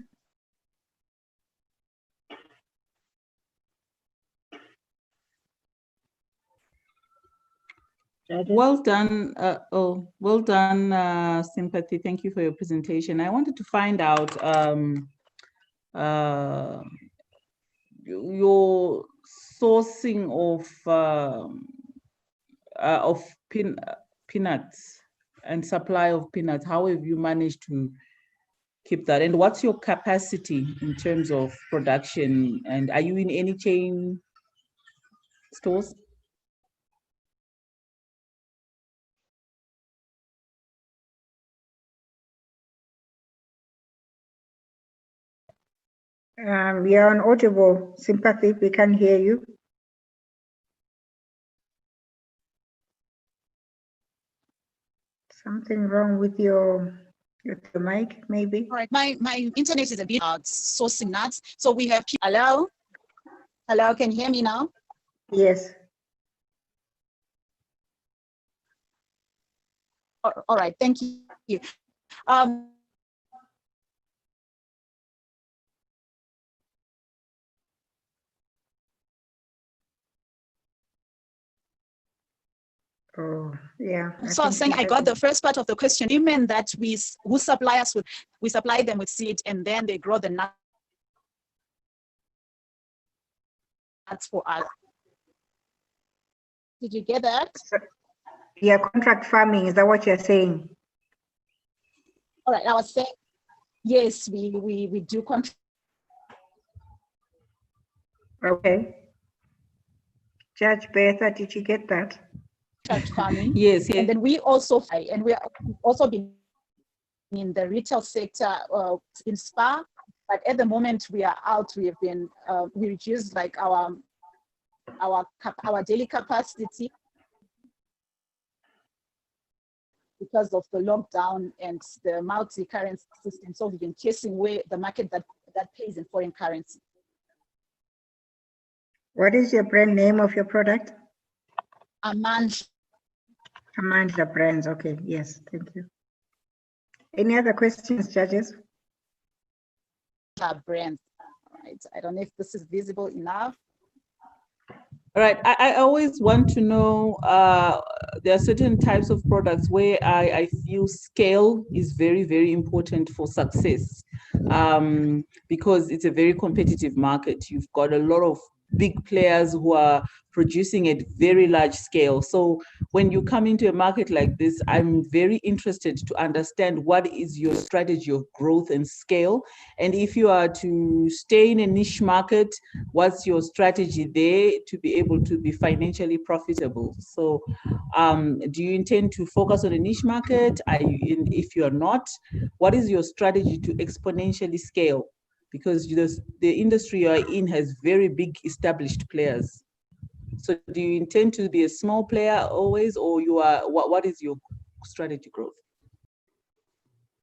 Well done. Well done, Sympathy. Thank you for your presentation. I wanted to find out your sourcing of peanuts and supply of peanuts. How have you managed to keep that? And what's your capacity in terms of production? And are you in any chain stores? You're on audible, Sympathy. We can't hear you. Something wrong with your mic, maybe? All right, my internet is a bit sourcing nuts. So we have, hello? Hello, can you hear me now? Yes. All right, thank you. Oh, yeah. So I was saying I got the first part of the question. You meant that who supply us with, we supply them with seed and then they grow the nuts for us. Did you get that? Yeah, contract farming, is that what you're saying? All right, I was saying, yes, we do contract. Okay. Judge Bertha, did you get that? contract farming. Yes, And then we also been in the retail sector in Spa, but at the moment we are out. We have been we reduced like our daily capacity because of the lockdown and the multi-currency system. So we've been chasing away the market that pays in foreign currency. What is your brand name of your product? Amandla. Amandla Brands. Okay, yes, thank you. Any other questions, judges? Brands. All right. I don't know if this is visible enough. All right, I always want to know, there are certain types of products where I feel scale is very, very important for success, because it's a very competitive market. You've got a lot of big players who are producing at very large scale. So when you come into a market like this, I'm very interested to understand what is your strategy of growth and scale. And if you are to stay in a niche market, what's your strategy there to be able to be financially profitable? So do you intend to focus on a niche market? If you're not, what is your strategy to exponentially scale? Because the industry you are in has very big established players. So do you intend to be a small player always, or you are, what is your strategy growth?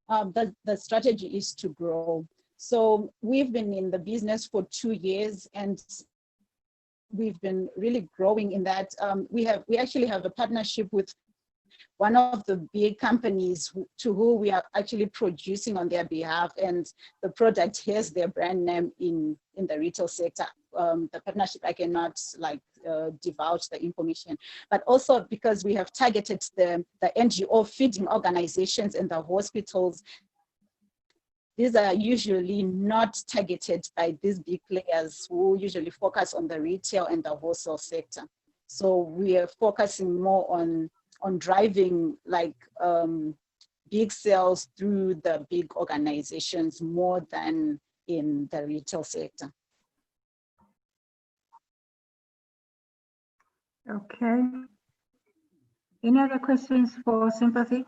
The strategy is to grow. So we've been in the business for 2 years and we've been really growing in that. We actually have a partnership with one of the big companies to who we are actually producing on their behalf, and the product has their brand name in the retail sector. The partnership, I cannot divulge the information, but also because we have targeted the NGO feeding organizations and the hospitals. These are usually not targeted by these big players who usually focus on the retail and the wholesale sector. So we are focusing more on driving big sales through the big organizations more than in the retail sector. Okay. Any other questions for Sympathy?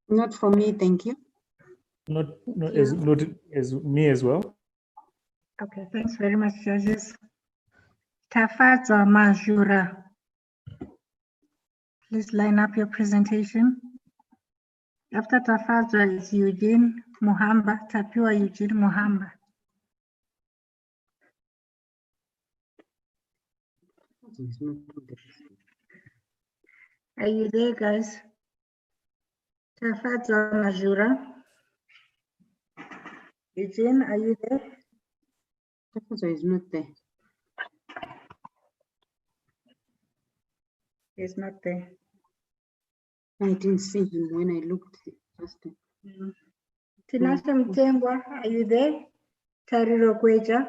Not from me, thank you. Not as me as well. Okay, thanks very much, judges. Tafaza Majura, please line up your presentation. After Tafaza is Eugene Muhamba, Tapiwa Eugene Muhamba. Are you there, guys? Tafaza Majura. Eugene, are you there? Tafaza is not there. He's not there. I didn't see him when I looked just then. Tinashe Mtengwa, are you there? Tariro Kweja.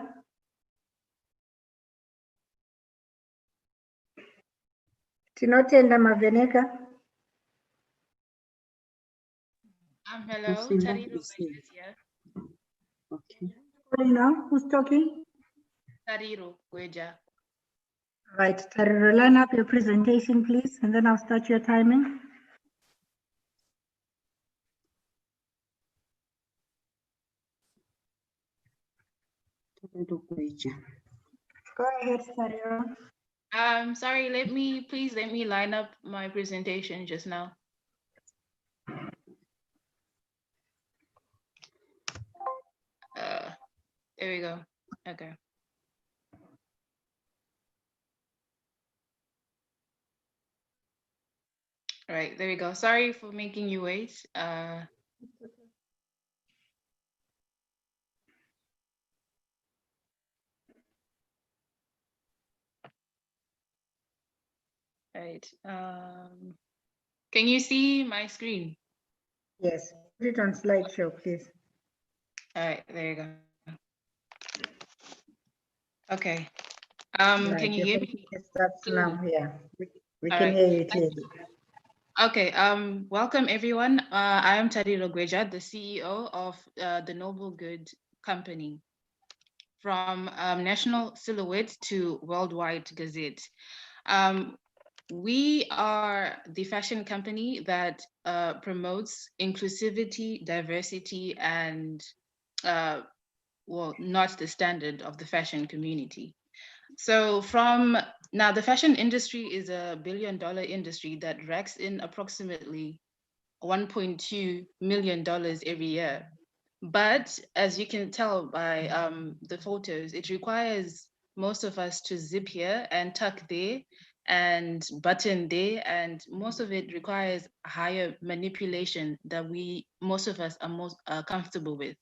Tinotenda Maveneka. Hello, Tariro is here. Okay. Calling now, who's talking? Tariro Kweja. Right, Tariro, line up your presentation, please, and then I'll start your timing. Go ahead, Tariro. Sorry, please let me line up my presentation just now. There we go. Okay. All right, there we go. Sorry for making you wait. Right. Can you see my screen? Yes, put it on slideshow, please. All right, there you go. Okay. Right, Can you hear me? It starts now. Yeah, we All can right. hear you clearly. Okay. Welcome everyone. I am Tariro Kweja, the CEO of the Noble Good Company. From National Silhouette to Worldwide Gazette. We are the fashion company that promotes inclusivity, diversity, and well, not the standard of the fashion community. So now the fashion industry is a $1 billion industry that racks in approximately $1.2 million every year. But as you can tell by the photos, it requires most of us to zip here and tuck there and button there, and most of it requires higher manipulation that most of us are most comfortable with.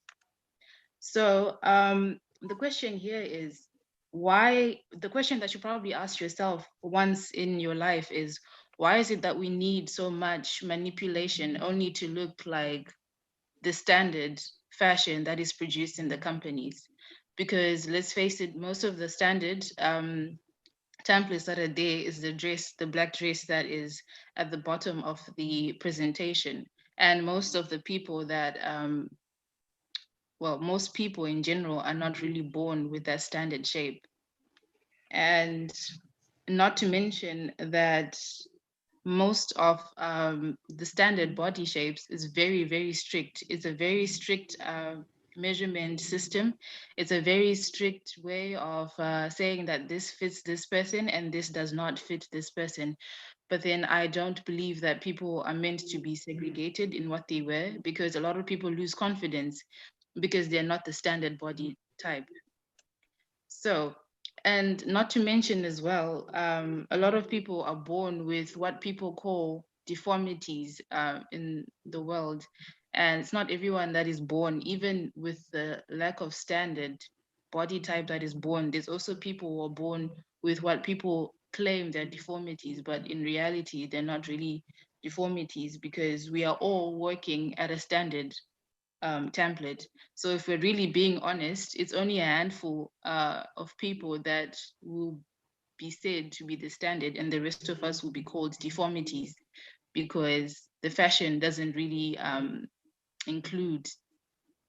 So the question here is the question that you probably ask yourself once in your life is, why is it that we need so much manipulation only to look like the standard fashion that is produced in the companies? Because let's face it, most of the standard templates that are there is the black dress that is at the bottom of the presentation. And most of the people that well, most people in general are not really born with that standard shape. And not to mention that most of the standard body shapes is very, very strict. It's a very strict measurement system. It's a very strict way of saying that this fits this person and this does not fit this person. But then I don't believe that people are meant to be segregated in what they wear, because a lot of people lose confidence because they're not the standard body type. So, and not to mention as well, a lot of people are born with what people call deformities in the world. And it's not everyone that is born, even with the lack of standard body type that is born. There's also people who are born with what people claim they're deformities, but in reality, they're not really deformities, because we are all working at a standard template. So if we're really being honest, it's only a handful of people that will be said to be the standard, and the rest of us will be called deformities, because the fashion doesn't really include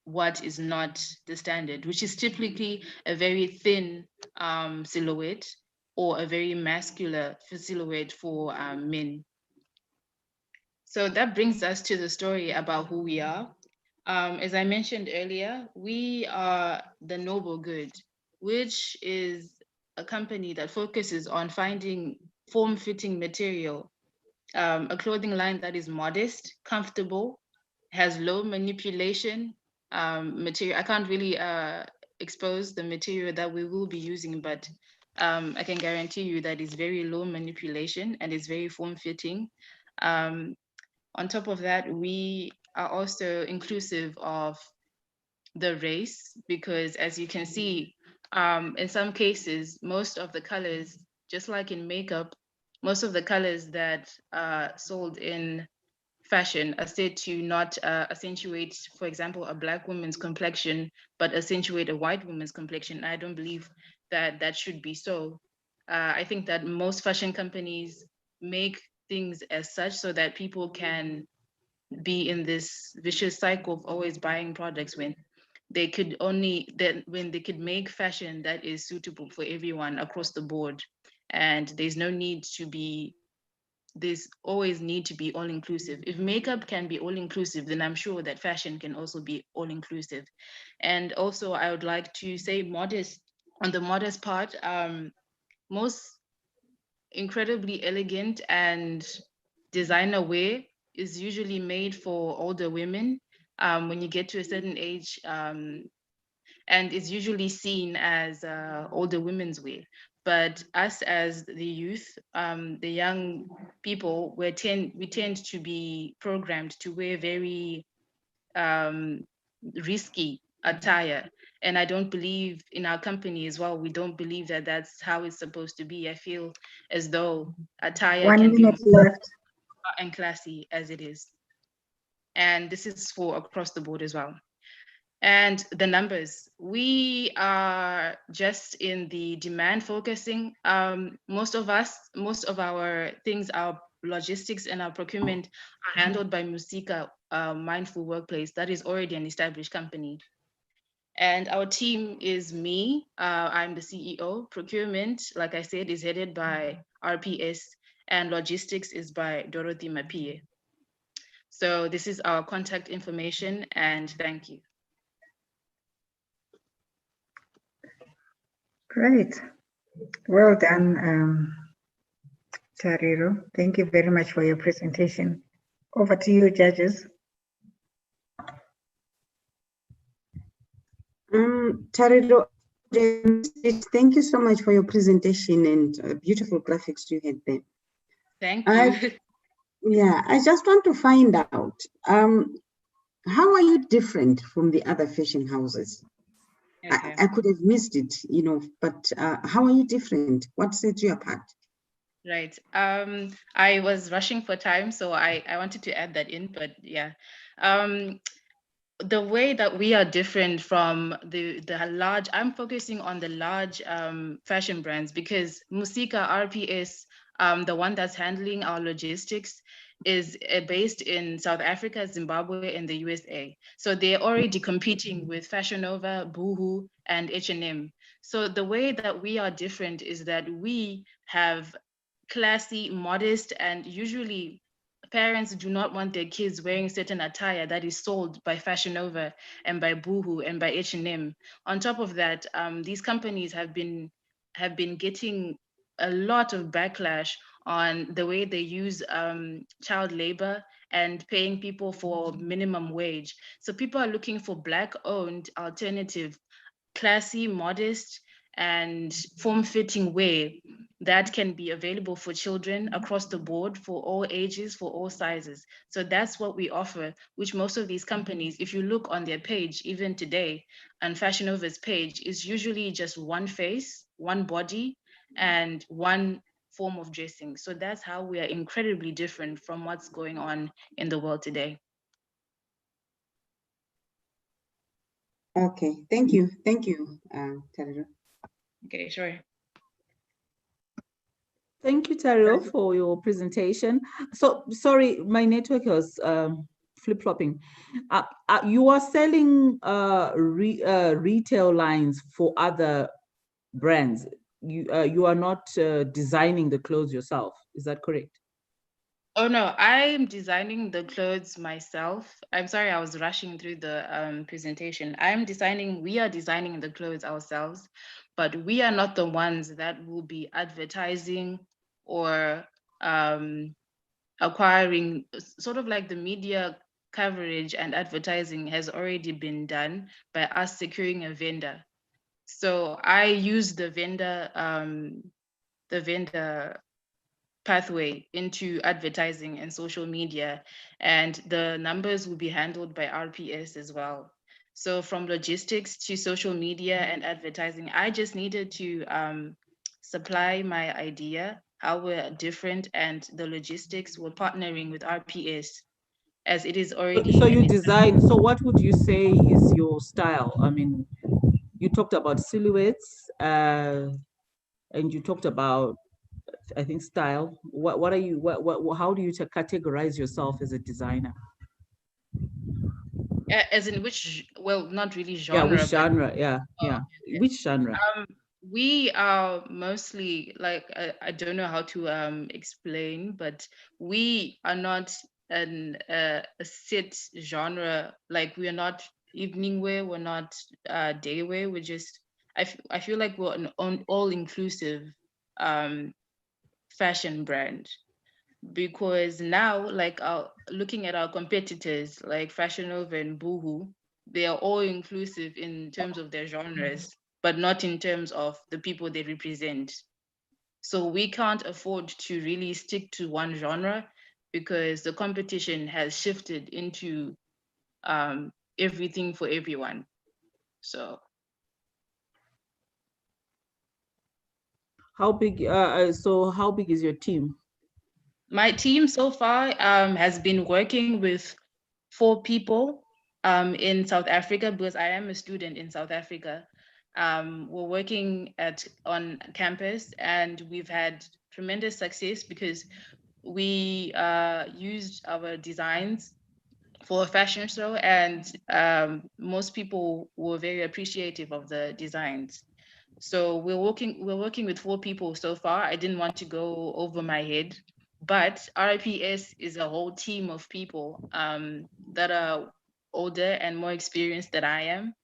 what is not the standard, which is typically a very thin silhouette or a very muscular silhouette for men. So that brings us to the story about who we are. As I mentioned earlier, we are the Noble Good, which is a company that focuses on finding form-fitting material, a clothing line that is modest, comfortable, has low manipulation material. I can't really expose the material that we will be using, but I can guarantee you that it's very low manipulation and it's very form-fitting. On top of that, we are also inclusive of the race, because as you can see, in some cases, most of the colors, just like in makeup, most of the colors that are sold in fashion are said to not accentuate, for example, a Black woman's complexion, but accentuate a white woman's complexion. I don't believe that that should be so. I think that most fashion companies make things as such so that people can be in this vicious cycle of always buying products when they could make fashion that is suitable for everyone across the board. And there's always need to be all inclusive. If makeup can be all inclusive, then I'm sure that fashion can also be all inclusive. And also I would like to say on the modest part, most incredibly elegant and designer wear is usually made for older women when you get to a certain age, and it's usually seen as older women's wear. But us as the youth, the young people, we tend to be programmed to wear very risky attire. And I don't believe in our company as well, we don't believe that that's how it's supposed to be. I feel as though attire 1 can be minute left. and classy as it is. And this is for across the board as well. And the numbers, we are just in the demand focusing. Most of our things, our logistics and our procurement are handled by Musica Mindful Workplace. That is already an established company. And our team is me, I'm the CEO. Procurement, like I said, is headed by RPS, and logistics is by Dorothy Mapie. So this is our contact information, and thank you. Great. Well done, Tariro. Thank you very much for your presentation. Over to you, judges. Tariro, thank you so much for your presentation and beautiful graphics you had there. Thank you. Yeah, I just want to find out, how are you different from the other fashion houses? Okay. I could have missed it, you know, but how are you different? What sets you apart? Right. I was rushing for time, so I wanted to add that in, but yeah. The way that we are different from the large, I'm focusing on the large fashion brands, because Musika RPS, the one that's handling our logistics, is based in South Africa, Zimbabwe, and the USA. So they're already competing with Fashion Nova, Boohoo, and H&M. So the way that we are different is that we have classy, modest, and usually parents do not want their kids wearing certain attire that is sold by Fashion Nova and by Boohoo and by H&M. On top of that, these companies have been getting a lot of backlash on the way they use child labor and paying people for minimum wage. So people are looking for Black-owned alternative, classy, modest, and form-fitting wear that can be available for children across the board, for all ages, for all sizes. So that's what we offer, which most of these companies, if you look on their page, even today, on Fashion Nova's page, is usually just one face, one body, and one form of dressing. So that's how we are incredibly different from what's going on in the world today. Okay, thank you, Tariro. Okay, sure. Thank you, Tariro, for your presentation. So, sorry, my network was flip-flopping. You are selling retail lines for other brands. You are not designing the clothes yourself. Is that correct? Oh no, I'm designing the clothes myself. I'm sorry, I was rushing through the presentation. We are designing the clothes ourselves, but we are not the ones that will be advertising or acquiring, sort of like the media coverage and advertising has already been done by us securing a vendor. So I use the vendor pathway into advertising and social media, and the numbers will be handled by RPS as well. So from logistics to social media and advertising, I just needed to supply my idea, how we're different, and the logistics, we're partnering with RPS as it is already. So you design, so what would you say is your style? I mean, you talked about silhouettes and you talked about, I think, style. What are you, how do you categorize yourself as a designer? As in which, well, not really genre. Yeah, which genre? Yeah, yeah. Which genre? We are mostly like, I don't know how to explain, but we are not a set genre. Like, we are not evening wear, we're not day wear. We're just, I feel like we're an all-inclusive fashion brand. Because now, like, looking at our competitors like Fashion Nova and Boohoo, they are all inclusive in terms of their genres, but not in terms of the people they represent. So we can't afford to really stick to one genre because the competition has shifted into everything for everyone. So how big? So how big is your team? my team so far has been working with 4 people in South Africa, because I am a student in South Africa. We're working on campus, and we've had tremendous success because we used our designs for a fashion show, and most people were very appreciative of the designs. So we're working with 4 people so far. I didn't want to go over my head, but RIPS is a whole team of people that are older and more experienced than I am.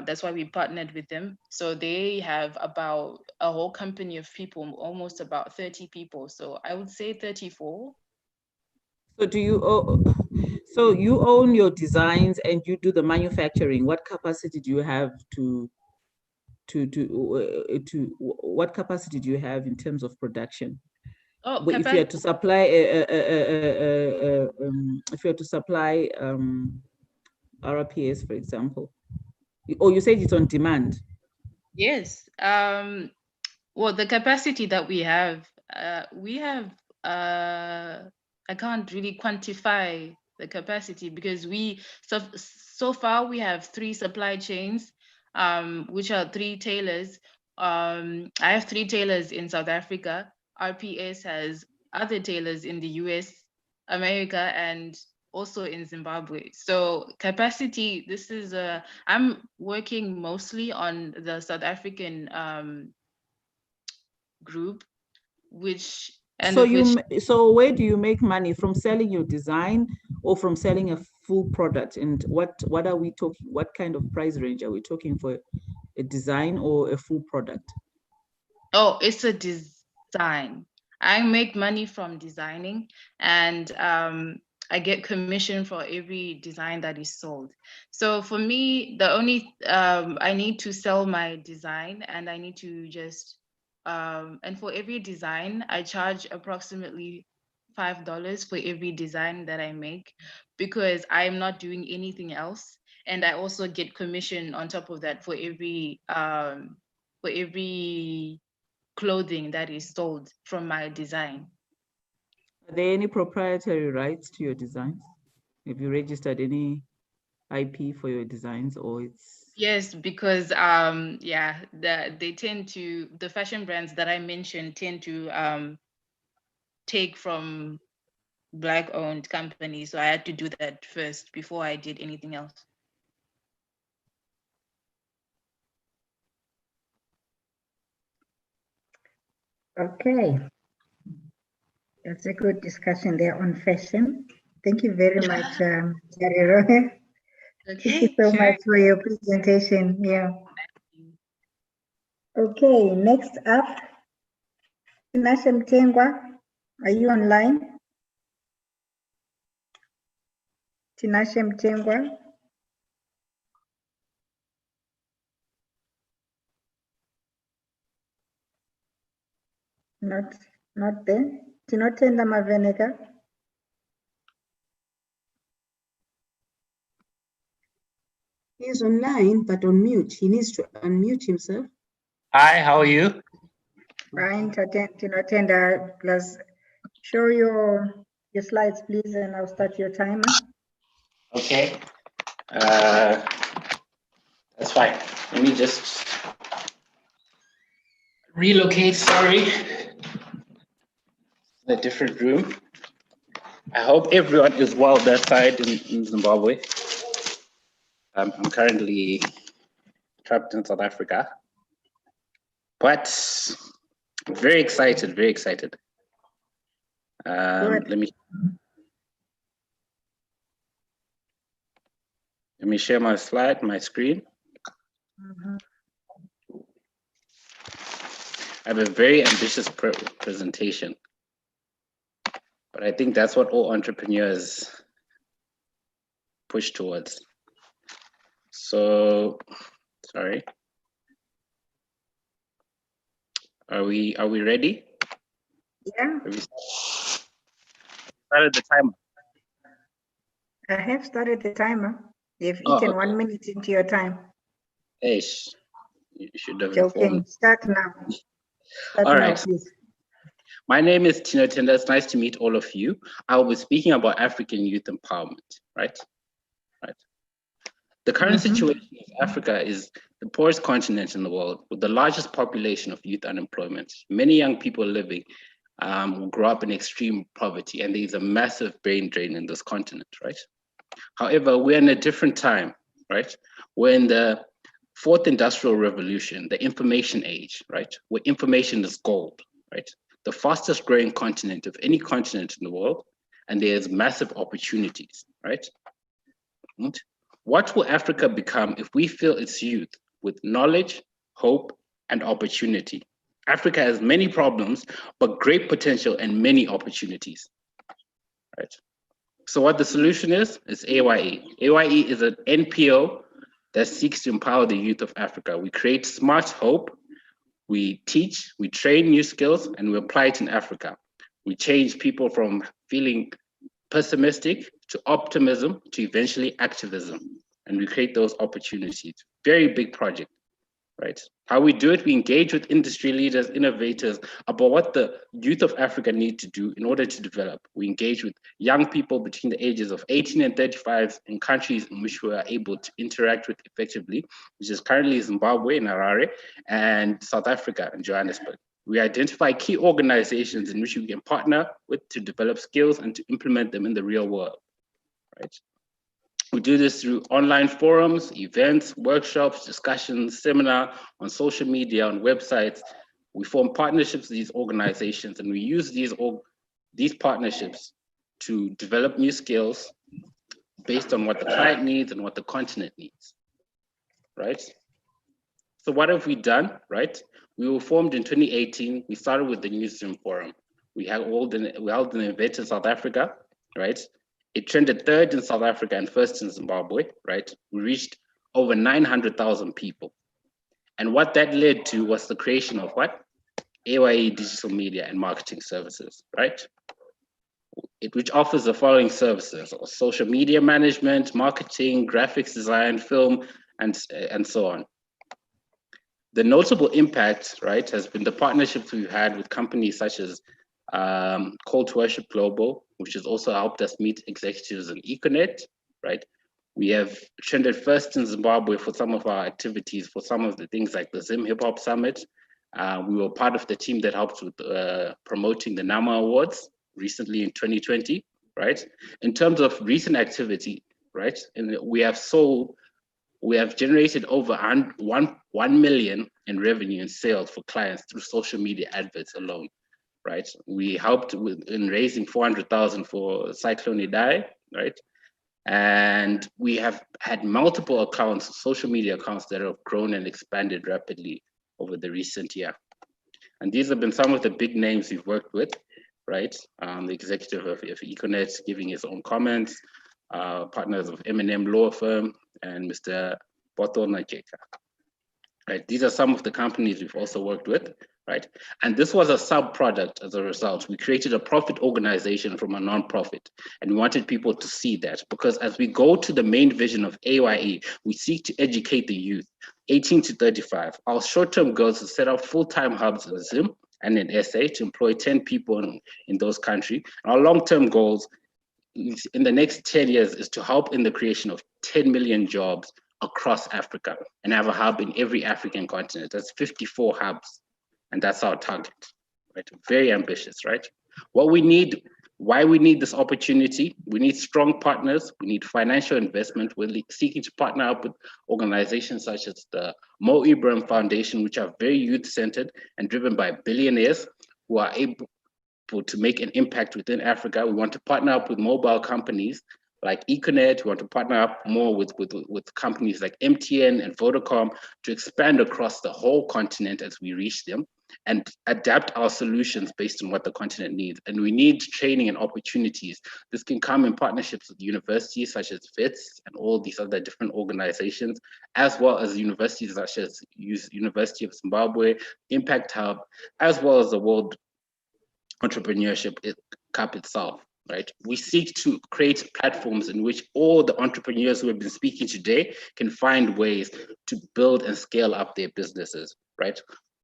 That's why we partnered with them. So they have about a whole company of people, almost about 30 people. So I would say 34. So so you own your designs and you do the manufacturing. What capacity do you have what capacity do you have in terms of production? Oh, If you had to supply if you had to supply RPS, for example, or you said it's on demand. Yes. Well, the capacity that we have, I can't really quantify the capacity because so far we have 3 supply chains, which are 3 tailors. I have 3 tailors in South Africa. RPS has other tailors in the US, America, and also in Zimbabwe. So capacity, I'm working mostly on the South African group, So where do you make money, from selling your design or from selling a full product? And what are we talking? What kind of price range are we talking for a design or a full product? Oh, it's a design. I make money from designing, and I get commission for every design that is sold. So for me, the only I need to sell my design, and I need to just and for every design, I charge approximately $5 for every design that I make, because I'm not doing anything else, and I also get commission on top of that for every clothing that is sold from my design. Are there any proprietary rights to your designs? Have you registered any IP for your designs, or it's? Yes, because the fashion brands that I mentioned tend to take from Black-owned companies. So I had to do that first before I did anything else. Okay. That's a good discussion there on fashion. Thank you very much, Jariro. Thank you so much for your presentation. Yeah. Okay, next up, Tinashe Mtengwa. Are you online? Tinashe Mtengwa. Not there. Tinotenda Mavenega. He's online, but on mute. He needs to unmute himself. Hi, how are you? Fine, Tinotenda. Plus, show your slides, please, and I'll start your timer. Okay. That's fine. Let me just relocate, sorry. A different room. I hope everyone is well that side in Zimbabwe. I'm currently trapped in South Africa, but I'm very excited, very excited. Let me share my slide, my screen. I have a very ambitious presentation, but I think that's what all entrepreneurs push towards. So, sorry. Are we ready? Yeah. Have we started the timer? I have started the timer. You've eaten 1 minute into your time. Ish. You should have Joking. informed. Start now. Start All now, right. please. My name is Tinotenda. It's nice to meet all of you. I will be speaking about African youth empowerment, right? The current situation of Africa is the poorest continent in the world with the largest population of youth unemployment. Many young people living will grow up in extreme poverty, and there is a massive brain drain in this continent, right? However, we're in a different time, right? We're in the fourth industrial revolution, the information age, right? Where information is gold, right? The fastest growing continent of any continent in the world, and there's massive opportunities, right? What will Africa become if we fill its youth with knowledge, hope, and opportunity? Africa has many problems, but great potential and many opportunities, right? So what the solution is AYE. AYE is an NPO that seeks to empower the youth of Africa. We create smart hope, we teach, we train new skills, and we apply it in Africa. We change people from feeling pessimistic to optimism to eventually activism, and we create those opportunities. Very big project, right? How we do it, we engage with industry leaders, innovators about what the youth of Africa need to do in order to develop. We engage with young people between the ages of 18 and 35 in countries in which we are able to interact with effectively, which is currently Zimbabwe in Harare and South Africa in Johannesburg. We identify key organizations in which we can partner with to develop skills and to implement them in the real world, right? We do this through online forums, events, workshops, discussions, seminar, on social media, on websites. We form partnerships with these organizations, and we use these partnerships to develop new skills based on what the client needs and what the continent needs, right? So what have we done, right? We were formed in 2018. We started with the Newsroom Forum. We held an event in South Africa, right? It trended third in South Africa and first in Zimbabwe, right? We reached over 900,000 people. And what that led to was the creation of what? AYE Digital Media and Marketing Services, right? Which offers the following services: social media management, marketing, graphics design, film, and so on. The notable impact, right, has been the partnerships we've had with companies such as Call to Worship Global, which has also helped us meet executives in Econet, right? We have trended first in Zimbabwe for some of our activities, for some of the things like the Zim Hip Hop Summit. We were part of the team that helped with promoting the NAMA Awards recently in 2020, right? In terms of recent activity, right, and we have generated over 1 million in revenue and sales for clients through social media adverts alone, right? We helped in raising 400,000 for Cyclone Idai, right? And we have had multiple accounts, social media accounts that have grown and expanded rapidly over the recent year. And these have been some of the big names we've worked with, right? The executive of Econet giving his own comments, partners of M&M Law Firm, and Mr. Boto Najeka. Right, these are some of the companies we've also worked with, right? And this was a sub-product as a result. We created a profit organization from a non-profit, and we wanted people to see that, because as we go to the main vision of AYE, we seek to educate the youth, 18 to 35. Our short-term goals is to set up full-time hubs in Zim and in SA to employ 10 people in those countries. Our long-term goals in the next 10 years is to help in the creation of 10 million jobs across Africa and have a hub in every African continent. That's 54 hubs, and that's our target, right? Very ambitious, right? What we need, why we need this opportunity, we need strong partners, we need financial investment. We're seeking to partner up with organizations such as the Mo Ibrahim Foundation, which are very youth-centered and driven by billionaires who are able to make an impact within Africa. We want to partner up with mobile companies like Econet. We want to partner up more with companies like MTN and Vodacom to expand across the whole continent as we reach them and adapt our solutions based on what the continent needs. And we need training and opportunities. This can come in partnerships with universities such as WITS and all these other different organizations, as well as universities such as University of Zimbabwe, Impact Hub, as well as the World Entrepreneurship Cup itself, right? We seek to create platforms in which all the entrepreneurs who have been speaking today can find ways to build and scale up their businesses, right?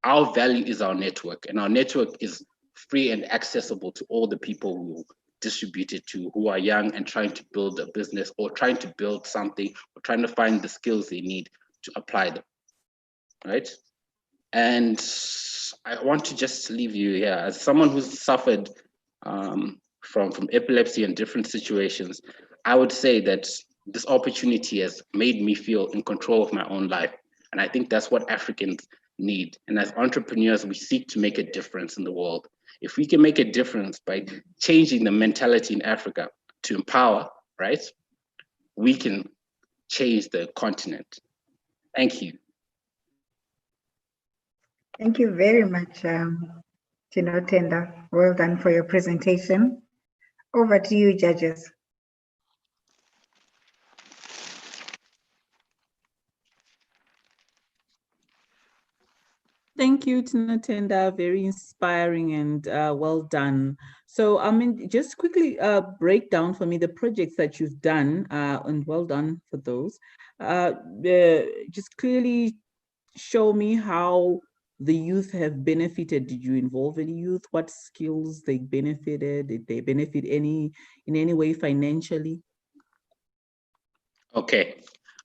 Our value is our network, and our network is free and accessible to all the people who distribute it to, who are young and trying to build a business or trying to build something or trying to find the skills they need to apply them, right? And I want to just leave you here as someone who's suffered from epilepsy in different situations. I would say that this opportunity has made me feel in control of my own life. And I think that's what Africans need. And as entrepreneurs, we seek to make a difference in the world. If we can make a difference by changing the mentality in Africa to empower, right, we can change the continent. Thank you. Thank you very much, Tinotenda. Well done for your presentation. Over to you, judges. Thank you, Tinotenda. Very inspiring and well done. So, I mean, just quickly break down for me the projects that you've done, and well done for those. Just clearly show me how the youth have benefited. Did you involve any youth? What skills they benefited? Did they benefit in any way financially? Okay.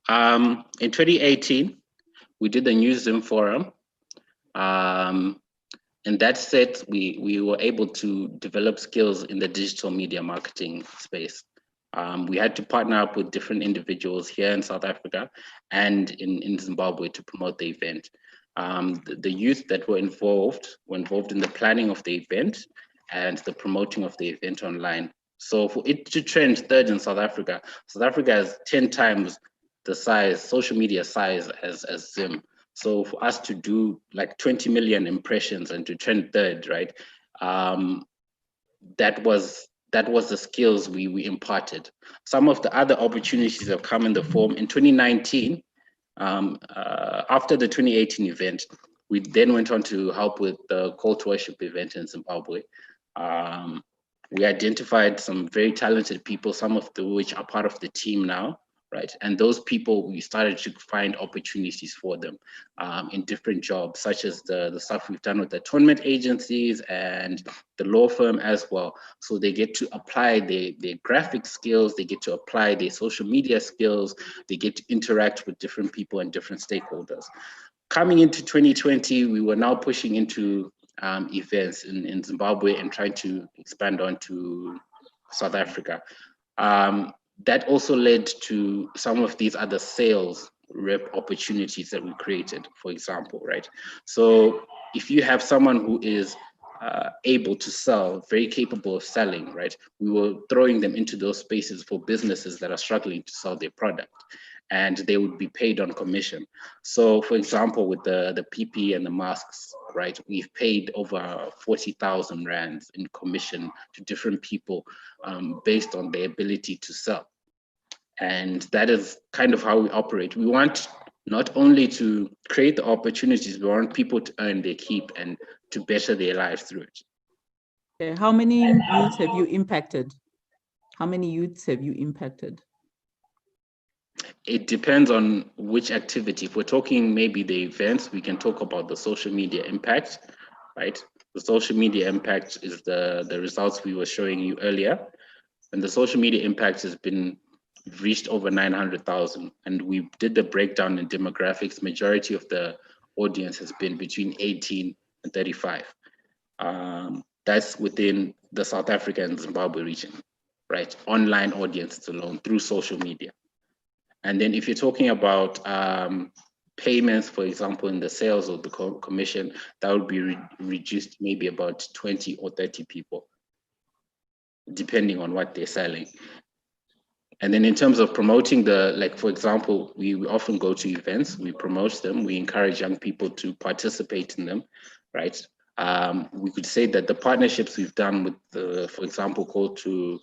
In 2018, we did the New Zim Forum. In that set, we were able to develop skills in the digital media marketing space. We had to partner up with different individuals here in South Africa and in Zimbabwe to promote the event. The youth that were involved in the planning of the event and the promoting of the event online. So for it to trend third in South Africa has 10 times the size, social media size as Zim. So for us to do like 20 million impressions and to trend third, right? That was the skills we imparted. Some of the other opportunities have come in the form in 2019. After the 2018 event, we then went on to help with the Call to Worship event in Zimbabwe. We identified some very talented people, some of which are part of the team now, right? And those people, we started to find opportunities for them in different jobs, such as the stuff we've done with the tournament agencies and the law firm as well. So they get to apply their graphic skills, they get to apply their social media skills, they get to interact with different people and different stakeholders. Coming into 2020, we were now pushing into events in Zimbabwe and trying to expand onto South Africa. That also led to some of these other sales rep opportunities that we created, for example, right? So if you have someone who is able to sell, very capable of selling, right? We were throwing them into those spaces for businesses that are struggling to sell their product, and they would be paid on commission. So for example, with the PPE and the masks, right? We've paid over 40,000 rands in commission to different people based on their ability to sell. And that is kind of how we operate. We want not only to create the opportunities, we want people to earn their keep and to better their lives through it. Okay. How many youths have you impacted? How many youths have you impacted? It depends on which activity. If we're talking maybe the events, we can talk about the social media impact, right? The social media impact is the results we were showing you earlier. And the social media impact has been reached over 900,000. And we did the breakdown in demographics. Majority of the audience has been between 18 and 35. That's within the South Africa and Zimbabwe region, right? Online audiences alone through social media. And then if you're talking about payments, for example, in the sales or the commission, that would be reduced maybe about 20 or 30 people, depending on what they're selling. And then in terms of promoting for example, we often go to events, we promote them, we encourage young people to participate in them, right? We could say that the partnerships we've done with, for example, Call to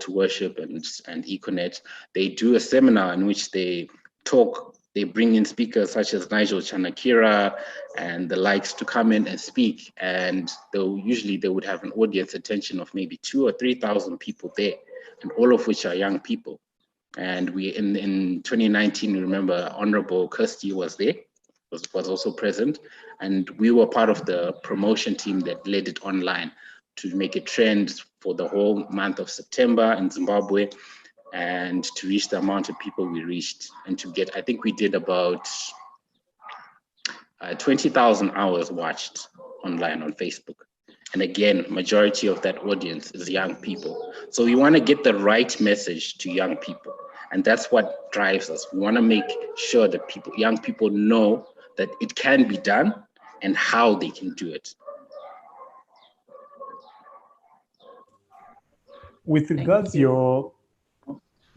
Worship and Econet, they do a seminar in which they talk, they bring in speakers such as Nigel Chanakira and the likes to come in and speak. And usually they would have an audience attention of maybe 2,000 or 3,000 people there, and all of which are young people. And we in 2019, remember Honorable Kirsty was there, was also present, and we were part of the promotion team that led it online to make a trend for the whole month of September in Zimbabwe, and to reach the amount of people we reached, and to get, I think we did about 20,000 hours watched online on Facebook. And again, majority of that audience is young people. So we want to get the right message to young people. And that's what drives us. We want to make sure that young people know that it can be done and how they can do it. With regards your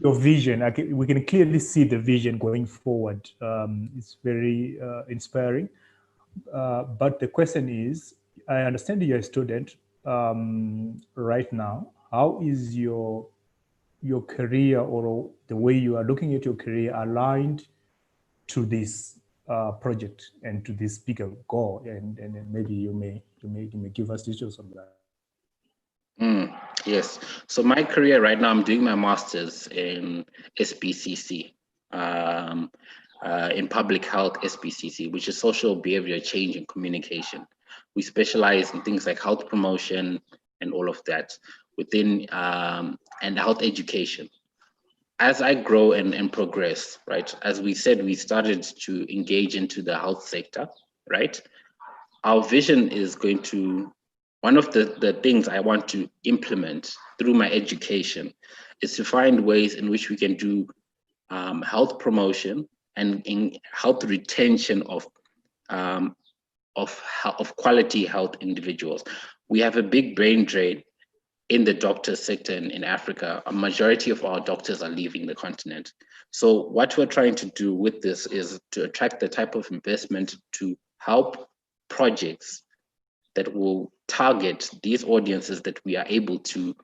vision, we can clearly see the vision going forward. It's very inspiring. But the question is, I understand you're a student right now. How is your career, or the way you are looking at your career, aligned to this project and to this bigger goal? And maybe you may give us details on that. Yes. So my career right now, I'm doing my master's in SBCC, in public health SBCC, which is social behavior change and communication. We specialize in things like health promotion and all of that within and health education. As I grow and progress, right? As we said, we started to engage into the health sector, right? Our vision is going to, one of the things I want to implement through my education is to find ways in which we can do health promotion and in health retention of quality health individuals. We have a big brain drain in the doctor sector in Africa. A majority of our doctors are leaving the continent. So what we're trying to do with this is to attract the type of investment to help projects that will target these audiences that we are able to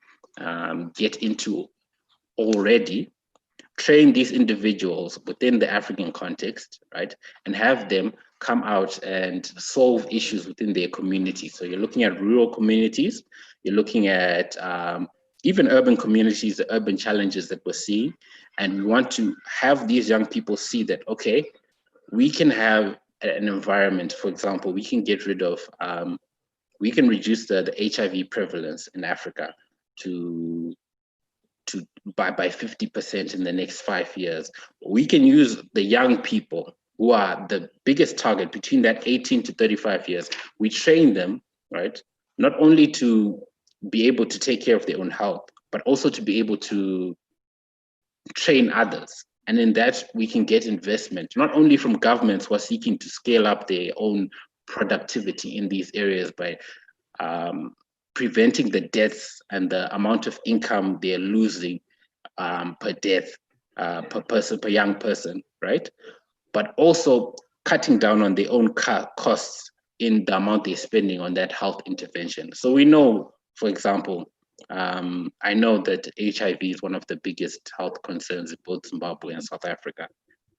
get into already, train these individuals within the African context, right? And have them come out and solve issues within their community. So you're looking at rural communities, you're looking at even urban communities, the urban challenges that we're seeing. And we want to have these young people see that, okay, we can have an environment, for example, we can get rid of, we can reduce the HIV prevalence in Africa by 50% in the next 5 years. We can use the young people who are the biggest target between that 18 to 35 years. We train them, right? Not only to be able to take care of their own health, but also to be able to train others. And in that, we can get investment, not only from governments who are seeking to scale up their own productivity in these areas by preventing the deaths and the amount of income they're losing per death, per young person, right? But also cutting down on their own costs in the amount they're spending on that health intervention. So we know, for example, I know that HIV is one of the biggest health concerns in both Zimbabwe and South Africa,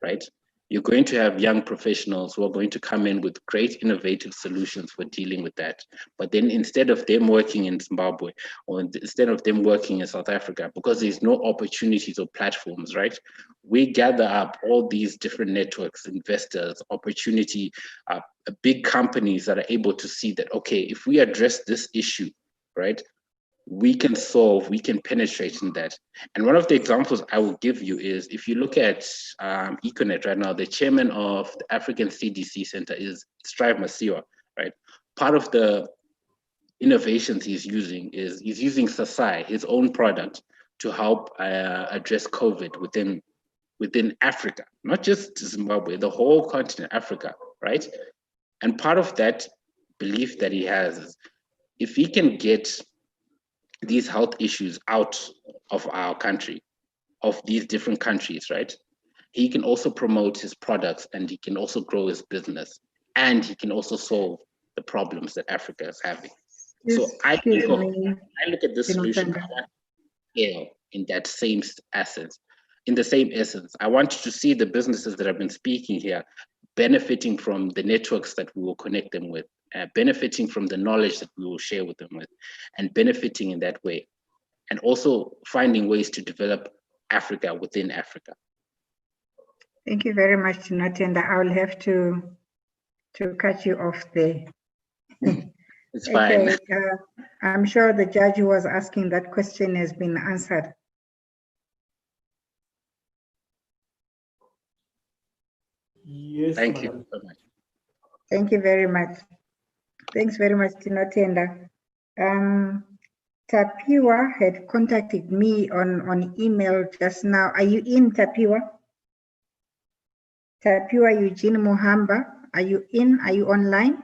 right? You're going to have young professionals who are going to come in with great innovative solutions for dealing with that. But then instead of them working in Zimbabwe or instead of them working in South Africa, because there's no opportunities or platforms, right? We gather up all these different networks, investors, opportunity, big companies that are able to see that, okay, if we address this issue, right? We can solve, we can penetrate in that. And one of the examples I will give you is, if you look at Econet right now, the chairman of the African CDC Center is Strive Masiwa, right? Part of the innovations he's using is, he's using Sasai, his own product, to help address COVID within Africa, not just Zimbabwe, the whole continent, Africa, right? And part of that belief that he has is, if he can get these health issues out of our country, of these different countries, right? He can also promote his products and he can also grow his business, and he can also solve the problems that Africa is having. So I look at this solution, I want to scale in that same essence. In the same essence, I want to see the businesses that have been speaking here benefiting from the networks that we will connect them with, benefiting from the knowledge that we will share with them with, and benefiting in that way. And also finding ways to develop Africa within Africa. Thank you very much, Tinotenda. I will have to cut you off there. It's fine. Okay, I'm sure the judge who was asking that question has been answered. Yes. Thank you so much. Thank you very much. Thanks very much, Tinotenda. Tapiwa had contacted me on email just now. Are you in, Tapiwa? Tapiwa Eugene Muhamba, are you in? Are you online?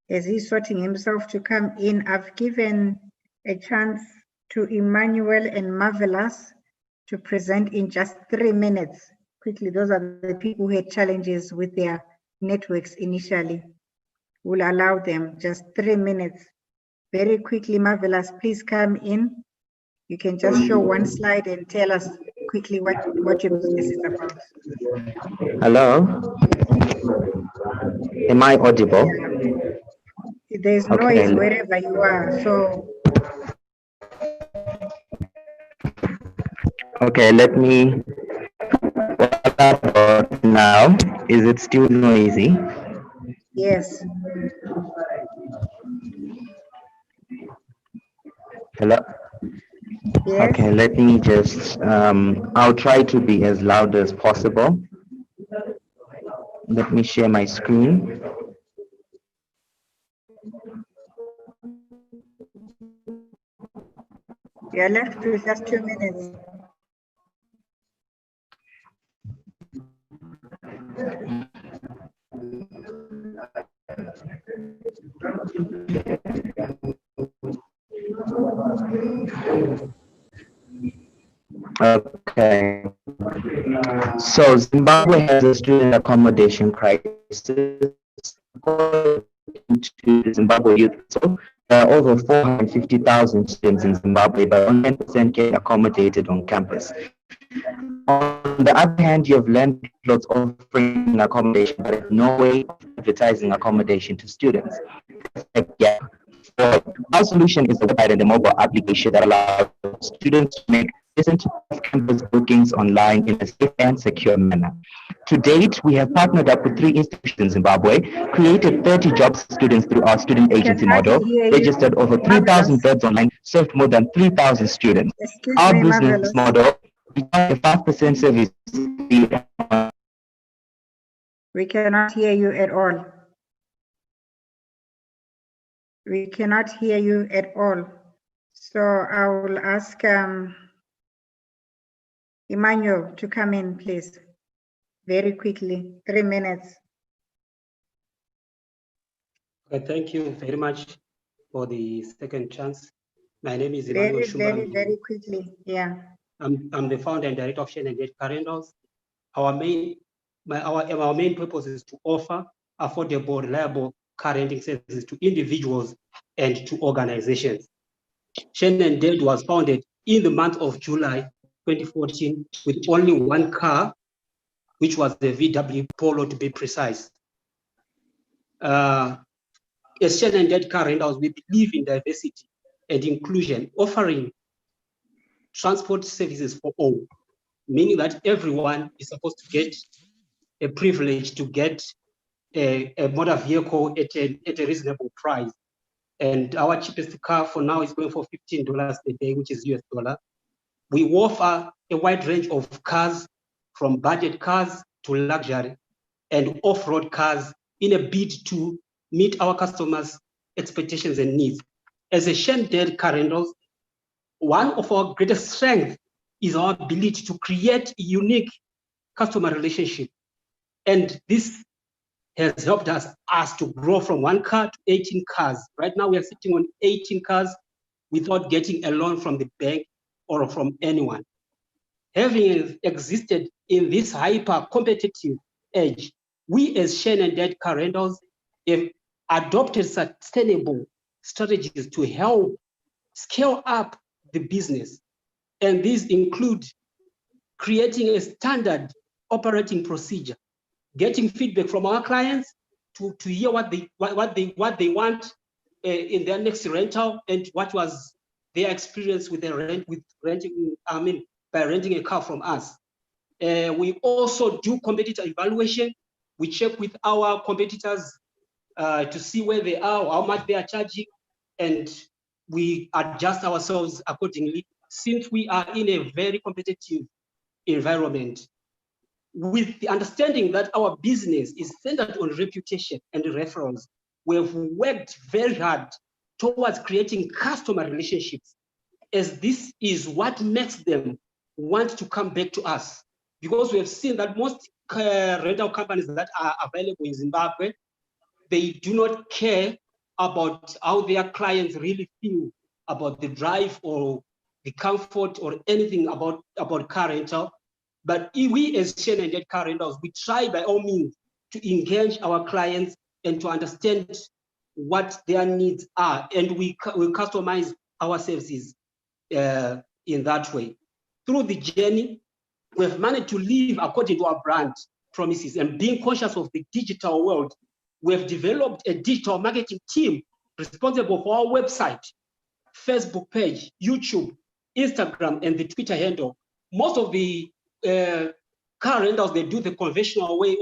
Is he sorting himself to come in? I've given a chance to Emmanuel and Marvelous to present in just 3 minutes. Quickly, those are the people who had challenges with their networks initially. We'll allow them just 3 minutes. Very quickly, Marvelous, please come in. You can just show one slide and tell us quickly what your business is about. Hello. Am I audible? There's noise wherever you are, so. Okay, let me. What about now? Is it still noisy? Yes. Hello. Yes. Okay, let me just. I'll try to be as loud as possible. Let me share my screen. You're left with just 2 minutes. Okay. So Zimbabwe has a student accommodation crisis. According to the Zimbabwe Youth Council, there are over 450,000 students in Zimbabwe, but only 10% get accommodated on campus. On the other hand, you have landlords offering accommodation, but have no way of advertising accommodation to students. Yeah. Our solution is the website and the mobile application that allows students to make decent off-campus bookings online in a safe and secure manner. To date, we have partnered up with 3 institutions in Zimbabwe, created 30 jobs for students through our student agency model, registered over 3,000 beds online, served more than 3,000 students. Our business model is a 5% service fee. We cannot hear you at all. We cannot hear you at all. So I will ask Emmanuel to come in, please. Very quickly, 3 minutes. Okay, thank you very much for the second chance. My name is Emmanuel Shumba. Very quickly, yeah. I'm the founder and director of Shane and Date Car Rentals. Our main purpose is to offer affordable, reliable car renting services to individuals and to organizations. Shane and Date was founded in the month of July 2014 with only one car, which was the VW Polo to be precise. As Shane and Date Car Rentals, we believe in diversity and inclusion, offering transport services for all, meaning that everyone is supposed to get a privilege to get a motor vehicle at a reasonable price. And our cheapest car for now is going for $15 a day, which is US dollar. We offer a wide range of cars, from budget cars to luxury and off-road cars, in a bid to meet our customers' expectations and needs. As a Shane Date Car Rentals, one of our greatest strengths is our ability to create a unique customer relationship. And this has helped us to grow from one car to 18 cars. Right now, we are sitting on 18 cars without getting a loan from the bank or from anyone. Having existed in this hyper-competitive age, we as Shane and Date Car Rentals have adopted sustainable strategies to help scale up the business. And these include creating a standard operating procedure, getting feedback from our clients to hear what they want in their next rental, and what was their experience with by renting a car from us. We also do competitor evaluation. We check with our competitors to see where they are, how much they are charging, and we adjust ourselves accordingly, since we are in a very competitive environment, with the understanding that our business is centered on reputation and referrals. we have worked very hard towards creating customer relationships, as this is what makes them want to come back to us. Because we have seen that most rental companies that are available in Zimbabwe, they do not care about how their clients really feel about the drive or the comfort or anything about car rental. But we as Shannon Dead Car Rentals, we try by all means to engage our clients and to understand what their needs are. And we customize our services in that way. Through the journey, we've managed to live according to our brand promises, and being conscious of the digital world, we've developed a digital marketing team responsible for our website, Facebook page, YouTube, Instagram, and the Twitter handle. Most of the car rentals, they do the conventional way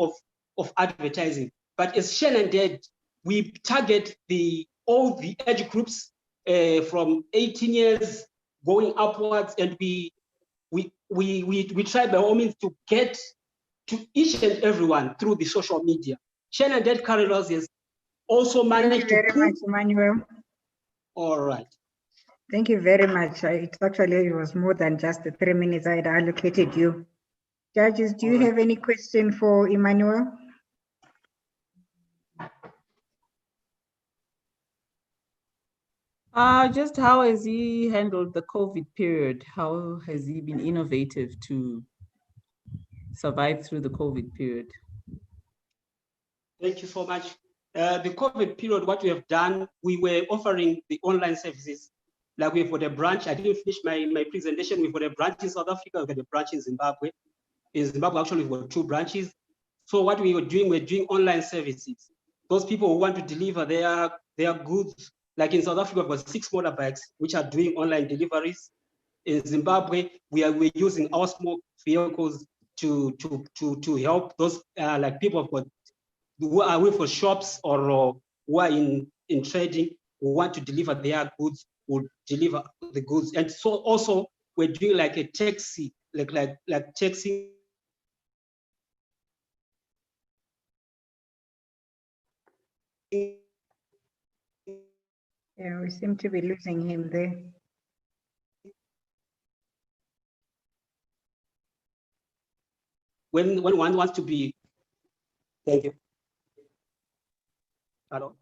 of advertising. But as Shannon did, we target all the age groups from 18 years going upwards, and we try by all means to get to each and everyone through the social media. Shannon Dead Car Rentals has also managed to. Thank you very much, Emmanuel. All right. Thank you very much. It was more than just the 3 minutes I had allocated you. Judges, do you have any question for Emmanuel? Just how has he handled the COVID period? How has he been innovative to survive through the COVID period? Thank you so much. The COVID period, what we have done, we were offering the online services. Like we've got a branch, I didn't finish my presentation. We've got a branch in South Africa, we've got a branch in Zimbabwe. In Zimbabwe, actually, we've got 2 branches. So what we're doing online services. Those people who want to deliver their goods, like in South Africa, we've got 6 motorbikes which are doing online deliveries. In Zimbabwe, we're using our small vehicles to help those like people who are with for shops or who are in trading, who want to deliver their goods, will deliver the goods. And so also we're doing like a taxi, like taxi. Yeah, we seem to be losing him there. When one wants to be, thank you. Hello.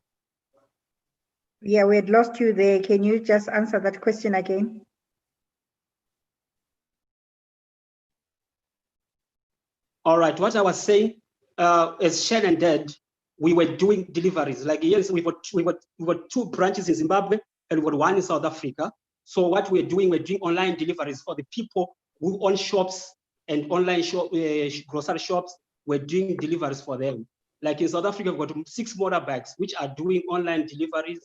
Yeah, we had lost you there. Can you just answer that question again? All right, what I was saying, as Shannon did, we were doing deliveries. Like yes, we got 2 branches in Zimbabwe and we got 1 in South Africa. So what we're doing online deliveries for the people who own shops and online grocery shops. We're doing deliveries for them. Like in South Africa, we've got 6 motorbikes which are doing online deliveries.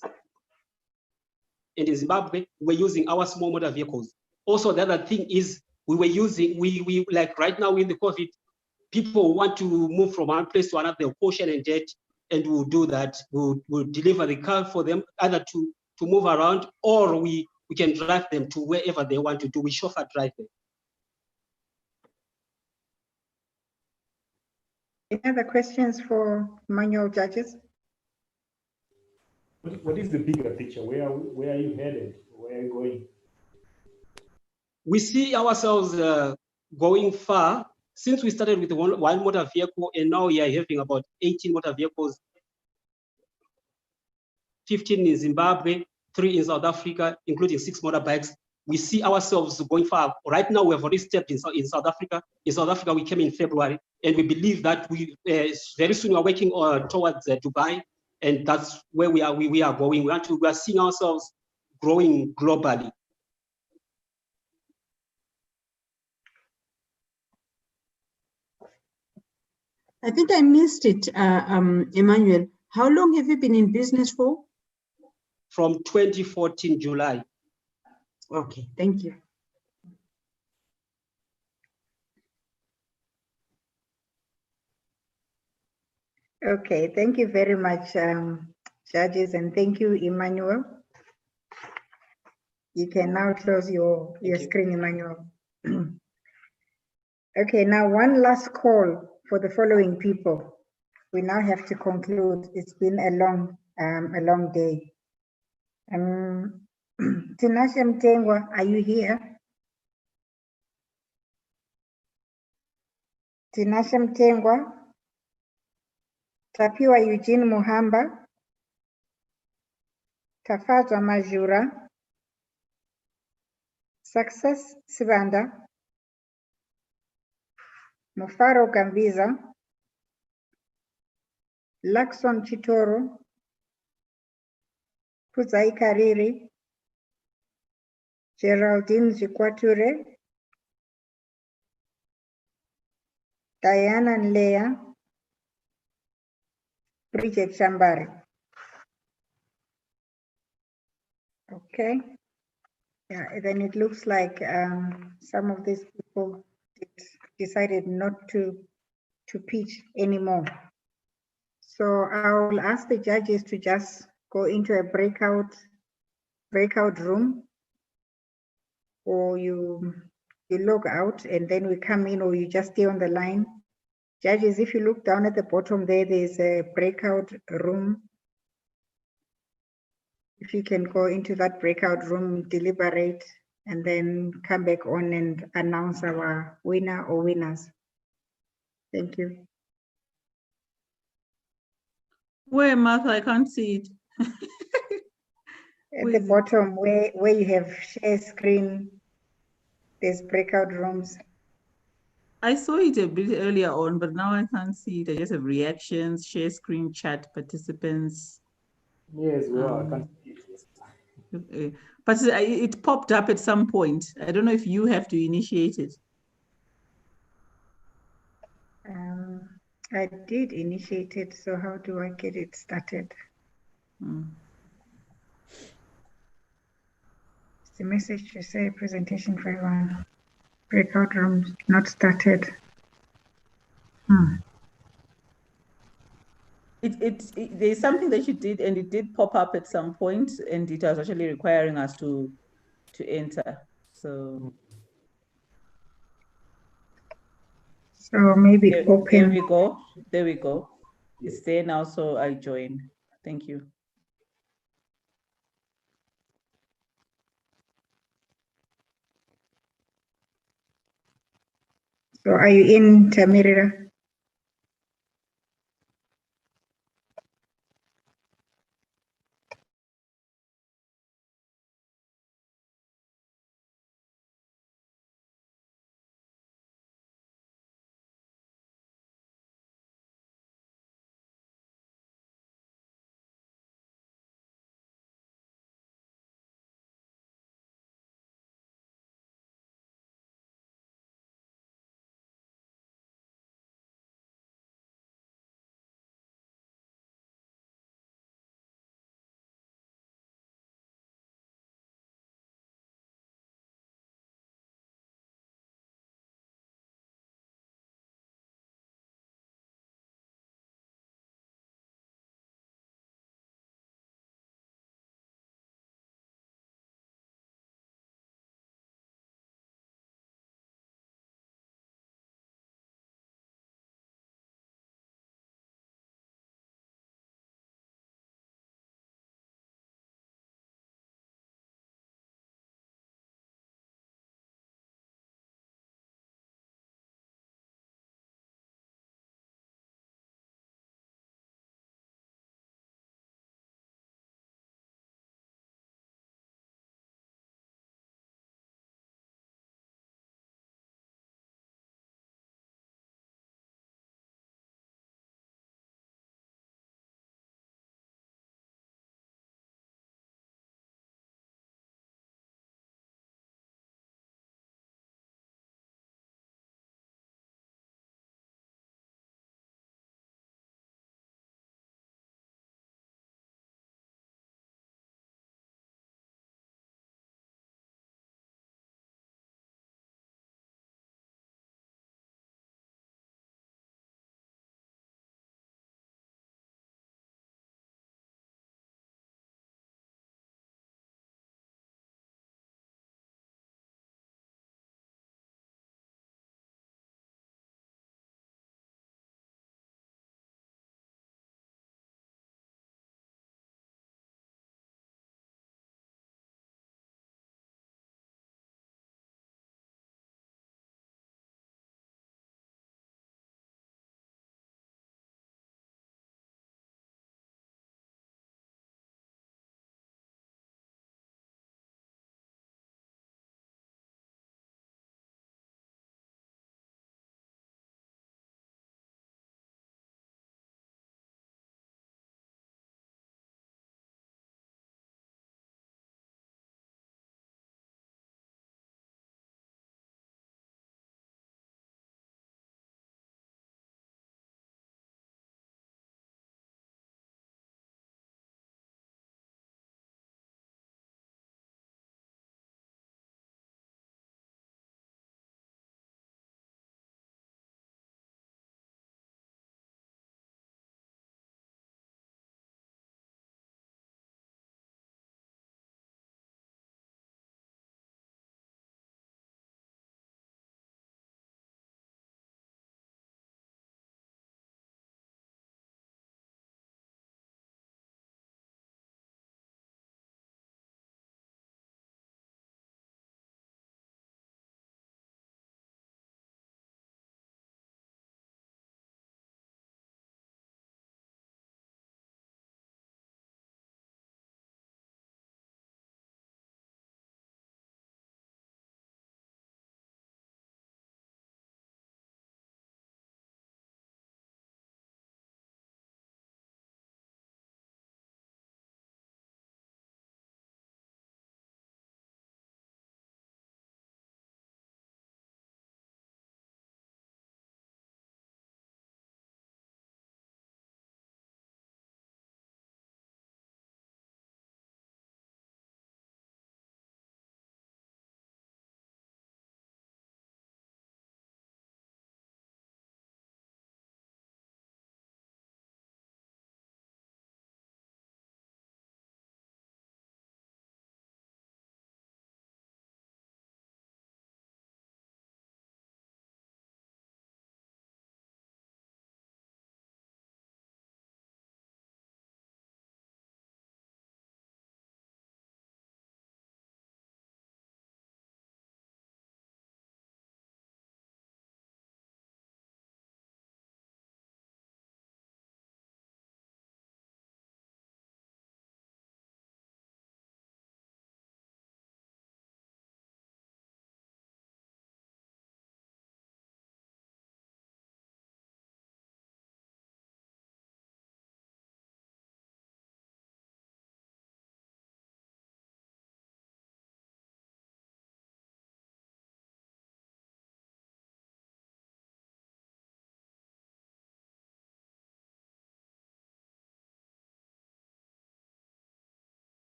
And in Zimbabwe, we're using our small motor vehicles. Also, the other thing is we like right now in the COVID, people want to move from one place to another, they'll caution and jet, and we'll do that. We'll deliver the car for them, either to move around, or we can drive them to wherever they want to do. We chauffeur drive them. Any other questions for Emmanuel, judges? What is the bigger picture? Where are you headed? Where are you going? We see ourselves going far. Since we started with one motor vehicle, and now we are having about 18 motor vehicles, 15 in Zimbabwe, 3 in South Africa, including 6 motorbikes. We see ourselves going far. Right now, we have already stepped in South Africa. In South Africa, we came in February, and we believe that we very soon we are working towards Dubai, and that's where we are. We are going. We are seeing ourselves growing globally. I think I missed it, Emmanuel. How long have you been in business for? From 2014, July. Okay, thank you. Okay, thank you very much, judges, and thank you, Emmanuel. You can now close your screen, Emmanuel. Okay, now one last call for the following people. We now have to conclude. It's been a long a long day. Tinashe Mtengwa, are you here? Tinashe Mtengwa, Tapiwa Eugene Muhamba, Tafazwa Majura, Success Sibanda, Mufaro Gambiza, Lakson Chitoro, Kuzai Kariri, Geraldine Zikwature, Diana Nlea, Bridget Chambari. Okay. Yeah, then it looks like some of these people decided not to pitch anymore. So I'll ask the judges to just go into a breakout room, or you log out and then we come in, or you just stay on the line. Judges, if you look down at the bottom there's a breakout room. If you can go into that breakout room, deliberate, and then come back on and announce our winner or winners. Thank you. Where, Martha? I can't see it. At the bottom where you have share screen, there's breakout rooms. I saw it a bit earlier on, but now I can't see it. I just have reactions, share screen, chat, participants. Yes, well, I can't see it. Yes. But it popped up at some point. I don't know if you have to initiate it. I did initiate it, so how do I get it started? It's the message to say presentation for everyone. Breakout rooms not started. There's something that you did, and it did pop up at some point, and it was actually requiring us to enter. So maybe there, open. There we go. There we go. It's there now, so I join. Thank you. So are you in, Tamirira?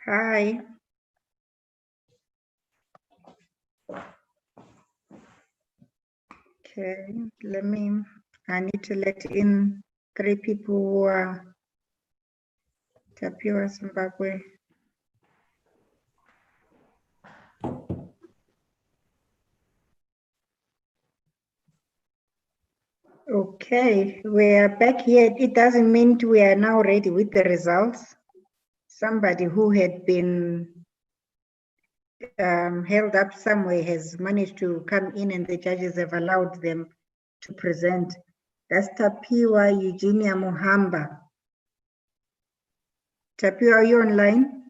Hi. Okay, I need to let in 3 people who are Tapio Zimbabwe. Okay, we are back here. It doesn't mean we are now ready with the results. Somebody who had been held up somewhere has managed to come in and the judges have allowed them to present. That's Tapiwa Eugenia Muhamba. Tapiwa, are you online?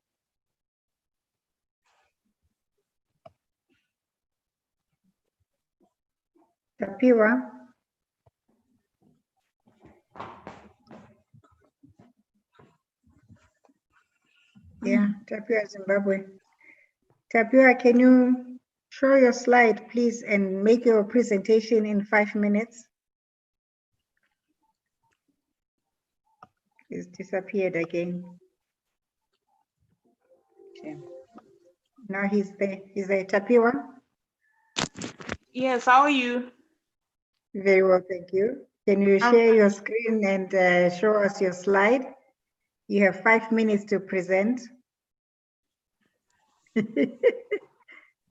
Tapiwa? Yeah, Tapiwa Zimbabwe. Tapiwa, can you show your slide, please, and make your presentation in 5 minutes? He's disappeared again. Okay. Now he's there. Is there Tapiwa? Yes, how are you? Very well, thank you. Can you share your screen and show us your slide? You have 5 minutes to present.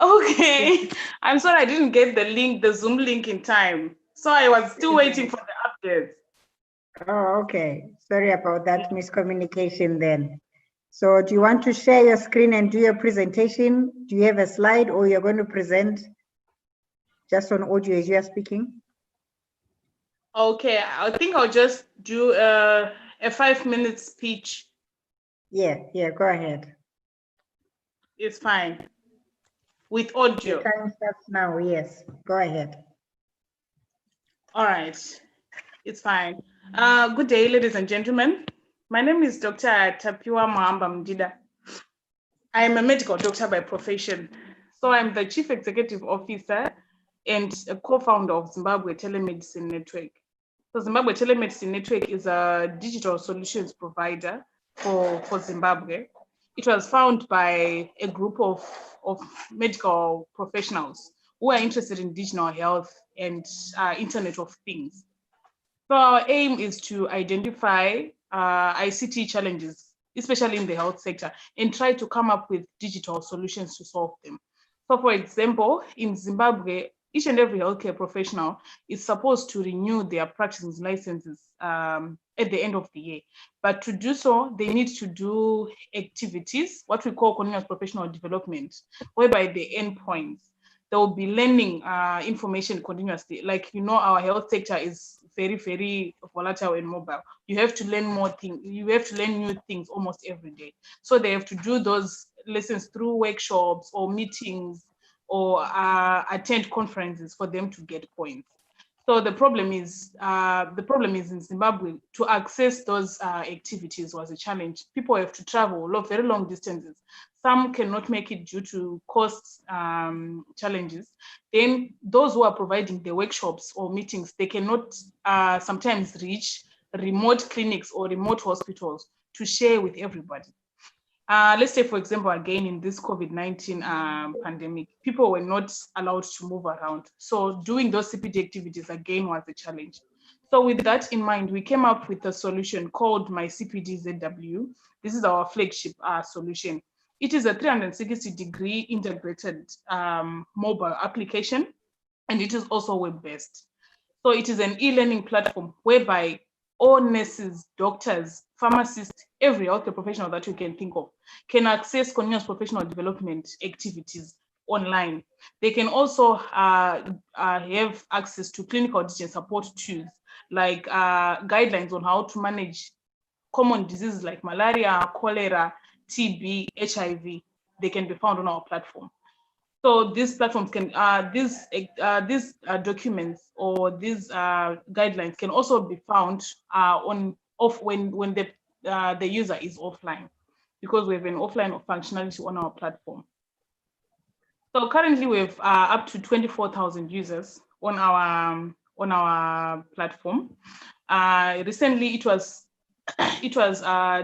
Okay, I'm sorry I didn't get the link, the Zoom link in time. So I was still waiting for the updates. Oh, okay. Sorry about that miscommunication then. So do you want to share your screen and do your presentation? Do you have a slide or you're going to present just on audio as you are speaking? Okay, I think I'll just do a 5-minute speech. Yeah, go ahead. It's fine. With audio. The time starts now, yes. Go ahead. All right, it's fine. Good day, ladies and gentlemen. My name is Dr. Tapiwa Muhamba Mdida. I am a medical doctor by profession. So I'm the Chief Executive Officer and a co-founder of Zimbabwe Telemedicine Network. So Zimbabwe Telemedicine Network is a digital solutions provider for Zimbabwe. It was founded by a group of medical professionals who are interested in digital health and Internet of Things. So our aim is to identify ICT challenges, especially in the health sector, and try to come up with digital solutions to solve them. So for example, in Zimbabwe, each and every healthcare professional is supposed to renew their practice licenses at the end of the year. But to do so, they need to do activities, what we call continuous professional development, whereby the endpoints, they will be learning information continuously. Like, you know, our health sector is very, very volatile and mobile. You have to learn more things. You have to learn new things almost every day. So they have to do those lessons through workshops or meetings or attend conferences for them to get points. So the problem is in Zimbabwe, to access those activities was a challenge. People have to travel very long distances. Some cannot make it due to cost challenges. Then those who are providing the workshops or meetings, they cannot sometimes reach remote clinics or remote hospitals to share with everybody. Let's say, for example, again, in this COVID-19 pandemic, people were not allowed to move around. So doing those CPD activities again was a challenge. So with that in mind, we came up with a solution called My CPD ZW. This is our flagship solution. It is a 360-degree integrated mobile application, and it is also web-based. So it is an e-learning platform whereby all nurses, doctors, pharmacists, every healthcare professional that you can think of can access continuous professional development activities online. They can also have access to clinical digital support tools, like guidelines on how to manage common diseases like malaria, cholera, TB, HIV. They can be found on our platform. So these platforms can, these documents or these guidelines can also be found when the user is offline, because we have an offline functionality on our platform. So currently we have up to 24,000 users on our platform. Recently it was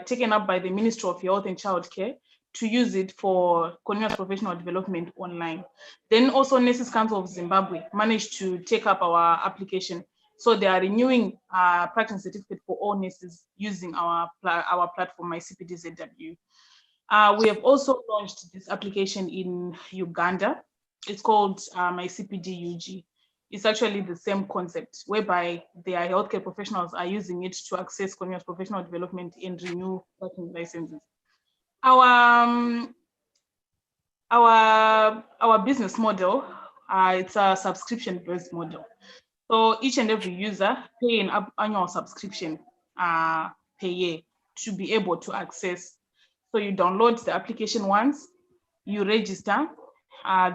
taken up by the Ministry of Health and Childcare to use it for continuous professional development online. Then also Nurses Council of Zimbabwe managed to take up our application. So they are renewing practice certificate for all nurses using our platform, MyCPDZW. We have also launched this application in Uganda. It's called MyCPD-UG. It's actually the same concept, whereby their healthcare professionals are using it to access continuous professional development and renew working licenses. Our business model, it's a subscription-based model. So each and every user pay an annual subscription per year to be able to access. So you download the application once, you register,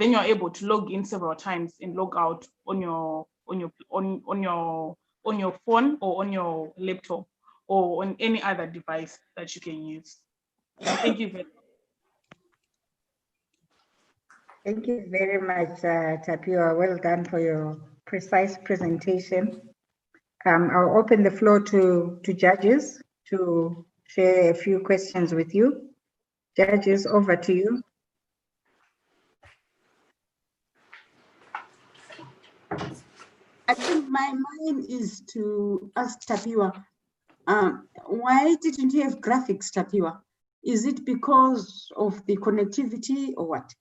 then you're able to log in several times and log out on your phone or on your laptop or on any other device that you can use. Thank you very much. Thank you very much, Tapiwa. Well done for your precise presentation. I'll open the floor to judges to share a few questions with you. Judges, over to you. I think mine is to ask Tapiwa, why didn't you have graphics, Tapiwa? Is it because of the connectivity or what?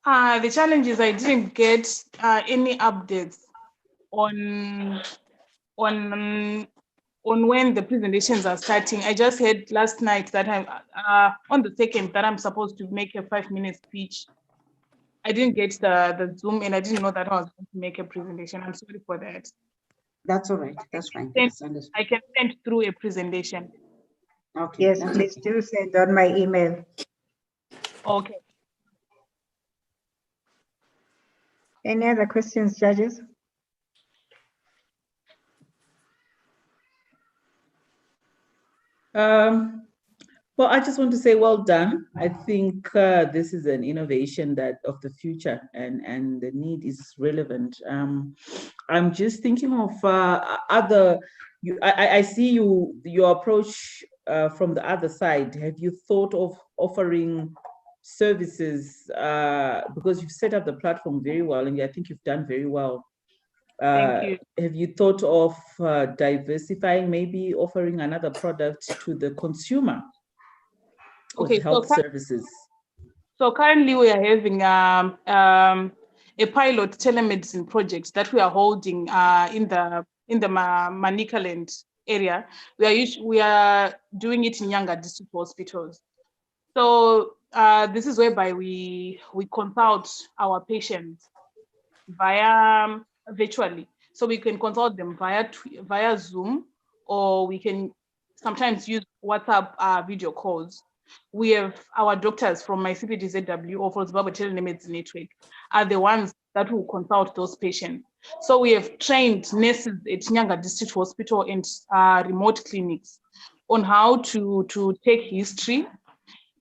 The challenge is I didn't get any updates on when the presentations are starting. I just heard last night that I'm on the 2nd that I'm supposed to make a 5-minute speech. I didn't get the Zoom and I didn't know that I was going to make a presentation. I'm sorry for that. That's all right. That's fine. I can send through a presentation. Okay. Yes, please do send on my email. Okay. Any other questions, judges? Well, I just want to say well done. I think this is an innovation that of the future, and the need is relevant. I'm just thinking of other. I see your approach from the other side. Have you thought of offering services because you've set up the platform very well, and I think you've done very well. Thank you. Have you thought of diversifying, maybe offering another product to the consumer of health services? So currently we are having a pilot telemedicine project that we are holding in the Manicaland area. We are doing it in younger district hospitals. So this is whereby we consult our patients via virtually. So we can consult them via Zoom, or we can sometimes use WhatsApp video calls. We have our doctors from MyCPDZW or from Zimbabwe Telemedicine Network are the ones that will consult those patients. So we have trained nurses at Nyanga District Hospital and remote clinics on how to take history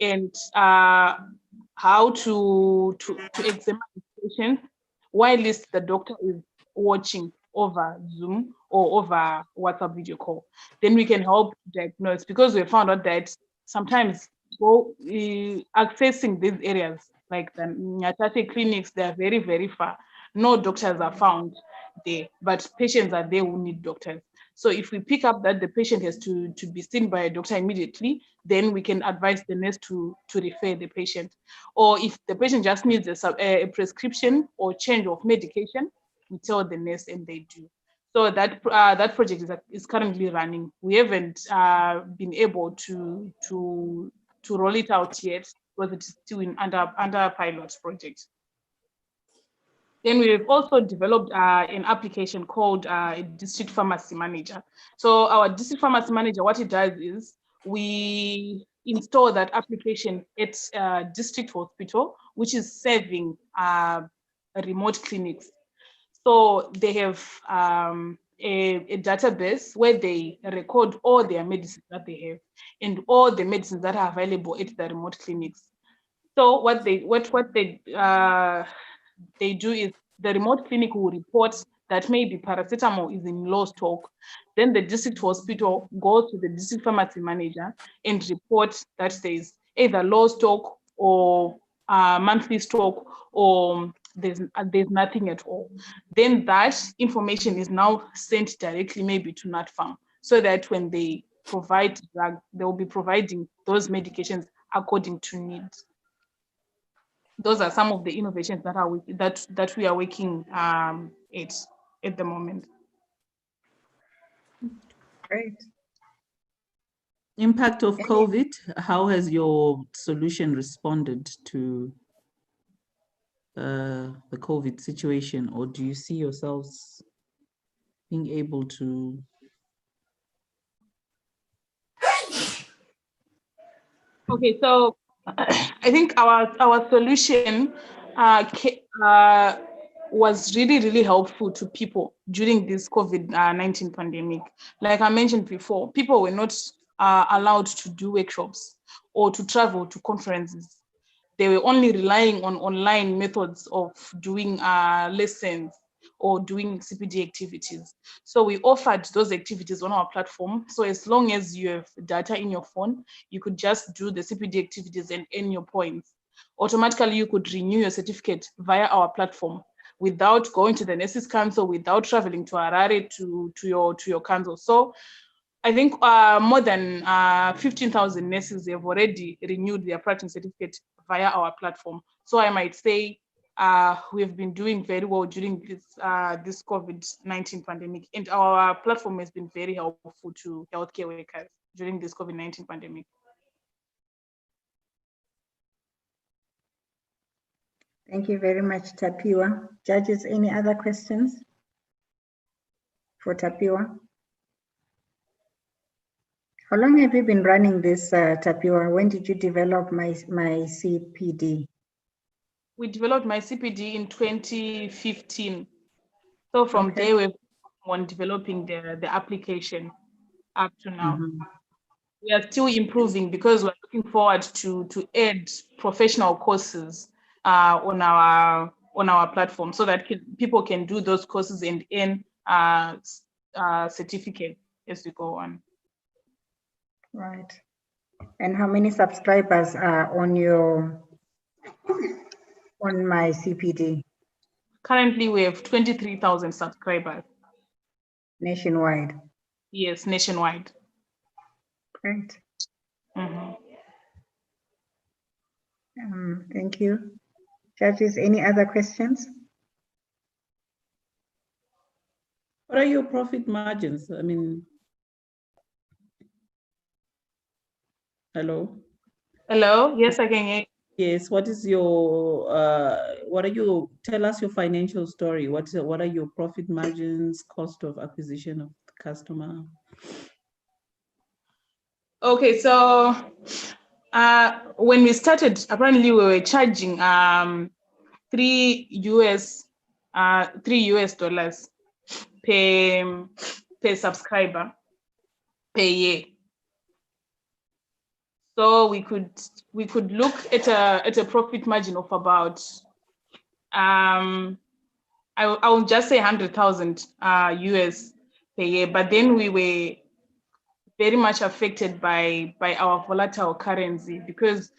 and how to examine patients while the doctor is watching over Zoom or over WhatsApp video call. Then we can help diagnose, because we found out that sometimes accessing these areas like the Nyatate clinics, they are very, very far. No doctors are found there, but patients are there who need doctors. So if we pick up that the patient has to be seen by a doctor immediately, then we can advise the nurse to refer the patient. Or if the patient just needs a prescription or change of medication, we tell the nurse and they do. So that project is currently running. We haven't been able to roll it out yet, because it's still under pilot project. Then we've also developed an application called a district pharmacy manager. So our district pharmacy manager, what it does is we install that application at a district hospital, which is serving remote clinics. So they have a database where they record all their medicines that they have and all the medicines that are available at the remote clinics. So what they do is the remote clinic will report that maybe paracetamol is in low stock. Then the district hospital goes to the district pharmacy manager and reports that there is either low stock or monthly stock, or there's nothing at all. Then that information is now sent directly maybe to NatFarm, so that when they provide drug, they will be providing those medications according to needs. Those are some of the innovations that we are working at the moment. Great. Impact of COVID, how has your solution responded to the COVID situation, or do you see yourselves being able to? Okay, so I think our solution was really helpful to people during this COVID-19 pandemic. Like I mentioned before, people were not allowed to do workshops or to travel to conferences. They were only relying on online methods of doing lessons or doing CPD activities. So we offered those activities on our platform. So as long as you have data in your phone, you could just do the CPD activities and earn your points. Automatically, you could renew your certificate via our platform without going to the Nurses Council, without traveling to Harare to your council. So I think more than 15,000 nurses have already renewed their practicing certificate via our platform. So I might say we have been doing very well during this COVID-19 pandemic, and our platform has been very helpful to healthcare workers during this COVID-19 pandemic. Thank you very much, Tapiwa. Judges, any other questions for Tapiwa? How long have you been running this, Tapiwa? When did you develop my CPD? We developed my CPD in 2015. So from there, we've on developing the application up to now. We are still improving because we're looking forward to add professional courses on our platform, so that people can do those courses and earn certificate as we go on. Right. And how many subscribers are on my CPD? Currently, we have 23,000 subscribers. Nationwide? Yes, nationwide. Great. Mm-hmm. Thank you. Judges, any other questions? What are your profit margins? I mean, hello? Hello, yes, I can hear you. Yes, what is your, tell us your financial story. What are your profit margins, cost of acquisition of the customer? Okay, so when we started, apparently we were charging $3 per subscriber per year. So we could look at a profit margin of about I will just say 100,000 US per year, but then we were very much affected by our volatile currency, because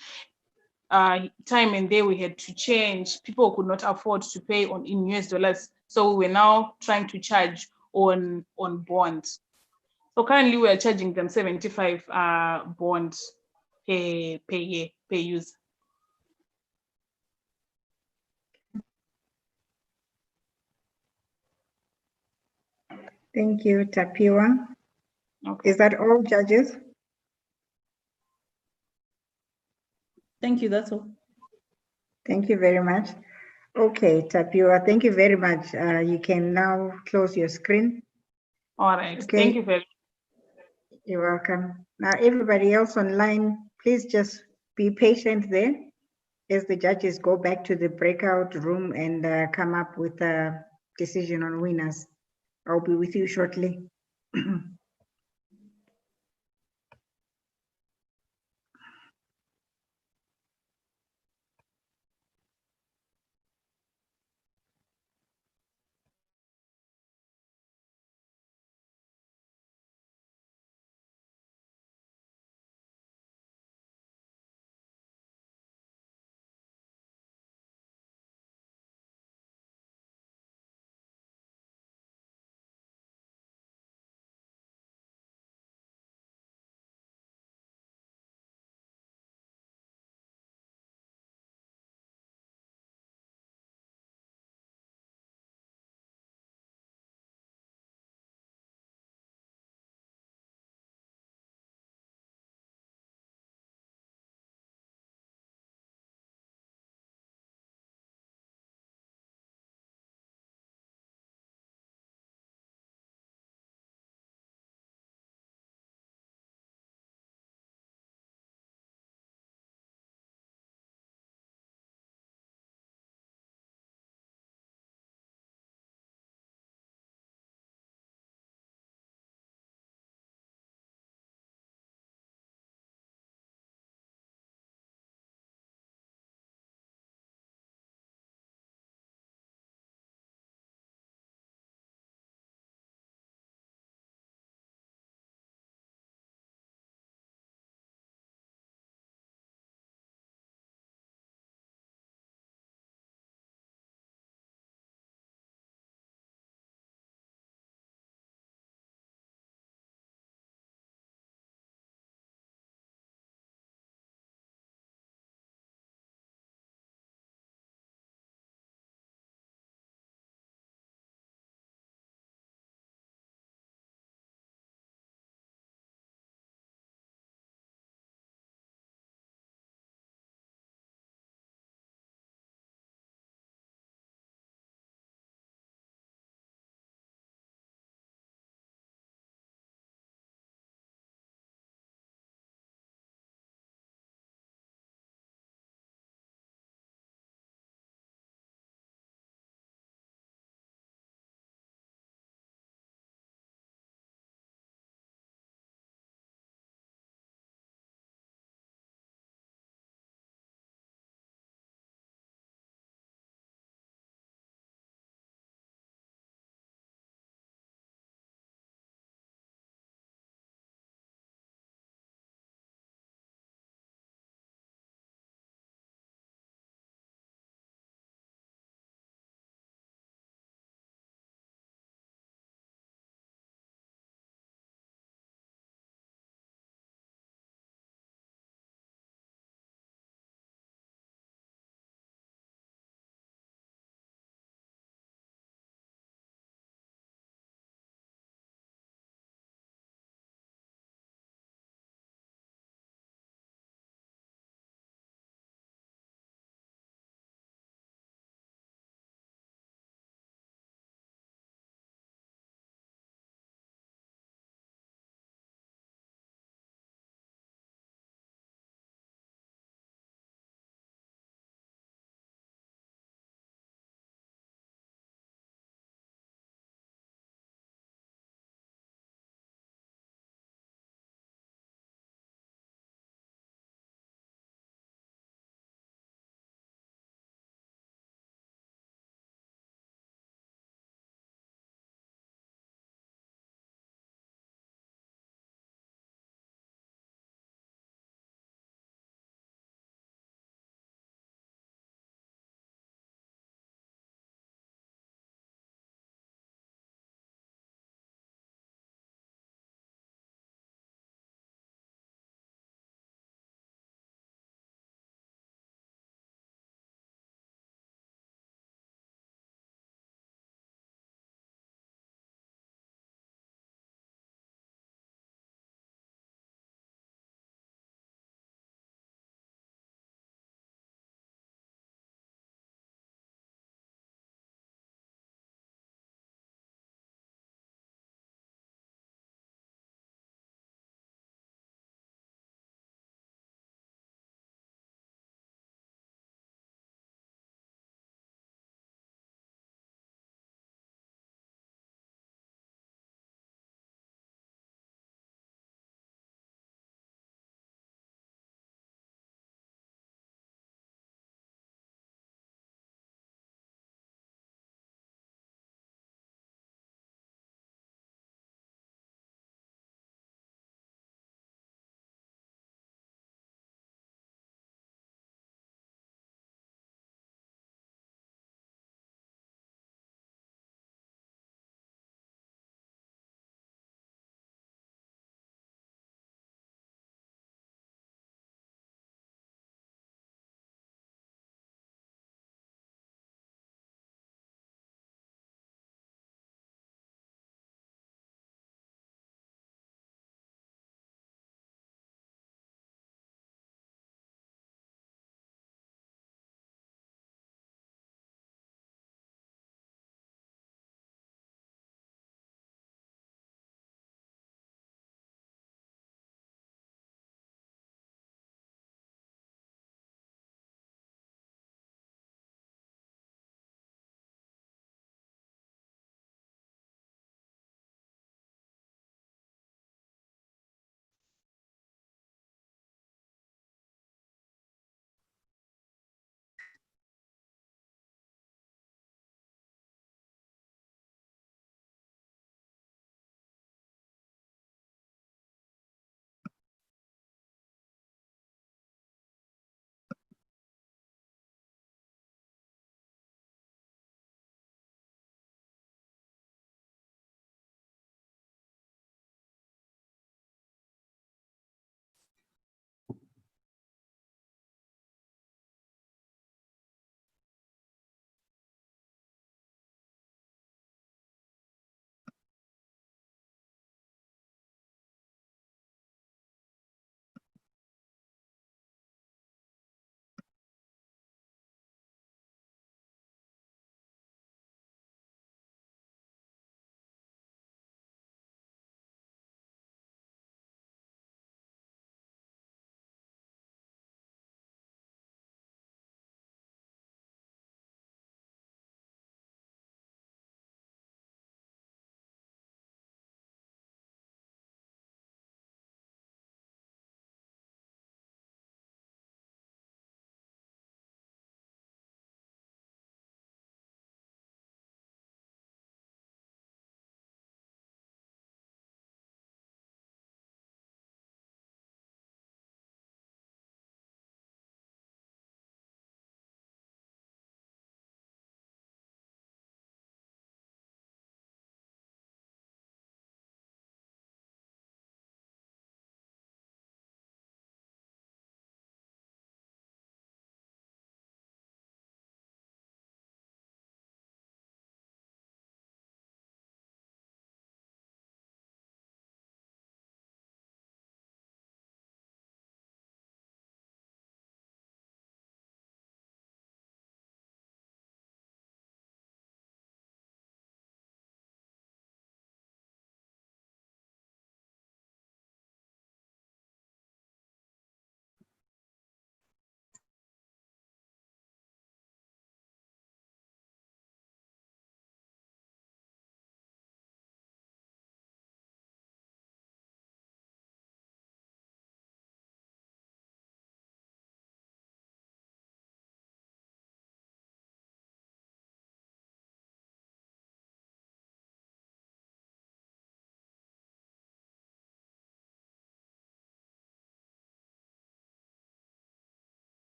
time and day we had to change. People could not afford to pay in US dollars, so we were now trying to charge on bonds. So currently we are charging them 75 bonds per year per user. Thank you, Tapiwa. Okay. Is that all, judges? Thank you, that's all. Thank you very much. Okay, Tapiwa, thank you very much. You can now close your screen. All right, Okay. Thank you very much. You're welcome. Now, everybody else online, please just be patient there as the judges go back to the breakout room and come up with a decision on winners. I'll be with you shortly.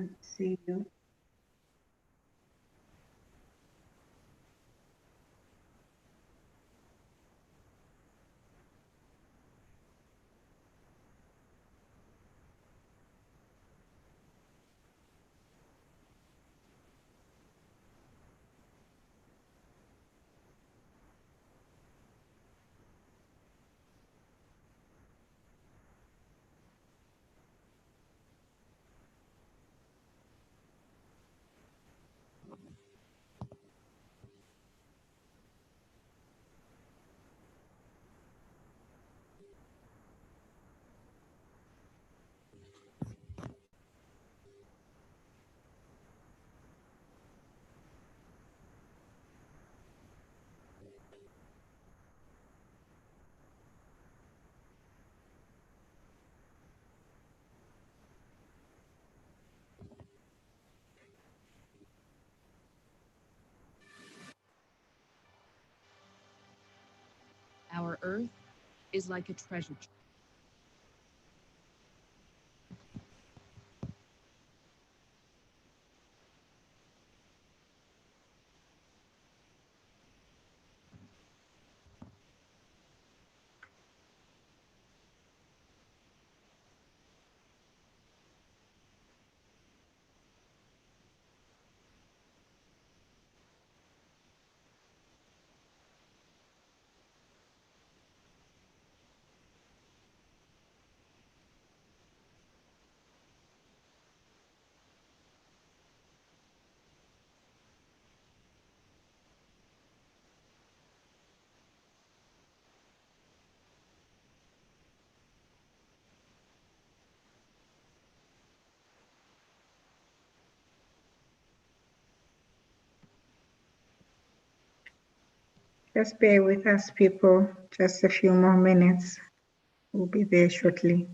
Can't see you. Our Earth is like a treasure trove. Just bear with us, people. Just a few more minutes. We'll be there shortly.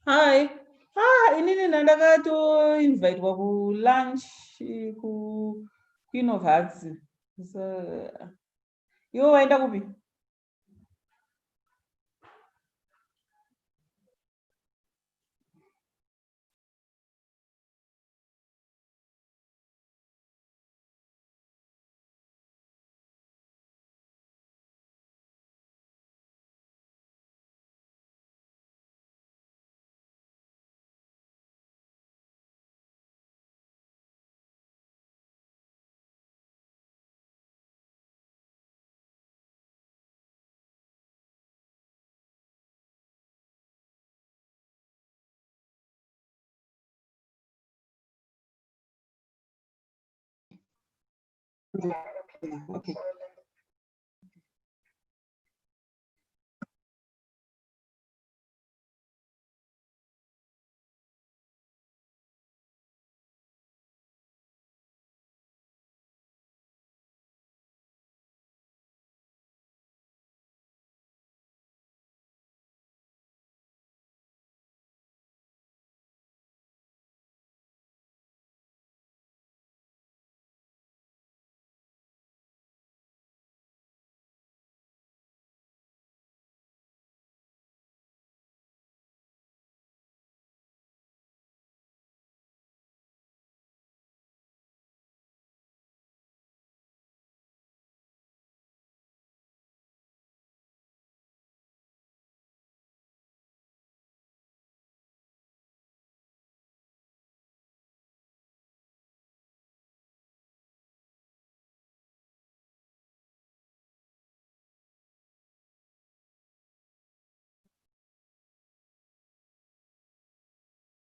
Hi. Inini ndakatoinvaitwa kulunch kuQueen of Hearts. So, iwe waenda kupi? Okay.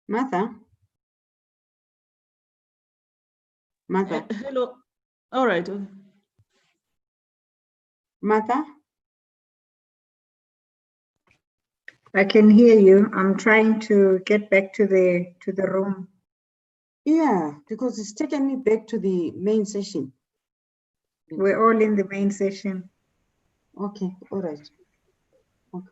Martha? Martha? Hello. All right. Martha? I can hear you. I'm trying to get back to the room. Yeah, because it's taken me back to the main session. We're all in the main session. Okay, all right. Okay.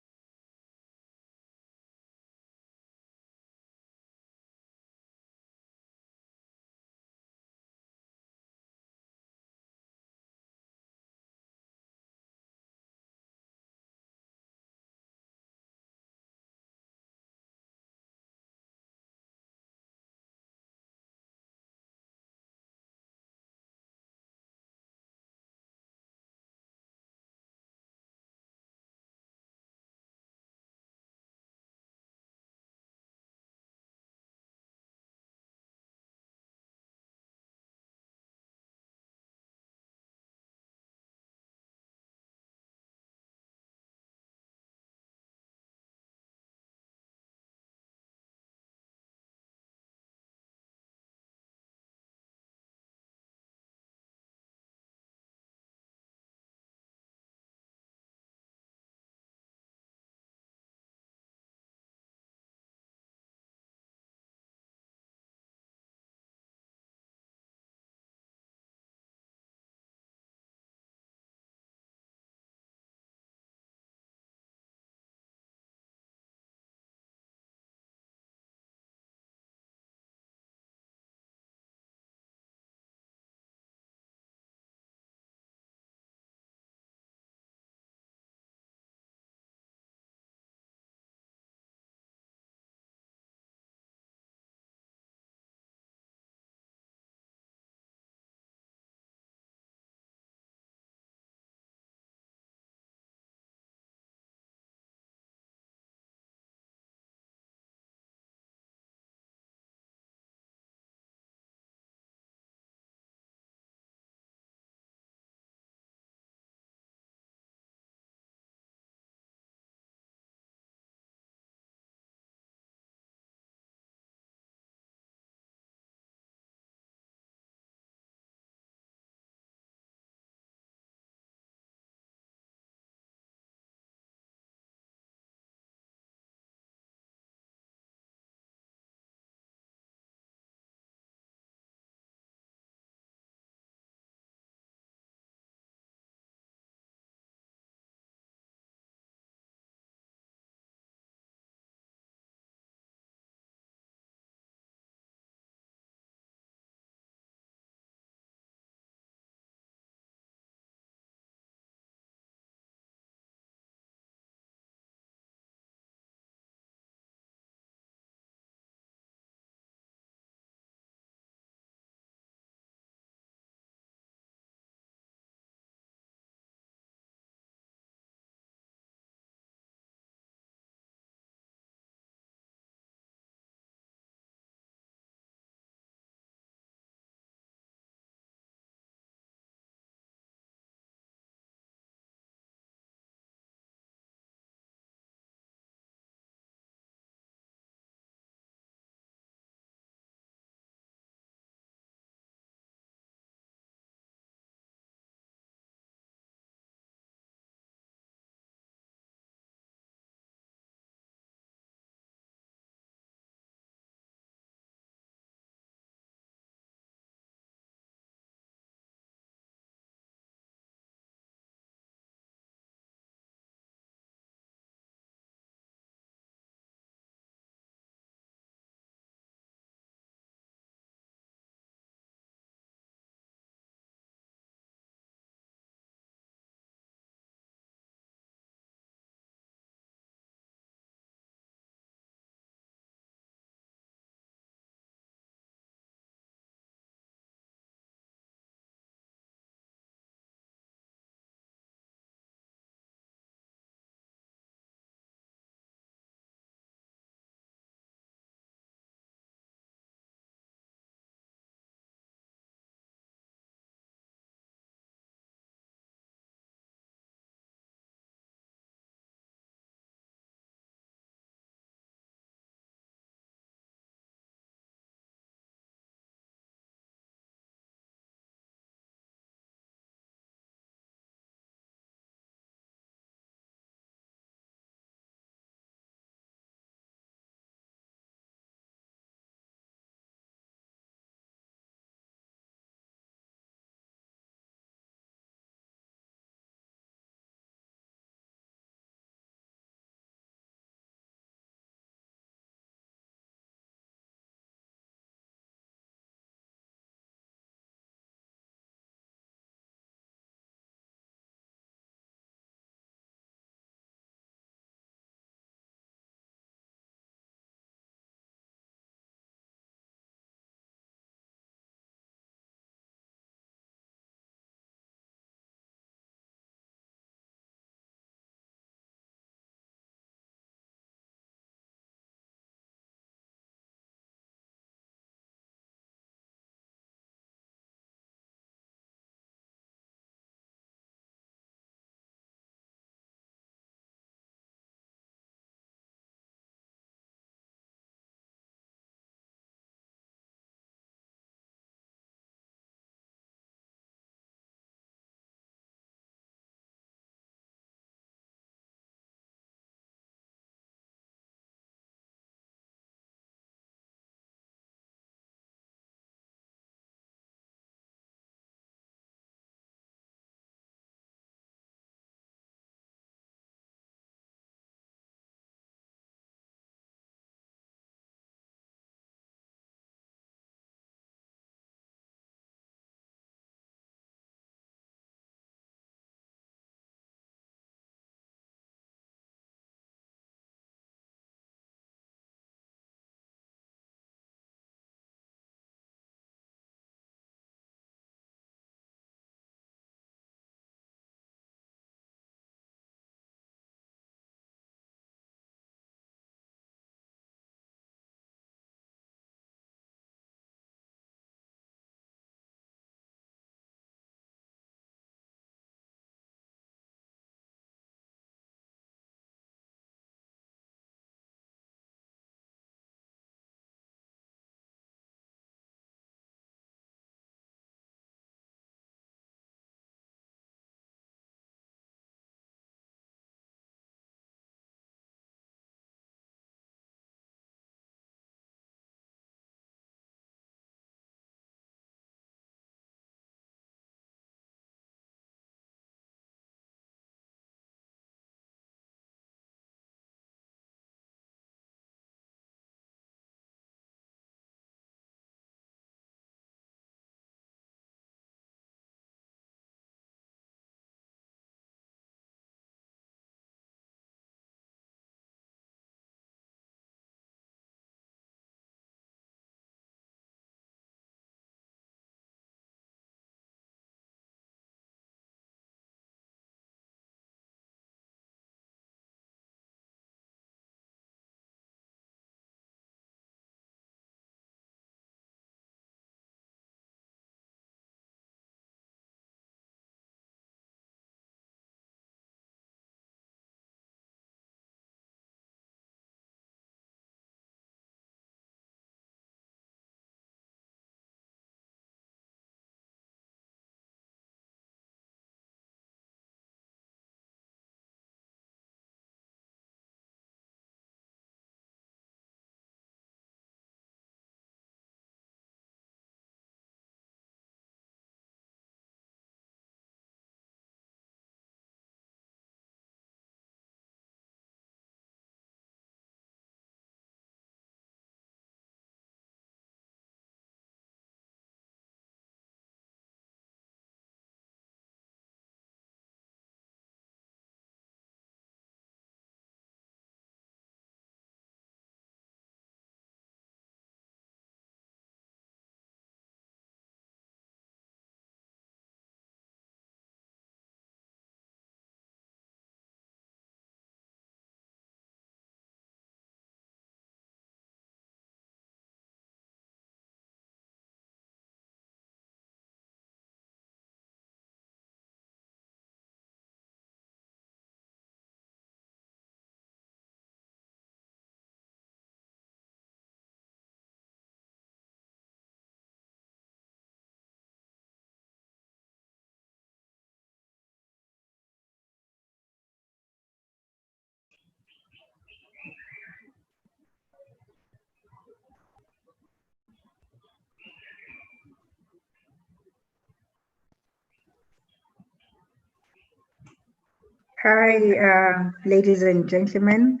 Hi, ladies and gentlemen.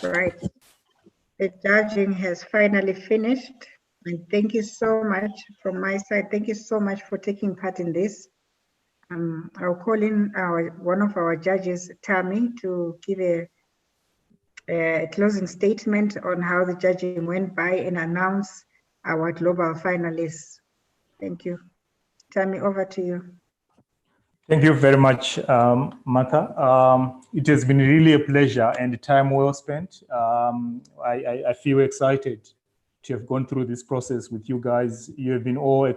Right, the judging has finally finished. And thank you so much from my side. Thank you so much for taking part in this. I'll call in one of our judges, Tammy, to give a closing statement on how the judging went by and announce our global finalists. Thank you. Tammy, over to you. Thank you very much, Martha. It has been really a pleasure and time well spent. I feel excited to have gone through this process with you guys. You have been all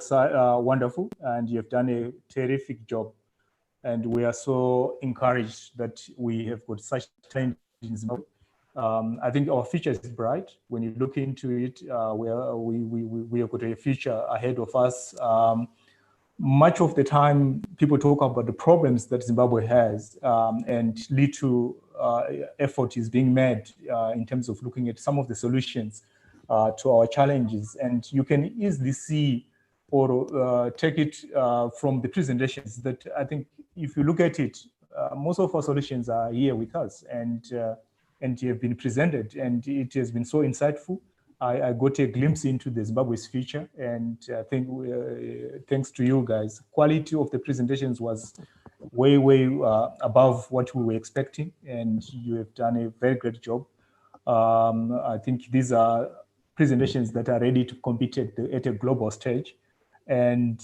wonderful, and you have done a terrific job. And we are so encouraged that we have got such talent in Zimbabwe. I think our future is bright. When you look into it, we have got a future ahead of us. Much of the time, people talk about the problems that Zimbabwe has, and little effort is being made in terms of looking at some of the solutions to our challenges. And you can easily see or take it from the presentations that I think if you look at it, most of our solutions are here with us and have been presented, and it has been so insightful. I got a glimpse into the Zimbabwe's future, and I think thanks to you guys, quality of the presentations was way above what we were expecting, and you have done a very great job. I think these are presentations that are ready to compete at a global stage, and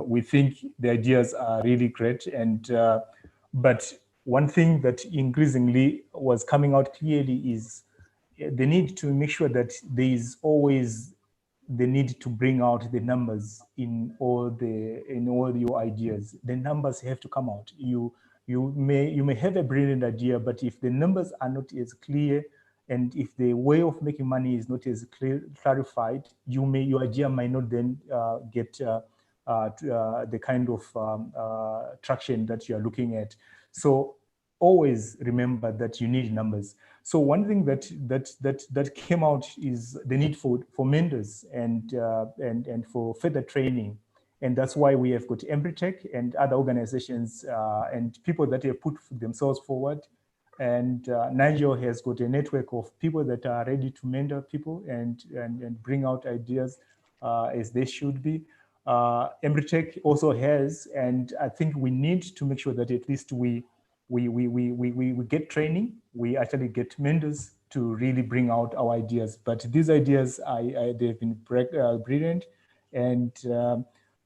we think the ideas are really great. And but one thing that increasingly was coming out clearly is the need to make sure that there is always the need to bring out the numbers in all your ideas. The numbers have to come out. You may have a brilliant idea, but if the numbers are not as clear, and if the way of making money is not as clarified, your idea might not then get the kind of traction that you are looking at. So always remember that you need numbers. So one thing that came out is the need for mentors and for further training, and that's why we have got Embrytech and other organizations and people that have put themselves forward. And Nigel has got a network of people that are ready to mentor people and bring out ideas as they should be. Embrytech also has, and I think we need to make sure that at least we get training, we actually get mentors to really bring out our ideas. But these ideas, they've been brilliant. And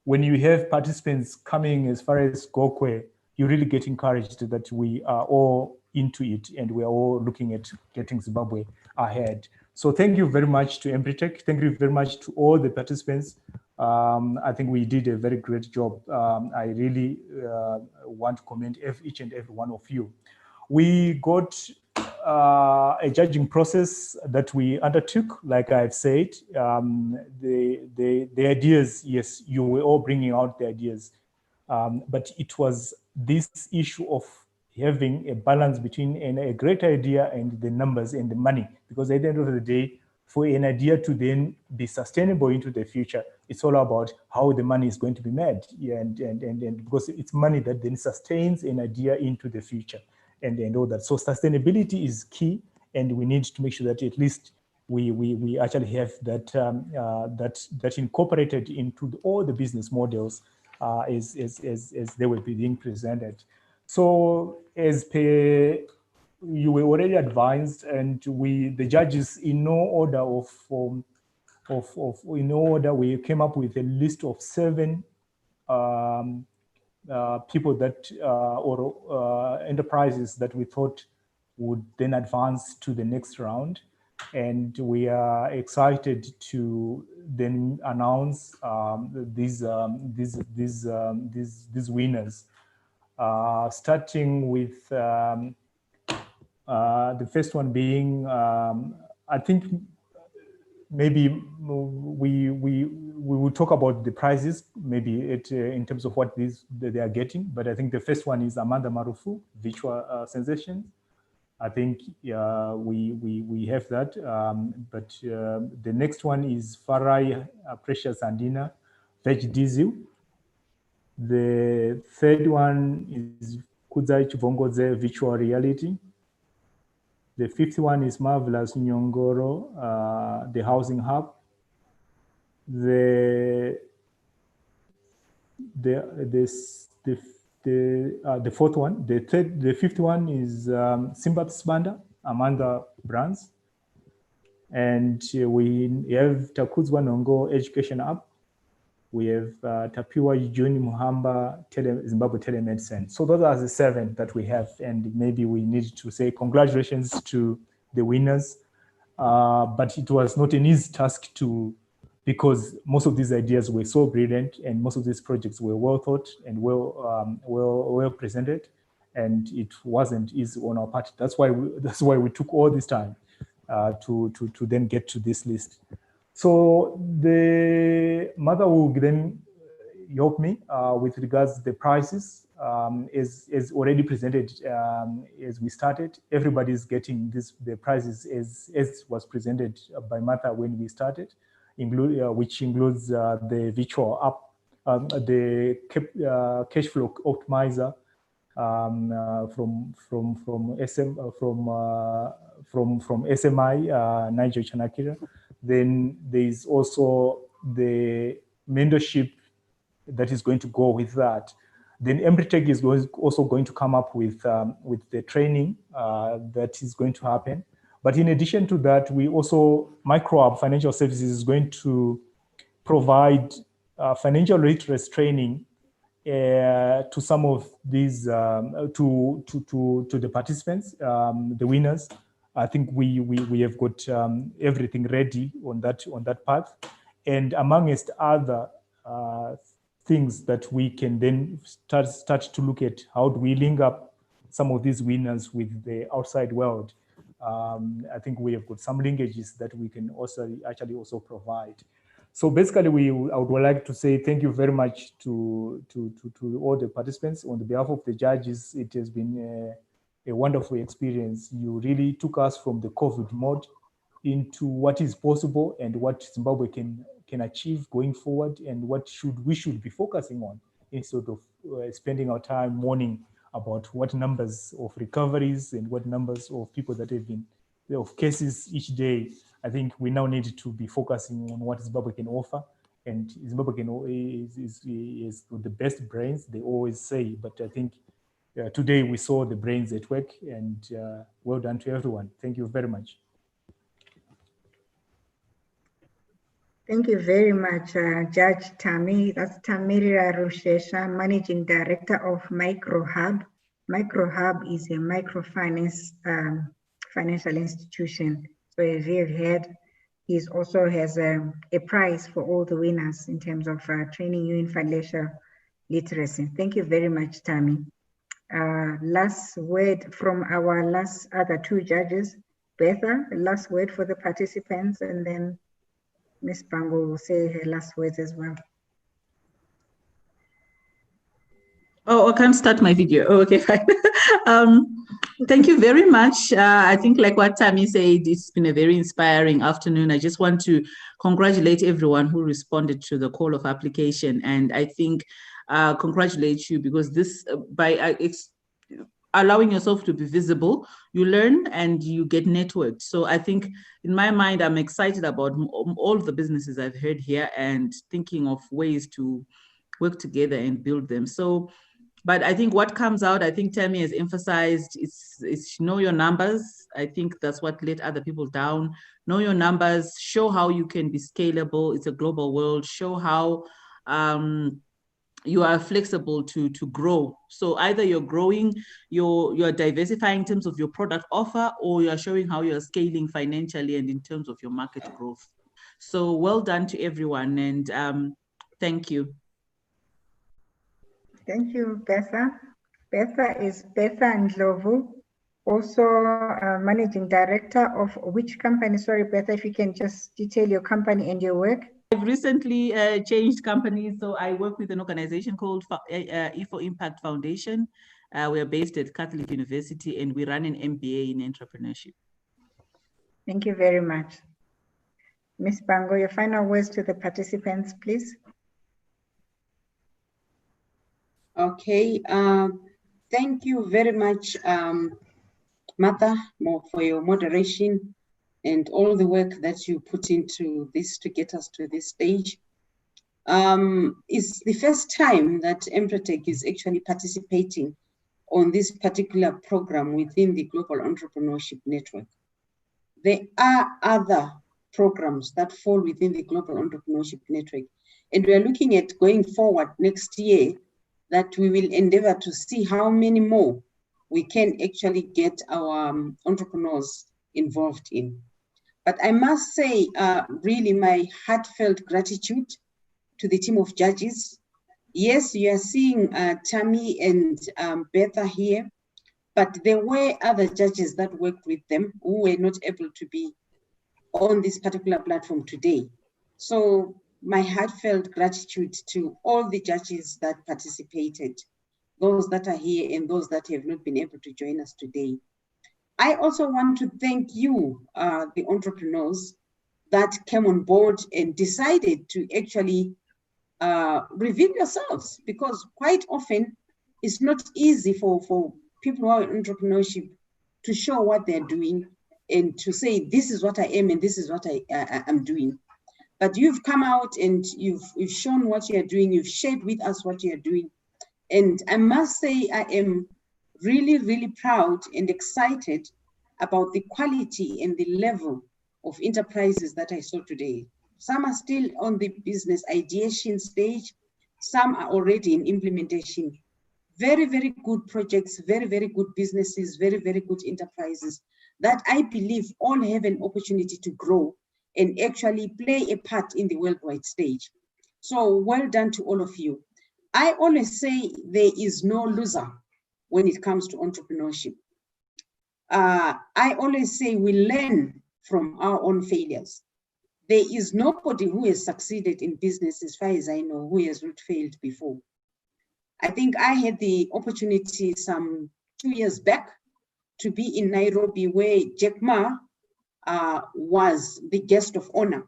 when you have participants coming as far as Gokwe, you really get encouraged that we are all into it and we're all looking at getting Zimbabwe ahead. So thank you very much to Embrytech. Thank you very much to all the participants. I think we did a very great job. I really want to commend each and every one of you. We got a judging process that we undertook, like I've said. The ideas, yes, you were all bringing out the ideas, but it was this issue of having a balance between a great idea and the numbers and the money, because at the end of the day, for an idea to then be sustainable into the future, it's all about how the money is going to be made. Yeah, and because it's money that then sustains an idea into the future and all that. So sustainability is key, and we need to make sure that at least we actually have that that incorporated into all the business models as they will be being presented. So as per you were already advised, and the judges in no order we came up with a list of 7 people that or enterprises that we thought would then advance to the next round, and we are excited to then announce these winners, starting with the first one being I think maybe we will talk about the prizes maybe in terms of what they are getting, but I think the first one is Amanda Marufu, Virtual Sensations. I think we have that, but the next one is Farai Precious Andina, Veg Diesel. The third one is Kudzai Chivongodze Virtual Reality. The fifth one is Marvelous Nyongoro, the Housing Hub. The fourth one, the fifth one is Simbath Banda, Amanda Brands. And we have Takudzwa Nongo Education App. We have Tapiwa Juni Muhamba Zimbabwe Telemedicine. So those are the 7 that we have. And maybe we need to say congratulations to the winners. But it was not an easy task because most of these ideas were so brilliant and most of these projects were well thought and well presented. And it wasn't easy on our part. That's why we took all this time to then get to this list. So the mother will then help me with regards to the prices. Is already presented as we started. Everybody's getting the prices as was presented by Martha when we started, which includes the virtual app, the cash flow optimizer from SMI Nigel Chanakira. Then there's also the mentorship that is going to go with that. Then Embrytech is also going to come up with the training that is going to happen. But in addition to that, we also, MicroHub Financial Services is going to provide financial literacy training to some of these, to the participants, the winners. I think we have got everything ready on that path. And amongst other things that we can then start to look at, how do we link up some of these winners with the outside world? I think we have got some linkages that we can also provide. So basically, I would like to say thank you very much to all the participants. On behalf of the judges, it has been a wonderful experience. You really took us from the COVID mode into what is possible and what Zimbabwe can achieve going forward, and what we should be focusing on, instead of spending our time mourning about what numbers of recoveries and what numbers of people that have been, of cases each day. I think we now need to be focusing on what Zimbabwe can offer, and Zimbabwe is the best brains, they always say. But I think today we saw the brains at work, and well done to everyone. Thank you very much. Thank you very much, Judge Tami. That's Tamirira Rushesha, Managing Director of MicroHub. MicroHub is a microfinance financial institution. So as you've heard, he also has a prize for all the winners in terms of training you in financial literacy. Thank you very much, Tami. Last word from our other 2 judges. Betha, last word for the participants, and then Ms. Bango will say her last words as well. Oh, I can't start my video. Oh, okay, fine. Thank you very much. I think like what Tami said, it's been a very inspiring afternoon. I just want to congratulate everyone who responded to the call of application. And I think congratulate you, because this, by allowing yourself to be visible, you learn and you get networked. So I think in my mind, I'm excited about all the businesses I've heard here and thinking of ways to work together and build them. So, but I think what comes out, I think Tami has emphasized, it's know your numbers. I think that's what let other people down. Know your numbers, show how you can be scalable. It's a global world. Show how you are flexible to grow. So either you're growing, you're diversifying in terms of your product offer, or you're showing how you're scaling financially and in terms of your market growth. So well done to everyone, and thank you. Thank you, Betha. Betha is Betha Ndlovu, also Managing Director of which company? Sorry, Betha, if you can just detail your company and your work. I've recently changed companies, so I work with an organization called E4 Impact Foundation. We are based at Catholic University, and we run an MBA in entrepreneurship. Thank you very much. Ms. Bango, your final words to the participants, please. Okay, thank you very much, Martha, for your moderation and all the work that you put into this to get us to this stage. It's the first time that Empretech is actually participating on this particular program within the Global Entrepreneurship Network. There are other programs that fall within the Global Entrepreneurship Network, and we are looking at going forward next year that we will endeavor to see how many more we can actually get our entrepreneurs involved in. But I must say, really my heartfelt gratitude to the team of judges. Yes, you are seeing Tammy and Betha here, but there were other judges that worked with them who were not able to be on this particular platform today. So my heartfelt gratitude to all the judges that participated, those that are here and those that have not been able to join us today. I also want to thank you, the entrepreneurs that came on board and decided to actually reveal yourselves, because quite often it's not easy for people who are in entrepreneurship to show what they're doing and to say, this is what I am and this is what I am doing. But you've come out and you've shown what you're doing, you've shared with us what you're doing. And I must say, I am really, really proud and excited about the quality and the level of enterprises that I saw today. Some are still on the business ideation stage. Some are already in implementation. Very, very good projects, very, very good businesses, very, very good enterprises that I believe all have an opportunity to grow and actually play a part in the worldwide stage. So well done to all of you. I always say there is no loser when it comes to entrepreneurship. I always say we learn from our own failures. There is nobody who has succeeded in business, as far as I know, who has not failed before. I think I had the opportunity some 2 years back to be in Nairobi, where Jack Ma was the guest of honor.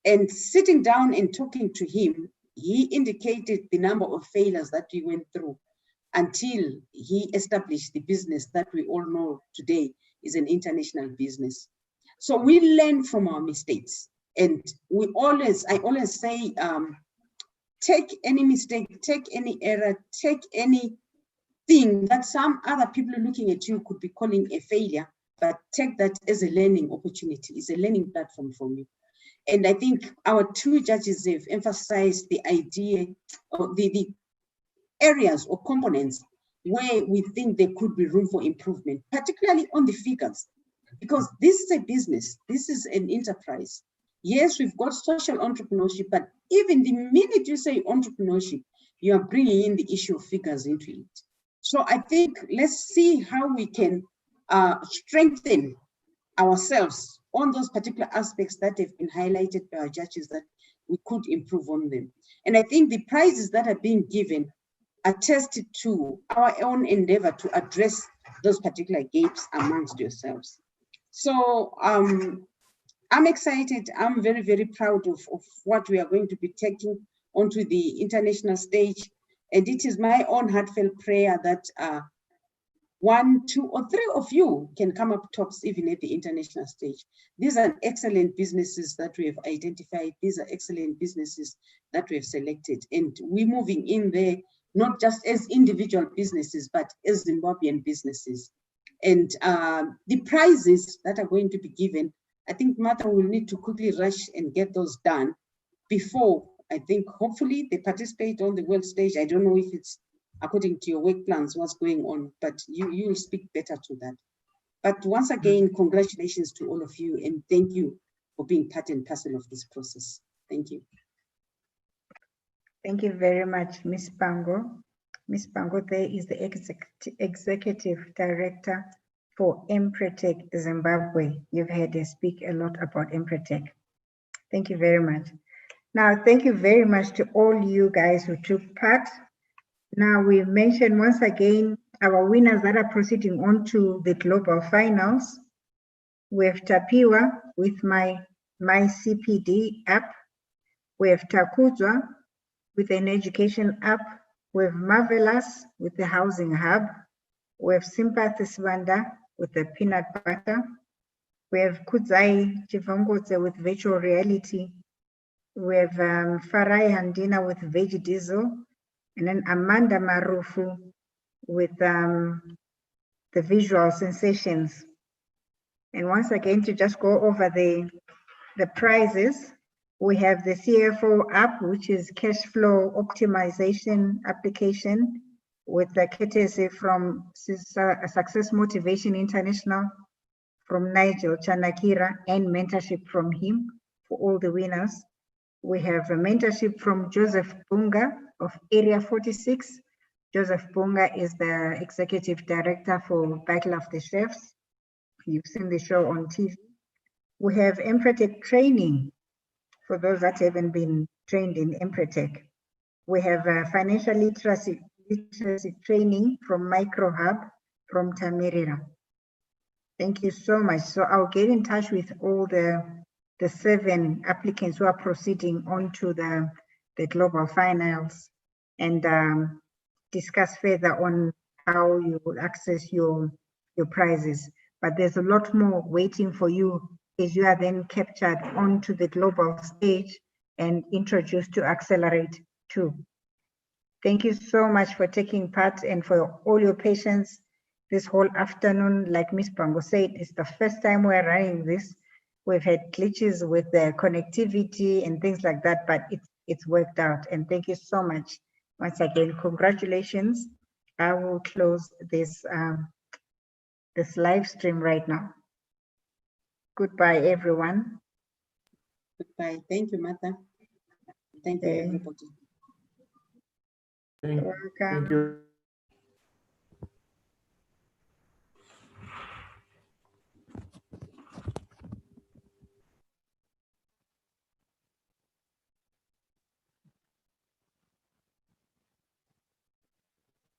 And sitting down and talking to him, he indicated the number of failures that we went through until he established the business that we all know today is an international business. So we learn from our mistakes. And I always say, take any mistake, take any error, take anything that some other people looking at you could be calling a failure, but take that as a learning opportunity. It's a learning platform for you. And I think our two judges have emphasized the idea of the areas or components where we think there could be room for improvement, particularly on the figures, because this is a business, this is an enterprise. Yes, we've got social entrepreneurship, but even the minute you say entrepreneurship, you are bringing in the issue of figures into it. So I think let's see how we can strengthen ourselves on those particular aspects that have been highlighted by our judges that we could improve on them. And I think the prizes that are being given attested to our own endeavor to address those particular gaps amongst yourselves. So I'm excited. I'm very, very proud of what we are going to be taking onto the international stage. And it is my own heartfelt prayer that 1, 2, or 3 of you can come up tops even at the international stage. These are excellent businesses that we have identified. These are excellent businesses that we have selected. And we're moving in there, not just as individual businesses, but as Zimbabwean businesses. And the prizes that are going to be given, I think Martha will need to quickly rush and get those done before, I think, hopefully they participate on the world stage. I don't know if it's according to your work plans, what's going on, but you will speak better to that. But once again, congratulations to all of you, and thank you for being part and parcel of this process. Thank you. Thank you very much, Ms. Pango. Ms. Pango there is the Executive Director for Empretech Zimbabwe. You've heard her speak a lot about Empretech. Thank you very much. Now, thank you very much to all you guys who took part. Now, we mentioned once again our winners that are proceeding on to the global finals. We have Tapiwa with my CPD app. We have Takuzwa with an education app. We have Marvelous with the Housing Hub. We have Sympathy Swanda with the peanut butter. We have Kudzai Chivangotse with virtual reality. We have Farai Handina with Veggie Diesel. And then Amanda Marufu with the visual sensations. And once again, to just go over the prizes, we have the CFO app, which is cash flow optimization application with the courtesy from Success Motivation International, from Nigel Chanakira, and mentorship from him for all the winners. We have a mentorship from Joseph Bunga of Area 46. Joseph Bunga is the executive director for Battle of the Chefs. You've seen the show on TV. We have Empretech training for those that haven't been trained in Empretech. We have financial literacy training from MicroHub from Tamirira. Thank you so much. So I'll get in touch with all the 7 applicants who are proceeding onto the global finals and discuss further on how you will access your prizes. But there's a lot more waiting for you as you are then captured onto the global stage and introduced to Accelerate 2. Thank you so much for taking part and for all your patience this whole afternoon. Like Ms. Pango said, it's the first time we're running this. We've had glitches with the connectivity and things like that, but it's worked out. And thank you so much. Once again, congratulations. I will close this live stream right now. Goodbye, everyone. Goodbye. Thank you, Martha. Thank you, everybody. Thank you.